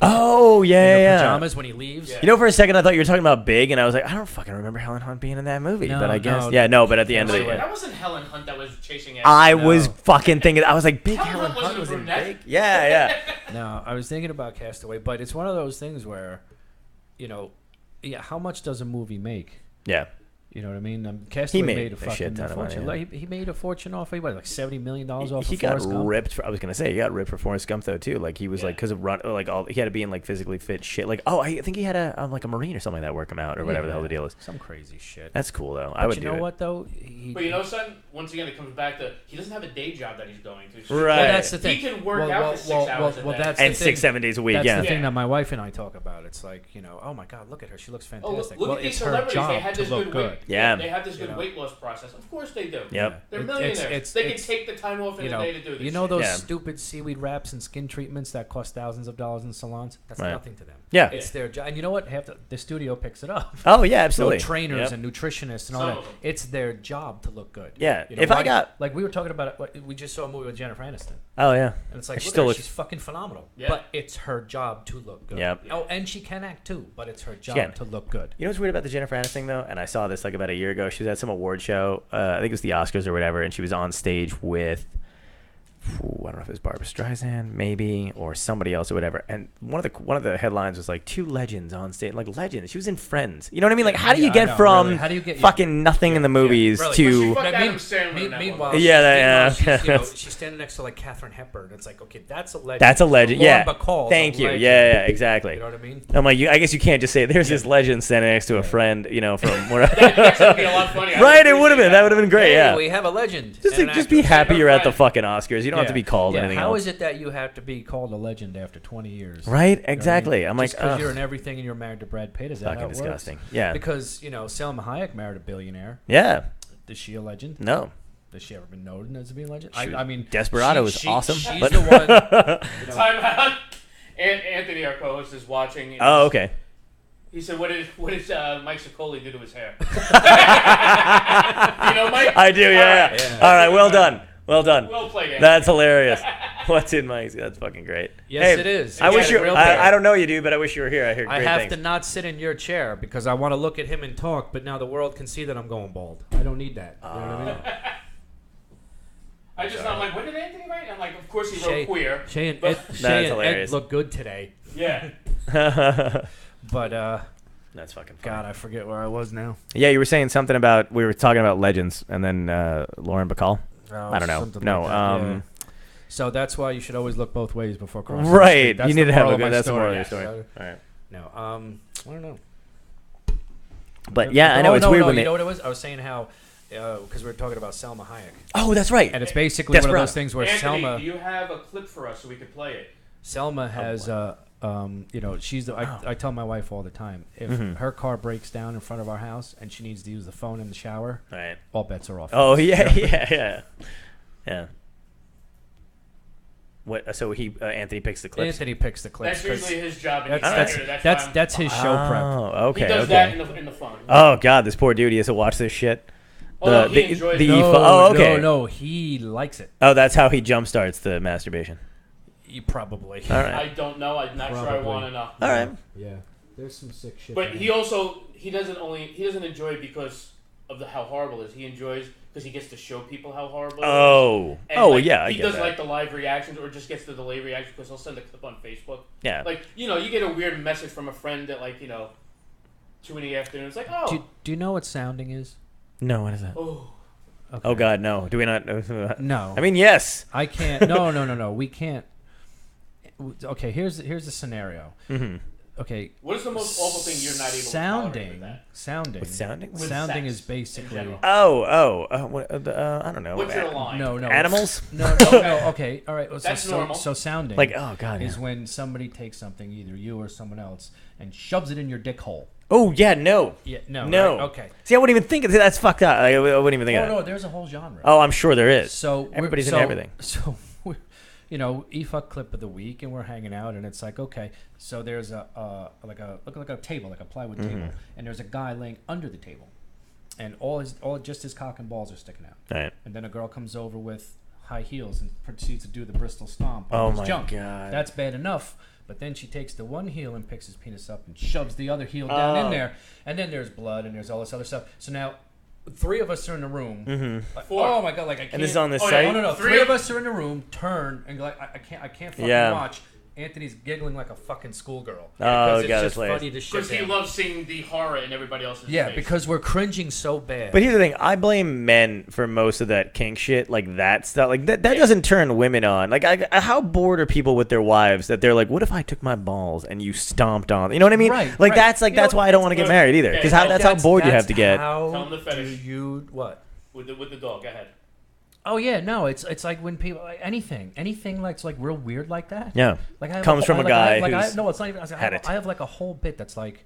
Oh in yeah. pajamas when he leaves. You know, for a second I thought you were talking about Big, and I was like, I don't fucking remember Helen Hunt being in that movie. No, but I guess, no. but at the end of the day, that wasn't Helen Hunt that was chasing. I was fucking thinking. I was like, Big Helen Hunt Hunt was in brunette. Big. Yeah. No, I was thinking about Castaway, but it's one of those things where, how much does a movie make? Yeah. You know what I mean? Castaway made a a fucking shit ton of money, fortune. yeah. Like, he made a fortune off of like $70 million off. He of got Forrest Gump. ripped. I was gonna say he got ripped for Forrest Gump though too. Like he was like because of run like all he had to be in like physically fit shit. Like I think he had a like a Marine or something like that work him out or whatever the hell the deal is. Some crazy shit. That's cool though. But I would you do know it. what though? But son, once again, it comes back to he doesn't have a day job that he's going to. Right. Well, that's the thing. He can work out for 6 hours a day. that's and the thing. 6-7 days a week. That's Yeah. the thing that my wife and I talk about. It's like, oh my God, look at her. She looks fantastic. Look well, at these it's her celebrities. They job had to this look good good. weight. Yeah. They have this good weight loss process. Of course they do. Yep. They're millionaires. They can take the time off in the day to do this. You know those Yeah. stupid seaweed wraps and skin treatments that cost thousands of dollars in salons? That's Right. nothing to them. Yeah. It's their job. And you know what? Half the studio picks it up. Oh yeah, absolutely. So trainers Yep. and nutritionists and all Some that. of them. It's their job to look good. Yeah. You know, If I got like we were talking about it, we just saw a movie with Jennifer Aniston. oh yeah, And it's like, she look still at her, looks. she's fucking phenomenal. Yeah. But it's her job to look good. Yep. Oh, and she can act too, but it's her can. job to look good. You know what's weird about the Jennifer Aniston thing though? And I saw this like about a year ago. She was at some award show. I think it was the Oscars or whatever, and she was on stage with. I don't know if it was Barbra Streisand, maybe, or somebody else or whatever. And one of the headlines was like 2 legends on stage, like legends. She was in Friends. You know what I mean? Like, how do you Yeah, I get know, from really. How do you get- fucking nothing in the movies really. to Fuck Adam Sandler in that Meanwhile, one. Yeah, she's standing next to like Katharine Hepburn. It's like, okay, that's a legend. that's a legend. Lauren Yeah, Bacall's thank a you. legend. Yeah, exactly. You know what I mean? I'm like, I guess you can't just say there's this legend standing next to a friend, from where. That would be a lot funnier. Right, it would have been. That would have been great. Hey, Yeah. we have a legend. Just and an be actress. happy you're at the friend. fucking Oscars. You don't have to be called anything How else. is it that you have to be called a legend after 20 years? Right, You know what I exactly. mean? I'm just like, because ugh. you're in everything and you're married to Brad Pitt, is that Fucking how it works? disgusting. Yeah. Because Selma Hayek married a billionaire. Yeah. Is she a legend? No. Has she ever been known as being a legend? She was- I mean, Desperado was awesome, She's but- the one. Time out. And Anthony, our co-host, is watching. And Oh, okay. He said, "What did Mike Ciccoli do to his hair?" You know, Mike. I do, yeah. All right, well done. Well done. Well played, Anthony. That's hilarious. What's in Mike's? That's fucking great. Yes, it is. I You wish got you. it real bad. I don't know you, dude, but I wish you were here. I hear I great have things. to not sit in your chair because I want to look at him and talk, but now the world can see that I'm going bald. I don't need that. You know what I mean? I'm like, what did Anthony write? I'm like, of course he wrote queer. Shay and but- Ed hilarious. look good today. Yeah. But That's fucking funny. God, I forget where I was now. Yeah, you were saying something about we were talking about legends, and then Lauren Bacall. Oh, I don't know. something No. like that, yeah. So that's why you should always look both ways before crossing. the Right. street. That's You the need to have moral a good. of my That's the moral of your story. story. All right. No, I don't know. But yeah, I know it's weird when you they. know what it was? I was saying how because we were talking about Selma Hayek, Oh, that's right. and it's basically one of Desperado. those things where Anthony, Selma do you have a clip for us so we could play it? Selma has she's the I tell my wife all the time if her car breaks down in front of our house and she needs to use the phone in the shower, Right. all bets are off. Oh yeah. What? So Anthony picks the clips. Anthony picks the clips. That's usually his job. And That's his show prep. Oh, okay. He does okay. that in the phone. Oh God, this poor dude. He has to watch this shit. Oh, no, he enjoys it. Oh, okay. No, he likes it. Oh, that's how he jumpstarts the masturbation. You probably. All right. I don't know. I'm not sure I Probably. want to know. All right. Yeah, there's some sick shit. But he doesn't enjoy it because of how horrible it is. He enjoys because he gets to show people how horrible it is. Oh. And, Oh, like, yeah, I he get does that. like the live reactions or just gets the delayed reactions because he'll send a clip on Facebook. Yeah. Like, you get a weird message from a friend at 2 in the afternoon. It's like, oh. Do you know what sounding is? No, what is that? Oh. Okay. Oh God, no. Do we not know? No. I mean, yes. I can't. No. We can't. Okay, here's the scenario. Mm-hmm. okay. What is the most awful thing you're not able to tolerate with that? Sounding. With sounding? With Sounding sex is basically. in general. I don't know. What's your line? No. Animals? No. Okay. All right. That's normal. So sounding. Like, oh god. Is Yeah. when somebody takes something, either you or someone else, and shoves it in your dick hole. Oh yeah, no. Yeah. No. No. Right? Okay. See, I wouldn't even think of that's fucked up. I wouldn't even think of that. No. There's a whole genre. Oh, I'm sure there is. So everybody's into everything. So, E-fuck clip of the week, and we're hanging out, and it's like, okay, so there's like a table, like a plywood table, and there's a guy laying under the table, and just his cock and balls are sticking out. Right. And then a girl comes over with high heels and proceeds to do the Bristol stomp Oh on his my junk. God. That's bad enough. But then she takes the one heel and picks his penis up and shoves the other heel down in there, and then there's blood and there's all this other stuff. So now 3 of us are in the room. Like, 4. oh my god! Like I can't. And this is on this oh, site? No. 3 3 of us are in the room. Turn and go like I can't fucking watch. Anthony's giggling like a fucking schoolgirl. Oh, it's God, just that's funny to shit. Because he down. loves seeing the horror in everybody else's Yeah, face. because we're cringing so bad. But here's the thing: I blame men for most of that kink shit, like that stuff. Like that doesn't turn women on. Like, how bored are people with their wives that they're like, "What if I took my balls and you stomped on?" You know what I mean? Right. Like right. that's why I don't want to get married either. Because that's how bored you have to get. How Tell him the do fetish. you what? with the dog. Go ahead. Oh yeah, no, it's like when people like, anything like real weird like that. Yeah, like I have comes from a guy who's no, it's not even. had I have like a whole bit that's like,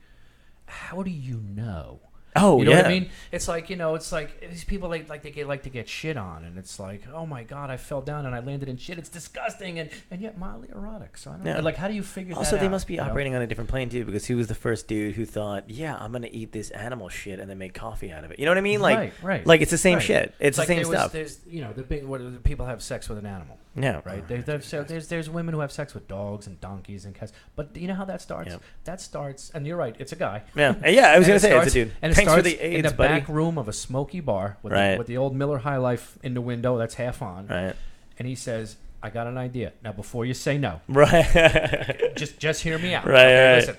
how do you know? Oh, you know yeah. what I mean? It's like it's like these people they like to get shit on, and it's like, oh my god, I fell down and I landed in shit. It's disgusting, and yet mildly erotic. So I don't know. Like, how do you figure Also, that out? they must be you know? operating on a different plane too, because he was the first dude who thought, "Yeah, I'm gonna eat this animal shit and then make coffee out of it." You know what I mean? Like, right. Like it's the same Right. shit. It's the like same stuff. There's the big what people have sex with an animal. Yeah. Right. There's women who have sex with dogs and donkeys and cats. But you know how that starts? Yep. That starts, and you're right. It's a guy. Yeah. Yeah. I was And gonna say starts- it's a dude. And it Thanks starts for the AIDS, in the buddy. back room of a smoky bar with, Right. with the old Miller High Life in the window that's half on. Right. And he says, "I got an idea. Now, before you say no, Right. just hear me out. Right, Okay, right. listen.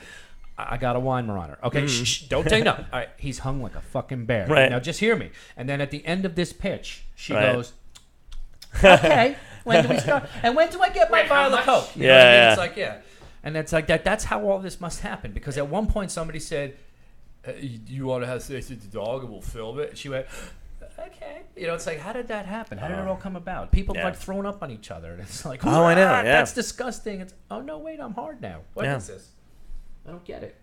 I got a wine monitor. Okay, shh, don't say no. All right, he's hung like a fucking bear. Right. Now, just hear me. And then at the end of this pitch, she Right. goes, "Okay, when do we start? And when do I get my Wait, how bottle of much? Coke?" You know what I mean? Yeah, It's like, yeah. And that's like that. That's how all this must happen. Because at one point somebody said, "You want to have sex with the dog, and we'll film it." And she went, "Okay." You know, it's like, how did that happen? How did it all come about? People Yeah. like throwing up on each other, and it's like, Oh, I know, yeah. that's disgusting. It's no, wait, I'm hard now. What is Yeah. this? I don't get it.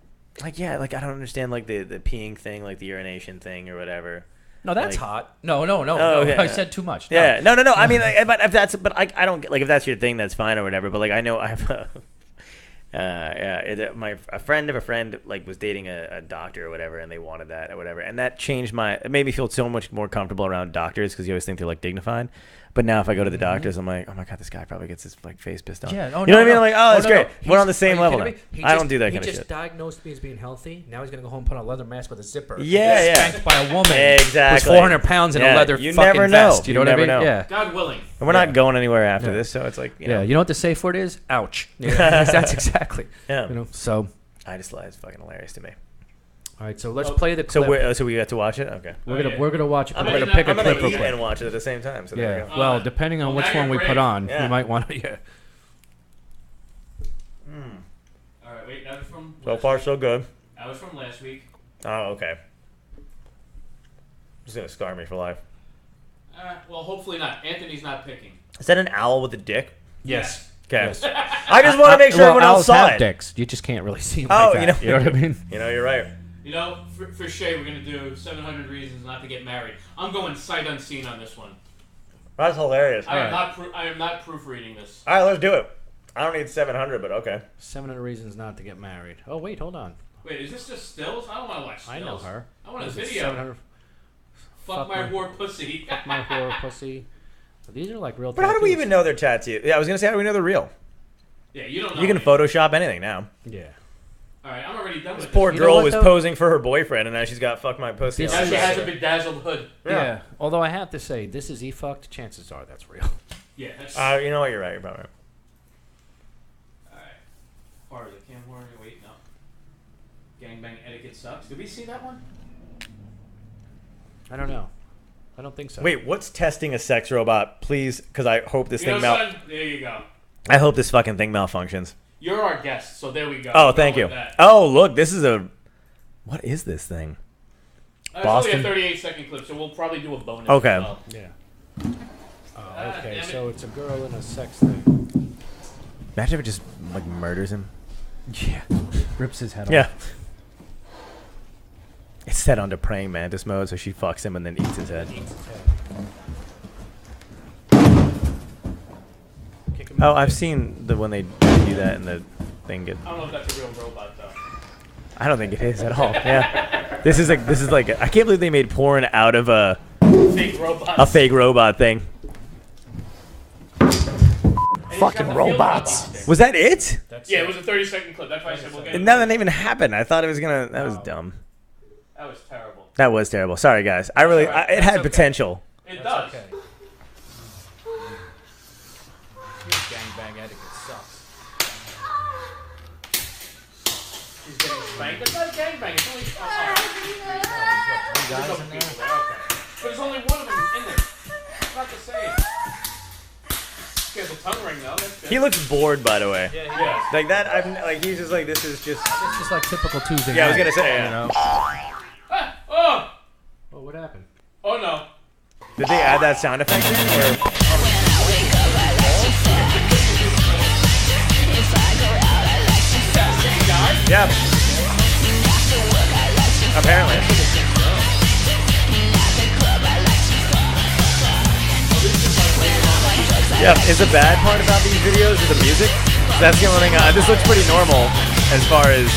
Like, yeah, like I don't understand like the peeing thing, like the urination thing or whatever. No, that's Like- hot. No. okay. I said too much. Yeah, no. I mean, like, but if that's, but I don't get like if that's your thing, that's fine or whatever. But like, I know I have a friend of a friend like was dating a doctor or whatever, and they wanted that or whatever, and that changed it made me feel so much more comfortable around doctors because you always think they're like dignified. But now if I go to the doctors, I'm like, oh my god, this guy probably gets his like face pissed on. Yeah. Oh, you know what I mean? I'm like, oh, that's great. He's- We're on the same are you level kidding now. me? He I don't just- do that kind of He shit. just diagnosed me as being healthy. Now he's gonna go home and put on a leather mask with a zipper. Yeah, Get yeah. spanked by a woman. Exactly. Who's 400 pounds in a Yeah, leather you fucking never know. vest. You know You what I never mean? know. Yeah. God willing. And we're not going anywhere after this, so it's like, you know. Yeah. You know what the safe word is? Ouch. Yeah, that's exactly. Yeah. You know. So. It's fucking hilarious to me. All right. So let's play the So clip. so we got to watch it. Okay. We're gonna watch. I'm We're gonna gonna pick a I'm clip gonna real eat quick. and watch it at the same time. So there Yeah. we go. Well, depending on well, which now one we you're put brave. on, Yeah. you might want to. Yeah. All right, wait. That was from. So last far, week. so good. That was from last week. Oh, okay. It's gonna scar me for life. Well, hopefully not. Anthony's not picking. Is that an owl with a dick? Yes. Okay. I just want to make sure everyone else saw have it. dicks. You just can't really see them. Oh, like that. you know what I mean? You know, you're right. You know, for Shay, we're gonna do 700 reasons not to get married. I'm going sight unseen on this one. That's hilarious. I am not proofreading this. All right, let's do it. I don't need 700, but okay. 700 reasons not to get married. Oh wait, hold on. Wait, is this just stills? I don't want to watch stills. I know her. I want a This is video. 700 Fuck my whore pussy. Fuck my whore pussy. These are like real. But how do we tattoos. even know they're tattoos? Yeah, I was gonna say, how do we know they're real? Yeah, you don't know. You can me. Photoshop anything now. Yeah. All right, I'm already done with Poor You know girl what, was though? posing for her boyfriend, and now she's got fuck my pussy. This on Now the she has side. a bedazzled hood. Yeah. Although I have to say, this is e-fucked. Chances are that's real. Yeah, that's. You know what? You're right. You're probably right. All right. Horror, the cam horror. Wait, no. Gangbang etiquette sucks. Did we see that one? I don't know. I don't think so. Wait, what's testing a sex robot? Please, because I hope this You know, thing son, there you go. I hope this fucking thing malfunctions. You're our guest, so there we go. Oh, thank you. Oh, look, this is a... What is this thing? It's only a 38-second clip, so we'll probably do a bonus. Okay. As well. Yeah. Okay, so it's a girl in a sex thing. Imagine if it just like murders him. Yeah. Rips his head off. Yeah. It's set onto praying mantis mode, so she fucks him and then eats his head. Oh, I've seen the when they do that and the thing get. I don't know if that's a real robot though. I don't think it is at all. Yeah. This is like I can't believe they made porn out of a fake robot thing. Fucking robots. Was that it? Yeah, it was a 30-second clip. That's why I said we'll get it. That didn't even happen. I thought it was gonna. That was dumb. That was terrible. That was terrible. Sorry, guys. It had potential. It does. Okay. Gangbang etiquette sucks. He's getting spanked. It's not a gangbang. It's only Guys in there. Okay. But there's only one of them in there. It's not the same. He has a tongue ring though. That's good. He looks bored, by the way. Yeah, he does. Like that. I'm like he's just like this is just. It's just like typical Tuesday. Yeah, I was night, gonna say. you Yeah. know. Oh! Oh, what happened? Oh no. Did they add that sound effect in? Or? Yeah. Apparently. Yeah. Is the bad part about these videos is the music? That's the only thing. This looks pretty normal as far as.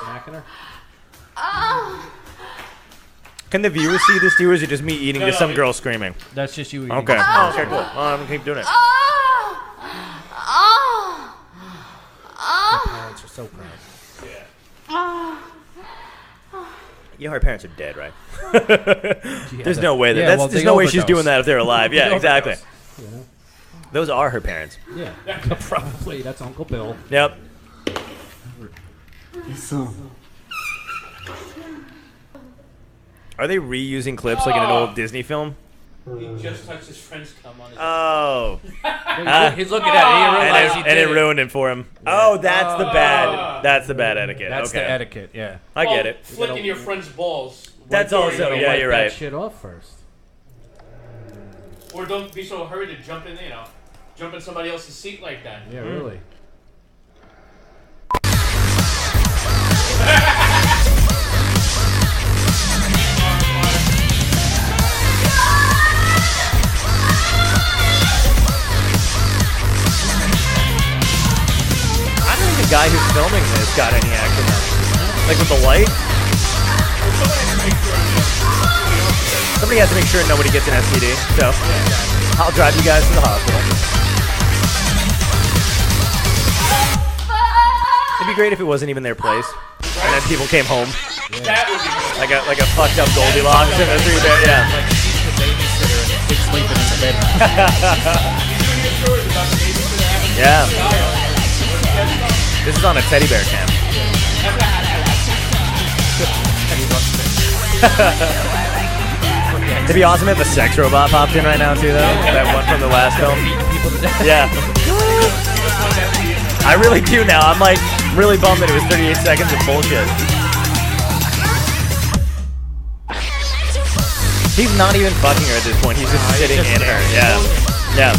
Smacking her? Can the viewers see this, or is it just me eating to some girl screaming? That's just you eating. Okay. Okay, cool. I'm gonna keep doing it. Her parents are so proud. You know her parents are dead, right? There's no way that yeah, well, there's no way she's overdose. doing that if they're alive. Yeah, They exactly. overdose, you know? Those are her parents. Yeah, probably. That's Uncle Bill. Yep. Are they reusing clips like in an old Disney film? He just touched his friend's cum on his Oh. He's looking at it. And it ruined it for him. Oh, that's the bad. That's the bad etiquette. That's okay. the etiquette. Yeah. I get it. Flicking your friend's balls. That's also yeah. You're right. That shit off first. Or don't be so hurried to jump in, jump in somebody else's seat like that. Yeah, really. I don't think the guy who's filming this got any action though. Like with the light. Somebody has to make sure nobody gets an STD. So I'll drive you guys to the hospital. It'd be great if it wasn't even their place, and then people came home. That would be good. Like a fucked up Goldilocks in a 3-bed. Yeah. Like she's the babysitter and the kid's sleeping in the bed. Yeah. This is on a teddy bear cam. It'd be awesome if a sex robot popped in right now too, though. That one from the last film. Yeah. I really do now. I'm like really bummed that it was 38 seconds of bullshit. He's not even fucking her at this point. He's just sitting in her. Yeah. Yeah.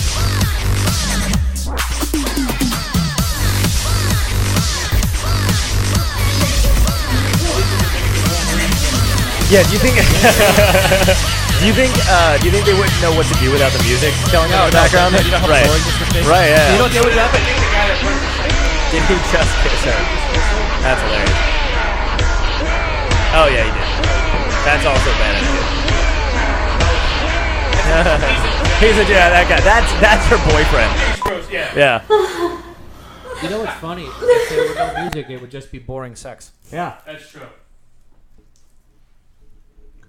Yeah, do you think do you think they wouldn't know what to do without the music going on in the background? Right. Right, yeah. You don't get what happened? Did he just kiss her? That's hilarious. Oh yeah, he did. That's also bad idea. He's a that guy. That's her boyfriend. Yeah. You know what's funny? If there were no music, it would just be boring sex. Yeah. That's true.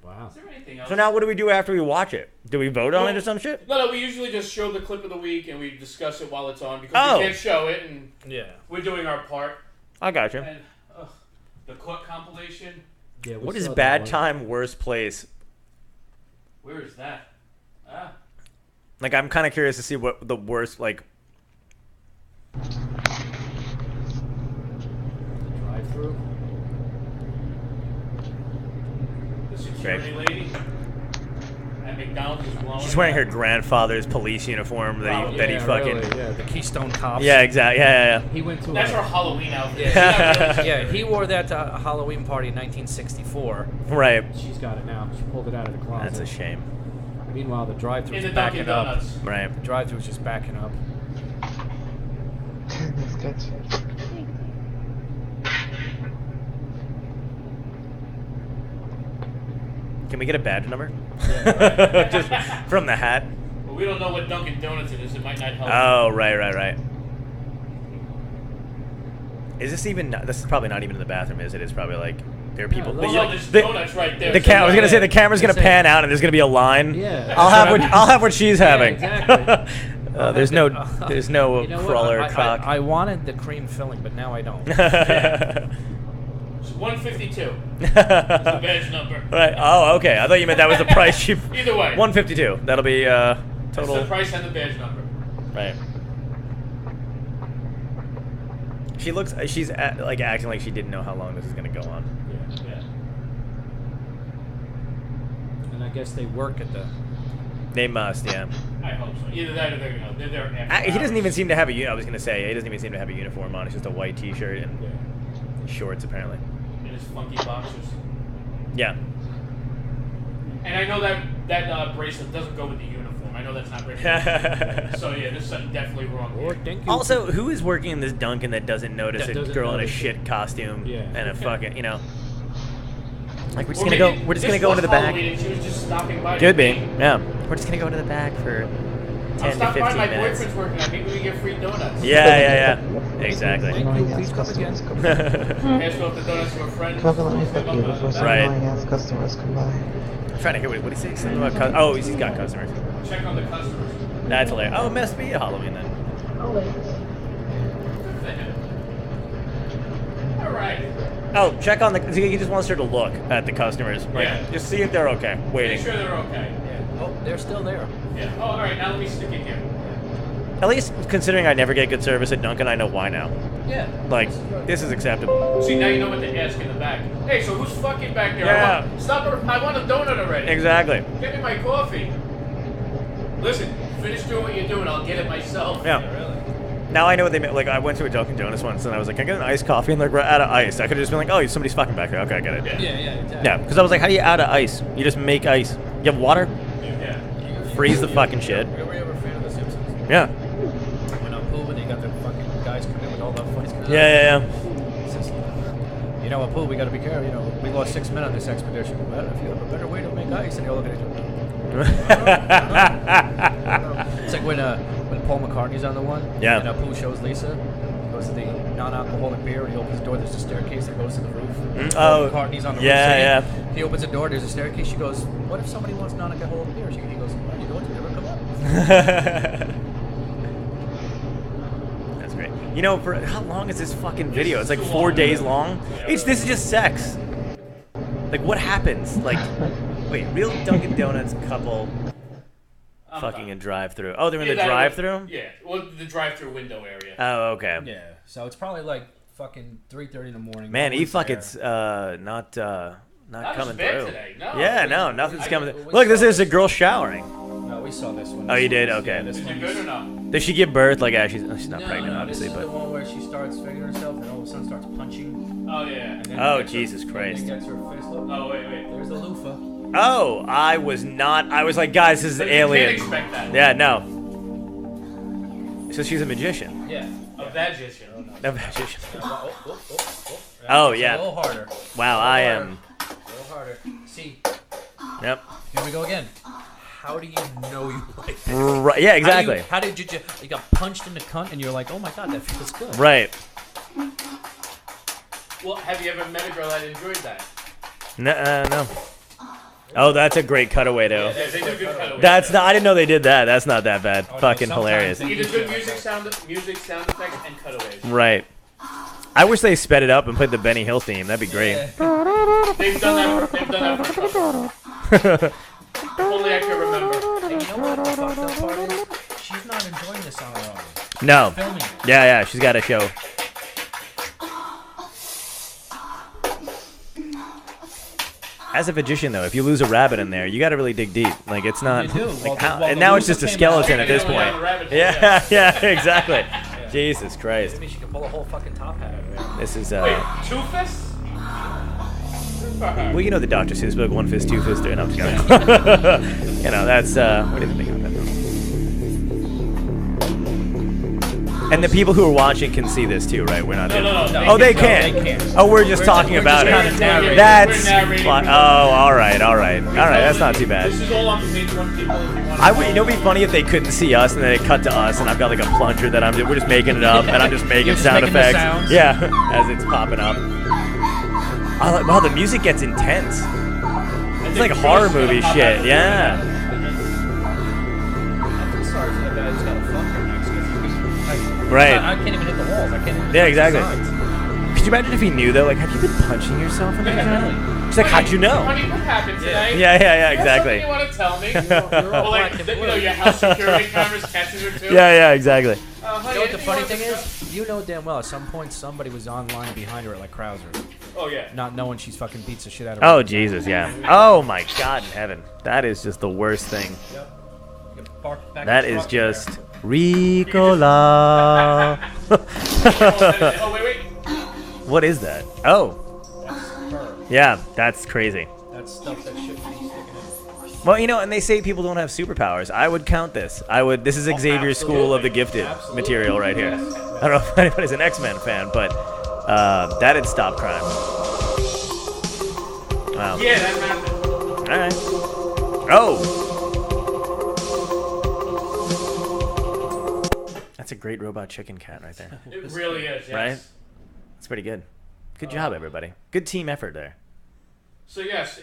Wow. Is there anything else? So now what do we do after we watch it? Do we vote on it or some shit? No, we usually just show the clip of the week and we discuss it while it's on because we can't show it and yeah, we're doing our part. I got you. And the court compilation, Yeah, what is bad time, worst place? Where is that? Ah. Like, I'm kind of curious to see what the worst, like... Drive-through? The security lady at McDonald's is blowing. She's wearing her grandfather's police uniform that he fucking... Really, yeah, the Keystone Cops. Yeah, exactly. Yeah. He went to That's her Halloween outfit. Yeah, he wore that to a Halloween party in 1964. Right. She's got it now. She pulled it out of the closet. That's a shame. Meanwhile, the drive-thru In is the backing Dunkin' up. Donuts. Right. The drive-thru is just backing up. That's good. Can we get a badge number? Yeah. Just from the hat. Well, we don't know what Dunkin' Donuts it is. It might not help. Oh, right. Is this even? This is probably not even in the bathroom, is it? It's probably like there are people. Well, there's donuts right there. I was gonna say the camera's gonna pan out and there's gonna be a line. Yeah. I'll have what she's having. Exactly. There's no crawler cock. I wanted the cream filling, but now I don't. It's 152. That's the badge number. Right. Oh, okay. I thought you meant that was the price. Either way. 152. That'll be total. That's the price and the badge number. Right. She's like acting like she didn't know how long this is gonna go on. Yeah. And I guess they work at the. They must, yeah. I hope so. Either that or they're there after He doesn't hours. even seem to have a. I was gonna say he doesn't even seem to have a uniform on. It's just a white T-shirt and shorts apparently. In his funky boxers. Yeah. And I know that bracelet doesn't go with the uniform. I know that's not regular. So yeah, there's something definitely wrong here. Also, who is working in this Dunkin' that doesn't notice a girl in a shit costume Yeah. and a fucking, like we're just Or gonna go. maybe We're just this gonna go was into the back. Halloween and she was just stopping by. Could be. Yeah. We're just gonna go into the back for 10 to Stop 15 by. My minutes. boyfriend's working on. Maybe we get free donuts. Yeah. Exactly. Thank you. Please come again. Pass off the donuts to a friend. Come on, if you before some Right. annoying ass customers come by. I'm trying to hear what he say. Something about he's got customers. Check on the customers. That's hilarious. Oh, it must be a Halloween then. All right. Oh, check on the. He just wants her to look at the customers. Like, just see if they're okay. Waiting. Make sure they're okay. Yeah. Oh, they're still there. Yeah. Oh, all right. Now let me stick it here. At least considering I never get good service at Dunkin', I know why now. Yeah. Like, this is acceptable. See, now you know what to ask in the back. Hey, so who's fucking back there? Yeah. I want a donut already. Exactly. Get me my coffee. Listen, finish doing what you're doing. I'll get it myself. Yeah. Now I know what they meant. Like, I went to a Dunkin' Donuts once, and I was like, can I get an iced coffee? And they're like, we're out of ice. I could have just been like, oh, somebody's fucking back there. Okay, I get it. Yeah. Exactly. Yeah, because I was like, how do you out of ice? You just make ice. You have water? Yeah. Freeze the fucking shit. Were you ever a fan of The Simpsons? Yeah. When I'm pool, when they got the fucking guys come in with all the funnies. Yeah. It's just, Pooh, we got to be careful. We lost 6 men on this expedition. Well, if you have a better way to make ice, and they all look at each other. It's like when Paul McCartney's on the one. Yeah. And Pooh shows Lisa. He goes to the non-alcoholic beer, and he opens the door. There's a staircase that goes to the roof. Paul McCartney's on the roof singing. Yeah. He opens the door. There's a staircase. She goes, "What if somebody wants non-alcoholic beer?" He goes, "Well, you know what? Never come up." That's great. For how long is this fucking video? It's like 4 days long. This is just sex. Like, what happens? Like, wait, real Dunkin' Donuts couple fucking a drive-thru. Oh, they're in the drive-thru? Yeah, well, the drive-thru window area. Oh, okay. Yeah. So it's probably like fucking 3:30 in the morning. Man, No he one's fucking's there. not Not coming bad through. today. No, Yeah, no, nothing's coming through. we Look, saw this is a girl showering. No, we saw this one. Oh, you did? Okay. Yeah, this Is one it good or no? Did she give birth? Like, she's not No, pregnant, no, obviously, this is but. the one where she starts figuring herself, and all of a sudden starts punching. Oh yeah. And then Oh, gets her- Jesus Christ. And then gets her face look. Oh wait. There's the loofah. Oh, I was like, guys, this is alien. You can't expect that. Yeah, no. So she's a magician. Yeah. A magician. A magician. Oh, yeah. A little harder. Wow, I am. A little harder. See, Yep. here we go again. How do you know you like that? Right. Yeah, exactly. How did you got punched in the cunt and you're like, oh my god, that feels good. Right. Well, have you ever met a girl that enjoyed that? No. Oh, that's a great cutaway, though. Yeah, they do good cutaways. That's not. I didn't know they did that. That's not that bad. Oh, no, Fucking sometimes hilarious. they- Either good music sound effects, and cutaways. Right. I wish they sped it up and played the Benny Hill theme. That'd be great. They've done that for only I can remember. Hey, you know what the fucked up part is? She's not enjoying this on her own. No. Filming it. Yeah, she's got a show. As a magician, though, if you lose a rabbit in there, you got to really dig deep. Like, it's not. You do. Like, and now it's just a skeleton at this point. Yeah, exactly. Yeah. Jesus Christ. Maybe she can pull a whole fucking top hat out of it. This is. Wait, two fists? Well, you know the Dr. Seuss book, One Fist, Two Fist, Three. No, I'm just kidding. You know, that's. What do you think of that? And the people who are watching can see this too, right? We're not. No. They can't. Oh, we're just talking about it. That's. All right. That's not too bad. This is all on page 1 people. You know, it'd be funny if they couldn't see us and then they cut to us and I've got like a plunger that we're just making it up and I'm just making sound effects. Yeah, as it's popping up. Wow, the music gets intense. It's like horror movie shit. Yeah. Sorry for the guy who's got a fuck her next. Right. I can't even hit the walls. I can't even. Yeah, exactly. Could you imagine if he knew though? Like, have you been punching yourself in the head? She's like, how'd you know? Honey, what happened today? Yeah, exactly. You want to tell me? Well, like, your house security cameras catches her too. Yeah, exactly. You know what the funny thing is? You know damn well at some point somebody was online behind her at like Krauser's. Oh yeah. Not knowing she's fucking beats the shit out of her. Oh Jesus, yeah. Oh my God in heaven, that is just the worst thing. Yep. That is just Ricola. Oh wait. What is that? Oh. That's her. Yeah, that's crazy. That's stuff that shouldn't be sticking in. Well, you know, and they say people don't have superpowers. I would count this. This is Xavier's School of the Gifted material right here. I don't know if anybody's an X-Men fan, but that'd stop crime. Wow. Yeah, that happened. All right. Oh. That's a great robot chicken cat right there. It really is, yes. Right? That's pretty good. Good job, everybody. Good team effort there. So yes,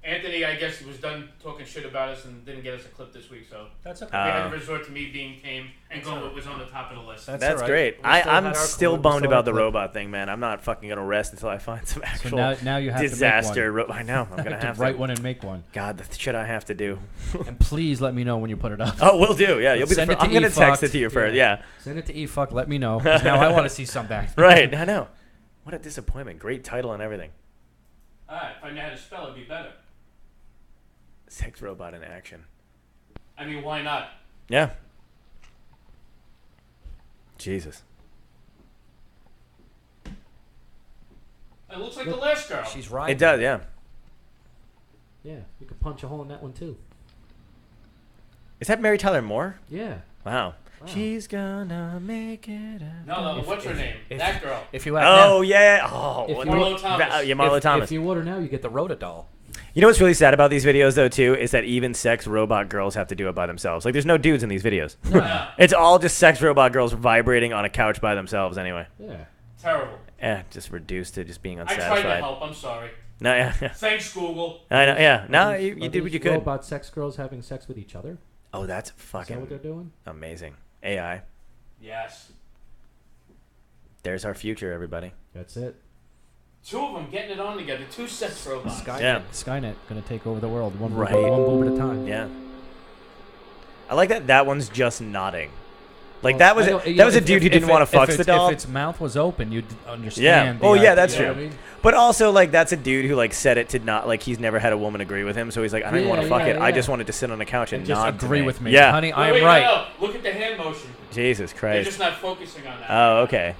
Anthony, I guess, was done talking shit about us and didn't get us a clip this week, so that's okay. We had to resort to me being tame and going what was on the top of the list. That's right. Great. I'm still bummed about the robot thing, man. I'm not fucking gonna rest until I find some actual now you have disaster. to make one. I know. I'm gonna have to write one and make one. God, the shit I have to do. And please let me know when you put it up. Oh, we'll do. Yeah, you'll be the first. I'm gonna text it to you first. Yeah. Send it to eFuck. Let me know. 'Cause now I want to see some back. Right. I know. What a disappointment. Great title and everything. Alright, if I knew how to spell, it'd be better. Sex robot in action. I mean, why not? Yeah. Jesus. It looks like the last girl. She's right. It does, yeah. Yeah, you could punch a hole in that one too. Is that Mary Tyler Moore? Yeah. Wow. She's gonna make it. No, what's her name? That girl. If you have yeah. Oh, Marlo Thomas. Yeah, Marlo Thomas. If you order now, you get the Rotodoll. You know what's really sad about these videos, though, too, is that even sex robot girls have to do it by themselves. Like, there's no dudes in these videos. No. It's all just sex robot girls vibrating on a couch by themselves, anyway. Yeah. Terrible. Yeah, just reduced to just being I unsatisfied. tried to help. I'm sorry. No, yeah. Thanks, Google. I know. Yeah. No, you did what you could. Robot sex girls having sex with each other. Oh, that's fucking. Is that what they're doing? Amazing. AI. Yes. There's our future, everybody. That's it. Two of them getting it on together. Two sex robots. Skynet gonna take over the world one right. boob at a time. Yeah. I like that one's just nodding. Like that was a dude who didn't want to fuck the doll. If its mouth was open, you'd understand. Yeah. Oh yeah, that's true. I mean? But also like that's a dude who like said it to not like he's never had a woman agree with him, so he's like I don't even want to fuck it. I just wanted to sit on the couch and just nod agree with me. Yeah, honey, I am right. No. Look at the hand motion. Jesus Christ. They're just not focusing on that. Oh, okay.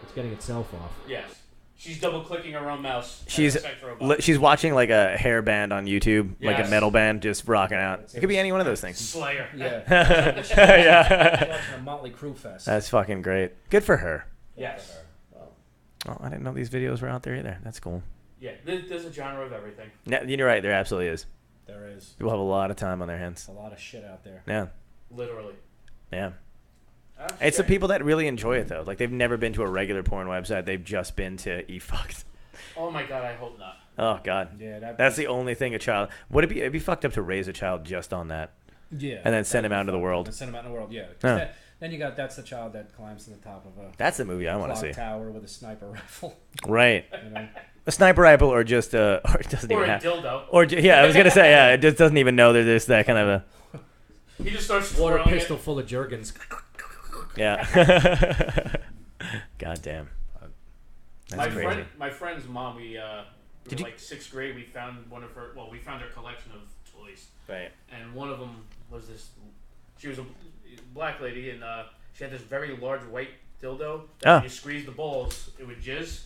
It's getting itself off. Yes. She's double clicking her own mouse. She's watching like a hair band on YouTube, like a metal band, just rocking out. It could be any one of those things. Slayer. Yeah. Yeah. Watching a Motley Crue fest. That's fucking great. Good for her. Yes. Oh, I didn't know these videos were out there either. That's cool. Yeah, there's a genre of everything. Yeah, you're right. There absolutely is. There is. People have a lot of time on their hands. There's a lot of shit out there. Yeah. Literally. Yeah. It's the people that really enjoy it though. Like they've never been to a regular porn website. They've just been to eFucked. Oh my god, I hope not. Oh god. Yeah, that's the only thing a child. Would it be? It'd be fucked up to raise a child just on that. Yeah. And then send him out into the world. And send him out in the world. Yeah. Oh. Then you got That's the Child That Climbs to the Top of a That's the movie I want to see. tower with a sniper rifle. Right. A sniper rifle or just or it doesn't or even a have, dildo. Or I was gonna say it just doesn't even know there's that kind of a. He just starts Water throwing pistol it. full of Jergens. Yeah. God damn. That's crazy. My friend's mom, we were like 6th grade. We found we found her collection of toys. Right. And one of them was this. She was a black lady, and she had this very large white dildo. That when you squeeze the balls, it would jizz.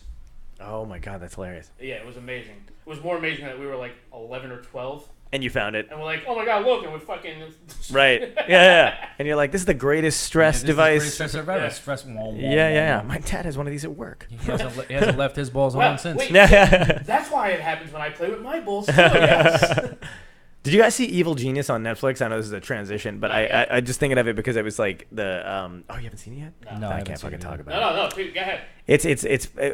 Oh my God, that's hilarious. Yeah, it was amazing. It was more amazing that we were like 11 or 12. And you found it. And we're like, oh my God, look, and we fucking. Right. Yeah. And you're like, this is the greatest stress device. Yeah. My dad has one of these at work. He hasn't left his balls on since. Wait, that's why it happens when I play with my balls. Yes. Did you guys see Evil Genius on Netflix? I know this is a transition, but I just thinking of it because it was like the oh, you haven't seen it yet? No, I can't fucking talk about it. No, please, go ahead.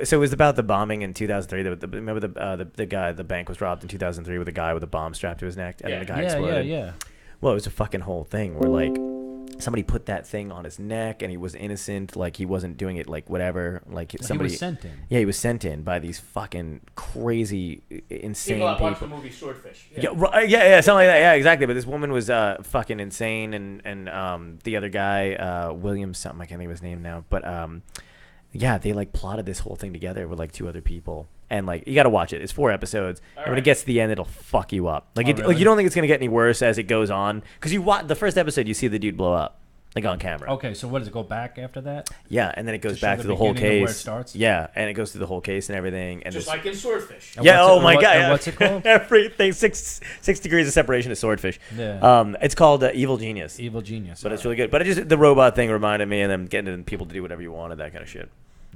So it was about the bombing in 2003. Remember the guy, the bank was robbed in 2003 with a guy with a bomb strapped to his neck, and then the guy exploded. Yeah. Well, it was a fucking whole thing where like somebody put that thing on his neck, and he was innocent. Like he wasn't doing it like whatever. Like somebody he was sent in. Yeah, he was sent in by these fucking crazy, insane people. That watch the people. movie Swordfish. Yeah, something like that. Yeah, exactly. But this woman was fucking insane, and the other guy, William something, I can't think of his name now. But yeah, they like plotted this whole thing together with like 2 other people. And like you got to watch it. It's 4 episodes. And when it gets to the end, it'll fuck you up. Like, really? like you don't think it's gonna get any worse as it goes on, because you watch the first episode, you see the dude blow up, like on camera. Okay, so what does it go back after that? Yeah, and then it goes To show back the to the whole beginning of case. where it starts? Yeah, and it goes through the whole case and everything. And Just it's- like in Swordfish. And yeah. what's it- Oh my what- God. and what's it called? Everything 6 degrees of separation of Swordfish. Yeah. It's called Evil Genius. Evil Genius. But it's really good. But it just the robot thing reminded me, and then getting people to do whatever you wanted, that kind of shit.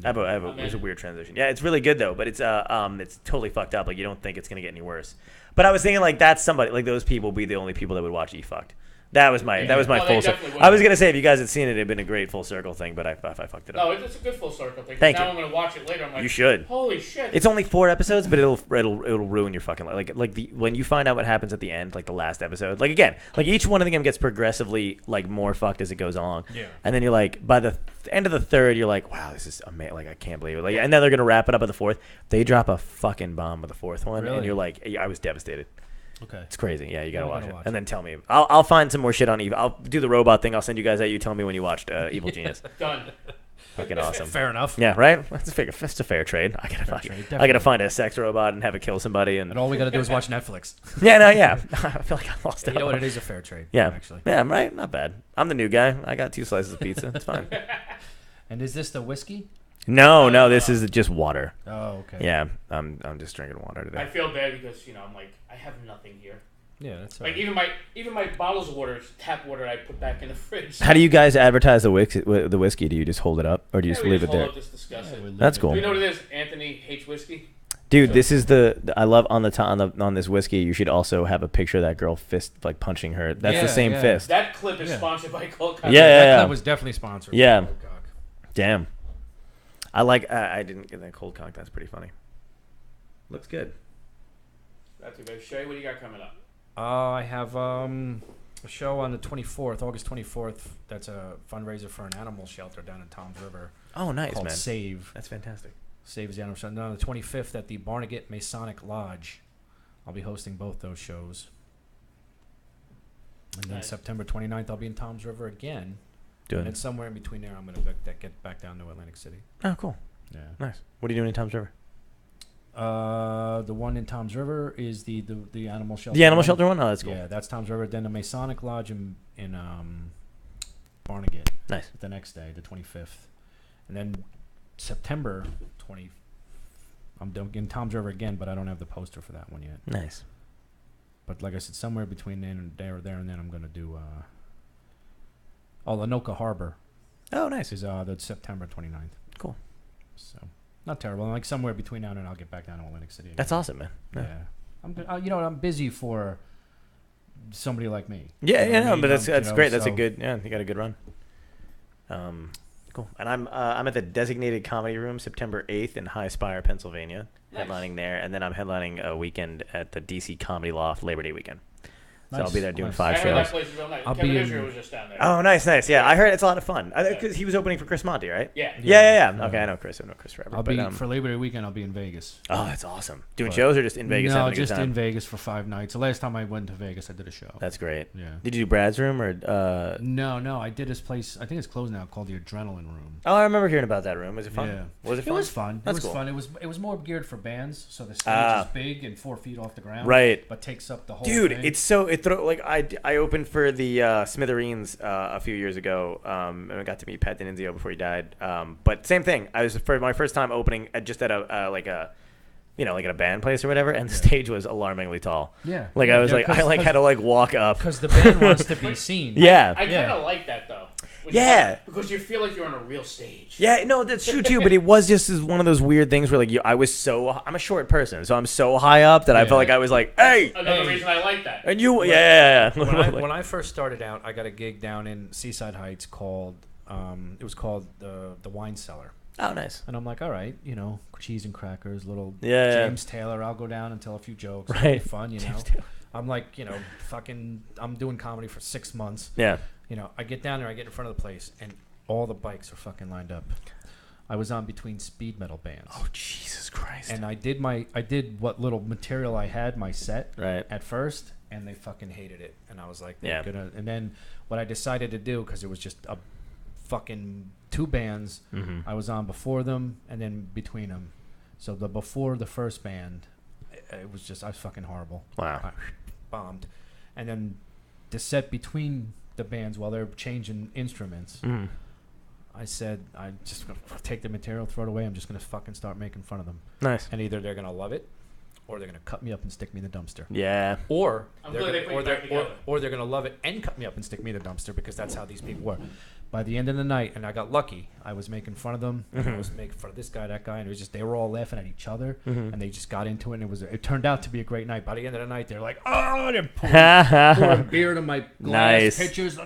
It was a weird transition. Yeah, it's really good though, but it's totally fucked up. Like you don't think it's gonna get any worse. But I was thinking like that's somebody like those people would be the only people that would watch E Fucked. That was my full circle. I was gonna say if you guys had seen it, it'd been a great full circle thing, but I fucked it up. No, it's a good full circle thing. Thank now you. I'm gonna watch it later. I'm like, You should. Holy shit! It's only 4 episodes, but it'll ruin your fucking life. Like when you find out what happens at the end, like the last episode. Like again, like each one of them gets progressively like more fucked as it goes on. Yeah. And then you're like, by the end of the 3rd, you're like, wow, this is amazing. Like I can't believe it. Like, and then they're gonna wrap it up at the 4th. They drop a fucking bomb with the 4th one, Really? and you're like, I was devastated. Okay. It's crazy. Yeah, you gotta watch it. watch And then tell me. I'll find some more shit on Evil. I'll do the robot thing. I'll send you guys that. You tell me when you watched Evil Genius. Done. Fucking awesome. Fair enough. Yeah, right. That's a fair trade. I gotta find a sex robot and have it kill somebody, and all we gotta do is watch Netflix. yeah. I feel like I lost it. You know what? It is a fair trade. Yeah, actually. Yeah, I'm right. Not bad. I'm the new guy. I got 2 slices of pizza. It's fine. And is this the whiskey? No. This is just water. Oh, okay. Yeah, I'm just drinking water today. I feel bad because I'm like I have nothing here. Yeah, that's like right. even my bottles of water, tap water, I put back in the fridge. How do you guys advertise the whiskey? Do you just hold it up, or do you just leave it there? Just discuss it. That's cool. Do you know what it is? Anthony hates whiskey. Dude, this is I love on this whiskey. You should also have a picture of that girl fist like punching her. That's the same fist. That clip is sponsored by Cold Cock. Yeah. That clip was definitely sponsored. Yeah. By Cold Cock. Damn. I like. I didn't get that Cold Cock. That's pretty funny. Looks good. Not too bad. Shay, what do you got coming up? I have a show on the 24th, August 24th. That's a fundraiser for an animal shelter down in Toms River. Oh, nice, called man. Save. That's fantastic. Save is the animal shelter. On the 25th at the Barnegat Masonic Lodge. I'll be hosting both those shows. And then September 29th, I'll be in Toms River again. And then somewhere in between there, I'm going to get back down to Atlantic City. Oh, cool. Yeah. Nice. What are you doing in Toms River? The one in Toms River is the animal shelter. The animal shelter one? Oh, that's cool. Yeah, that's Toms River. Then the Masonic Lodge in Barnegat. Nice. The next day, the 25th. And then September 20th, I'm in Toms River again, but I don't have the poster for that one yet. Nice. But like I said, somewhere between there and then I'm going to do Lanoka Harbor. Oh, nice. Is the September 29th. Cool. So not terrible. Like somewhere between now and then I'll get back down to Atlantic City again. That's awesome, man. Yeah. I'm busy for somebody like me. Yeah, but that's great. That's a good. Yeah, you got a good run. Cool. And I'm at the Designated Comedy Room September 8th in High Spire, Pennsylvania, headlining there, and then I'm headlining a weekend at the DC Comedy Loft Labor Day weekend. So I'll be there doing Nice. 5 I heard that shows. place is real nice. I'll Kevin be Israel in- was just down there. Oh, nice. Yeah, I heard it's a lot of fun. Because he was opening for Chris Monty, right? Yeah. Yeah. Okay, I know Chris. I've known Chris forever. I'll but, be for Labor Day weekend. I'll be in Vegas. Oh, that's awesome. Doing shows or just in Vegas? No, having a good just time? in Vegas for 5 nights. The last time I went to Vegas, I did a show. That's great. Yeah. Did you do Brad's room or? No. I did this place. I think it's closed now, called the Adrenaline Room. Oh, I remember hearing about that room. Was it fun? Yeah. Was it fun? It was fun. That's it was cool. fun. It was more geared for bands, so the stage is big and 4 feet off the ground. Right. But takes up the whole Dude, thing. it's so I opened for the Smithereens a few years ago, and I got to meet Pat D'Annunzio before he died. But same thing. I was for my first time opening just at a at a band place or whatever, and the stage was alarmingly tall. Yeah. Like I was had to walk up because the band wants to be seen. Yeah. I kind of like that though. Yeah. Because you feel like you're on a real stage. Yeah, no, that's true too. But it was just one of those weird things where I'm a short person, so I'm so high up that I felt like I was like, hey. Another reason I like that. And you, yeah. When I first started out, I got a gig down in Seaside Heights called it was called the Wine Cellar. Oh, nice. And I'm like, all right, cheese and crackers, little Yeah. James Taylor. I'll go down and tell a few jokes. Right. It'll be fun, I'm like, I'm doing comedy for 6 months. Yeah. I get down there, I get in front of the place, and all the bikes are fucking lined up. I was on between speed metal bands. Oh, Jesus Christ. And I did what little material I had, my set, right, at first, and they fucking hated it. And I was like, yeah. And then what I decided to do, because it was just a fucking 2 bands, I was on before them and then between them. So before the first band, I was fucking horrible. Wow. I bombed. And then the set between the bands while they're changing instruments, I said, I'm just going to take the material, throw it away. I'm just going to fucking start making fun of them. Nice. And either they're going to love it or they're going to cut me up and stick me in the dumpster. Yeah. Or they're they're going to love it and cut me up and stick me in the dumpster, because that's how these people were. By the end of the night, and I got lucky, I was making fun of them, and I was making fun of this guy, that guy, and it was just, they were all laughing at each other, and they just got into it, and it turned out to be a great night. By the end of the night, they're like, oh, they're pouring beer to my glass pitchers.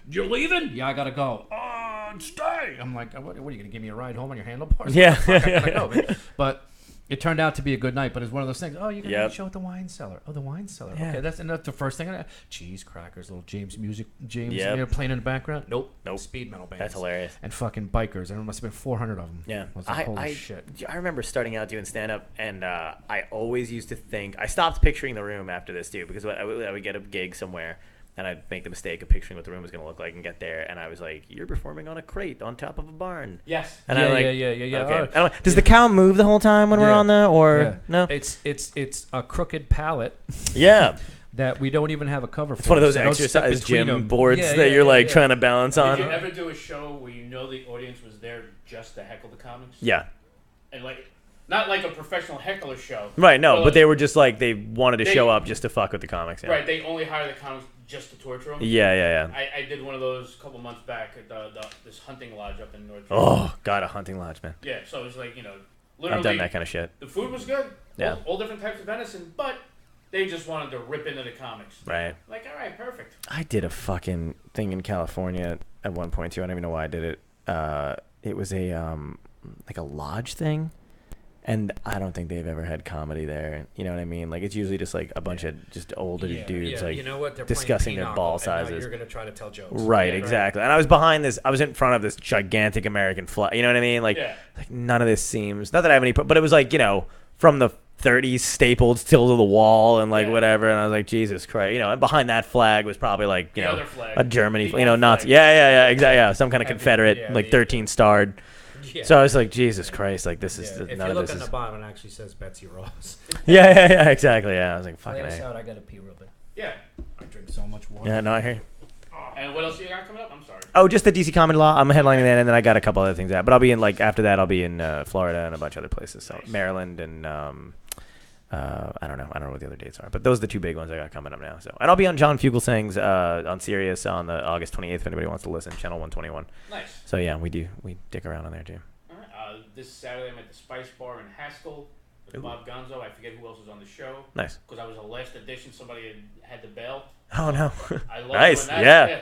You're leaving? Yeah, I got to go. Oh, stay. I'm like, what are you going to give me a ride home on your handlebars? Yeah. I gotta go, man. But it turned out to be a good night, but it's one of those things. Oh, you're going to do a show at the Wine Cellar. Oh, the Wine Cellar. Yeah. Okay, that's the first thing. Cheese, crackers, little James Yep. playing in the background. Nope. Speed metal bands. That's hilarious. And fucking bikers. And there must have been 400 of them. Yeah. I was like, holy shit. I remember starting out doing stand-up, and I always used to think, I stopped picturing the room after this too, because I would get a gig somewhere, and I'd make the mistake of picturing what the room was going to look like and get there, and I was like, you're performing on a crate on top of a barn. Yes. And yeah. Okay. Does the cow move the whole time when we're on there, or no? It's a crooked pallet. Yeah. That we don't even have a cover for. It's one of those So don't step exercise between gym them. boards that you're trying to balance on. Did you ever do a show where the audience was there just to heckle the comics? Yeah. And not like a professional heckler show. Right, no, but they were just they wanted to show up just to fuck with the comics. Yeah. Right, they only hire the comics just to torture them. Yeah. I did one of those a couple months back at this hunting lodge up in North. Oh, God, a hunting lodge, man. Yeah, so it was literally. I've done that kind of shit. The food was good. Yeah. All different types of venison, but they just wanted to rip into the comics. Right. Like, all right, perfect. I did a fucking thing in California at one point too. I don't even know why I did it. It was a a lodge thing, and I don't think they've ever had comedy there. You know what I mean? Like, it's usually just a bunch of just older dudes They're discussing their ball sizes. You're gonna try to tell jokes. Right, exactly. And I was in front of this gigantic American flag. You know what I mean? Like none of this seems, not that I have any, but it was from the 30s stapled still to the wall and whatever. And I was like, Jesus Christ, and behind that flag was probably a Germany, Nazi. Yeah, exactly. Yeah, some kind of Confederate, 13 starred. Yeah. So I was like, Jesus Christ, this is if none you of look this on is. the bottom, it actually says Betsy Ross. Yeah, exactly. Yeah, I was like, fucking. Play us out. I gotta pee real bit. Yeah. I drink so much water. Yeah, no, I hear you. And what else you got coming up? I'm sorry. Oh, just the DC Comedy Law. I'm headlining that, and then I got a couple other things out. But I'll be in after that, I'll be in Florida and a bunch of other places. So Maryland and I don't know what the other dates are, but those are the 2 big ones I got coming up now. So, and I'll be on John Fugelsang's on Sirius on the August 28th. If anybody wants to listen, channel 121. Nice. So yeah, we dick around on there too. All right. This Saturday I'm at the Spice Bar in Haskell with Bob Gonzo. I forget who else is on the show. Nice. Because I was a last edition. Somebody had to bail. Oh no. I love nice. That. Yeah.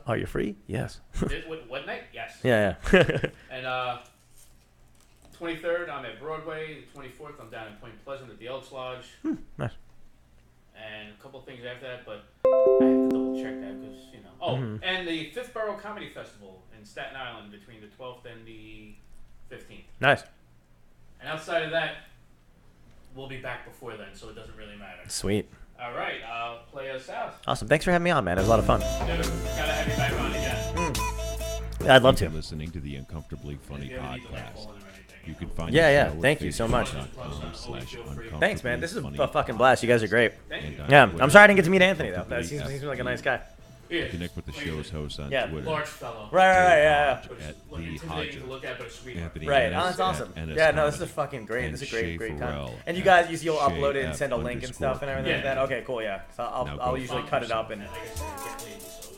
Are you free? Yes. What night? Yes. Yeah. And 23rd, I'm at Broadway. The 24th, I'm down in Point Pleasant at the Elks Lodge. Nice. And a couple things after that, but I have to double check that because, you know. Oh, and the Fifth Borough Comedy Festival in Staten Island between the 12th and the 15th. Nice. And outside of that, we'll be back before then, so it doesn't really matter. Sweet. All right, play us out. Awesome. Thanks for having me on, man. It was a lot of fun. Dude, gotta have you back on again. I'd love to. You're listening to the Uncomfortably Funny podcast. You can find Yeah. Thank you so much. Thanks, man. This is a fucking blast. You guys are great. Yeah. I'm sorry I didn't get to meet Anthony though. He seems like a nice guy. Connect with the show's host on Yeah. Twitter. Large fellow. Right. Yeah. At the Hodge. Anthony Right. Ennis Oh, that's awesome. at Ennis Yeah. No, this is Comedy. fucking great. And This is a Shay great Farrell time. And you guys, you'll Shay upload it and send a link and stuff and everything like that. Yeah. Okay. Cool. Yeah. So Now I'll go usually fuck cut it up and.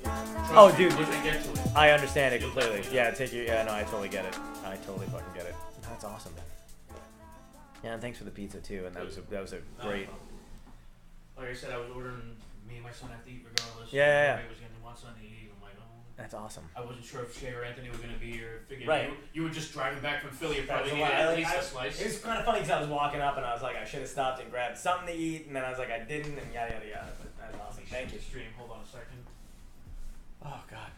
Oh, Oh, dude. Once I get to it. I understand it completely. Yeah. Take you. Yeah. No, I totally get it. I totally fucking get it. That's awesome, man. Yeah, and thanks for the pizza too. And that was a great. Like I said, I was ordering. Me and my son have to eat regardless. Yeah. Everybody was gonna want something to eat. I'm like, oh. That's awesome. I wasn't sure if Shay or Anthony were gonna be here. Figured Right. You were just driving back from Philly. You That was probably a needed lot. at least a slice. It was kind of funny because I was walking up and I was like, I should have stopped and grabbed something to eat, and then I was like, I didn't, and yada yada yada. But that's awesome. Thank you. Stream. Hold on a second. Oh God.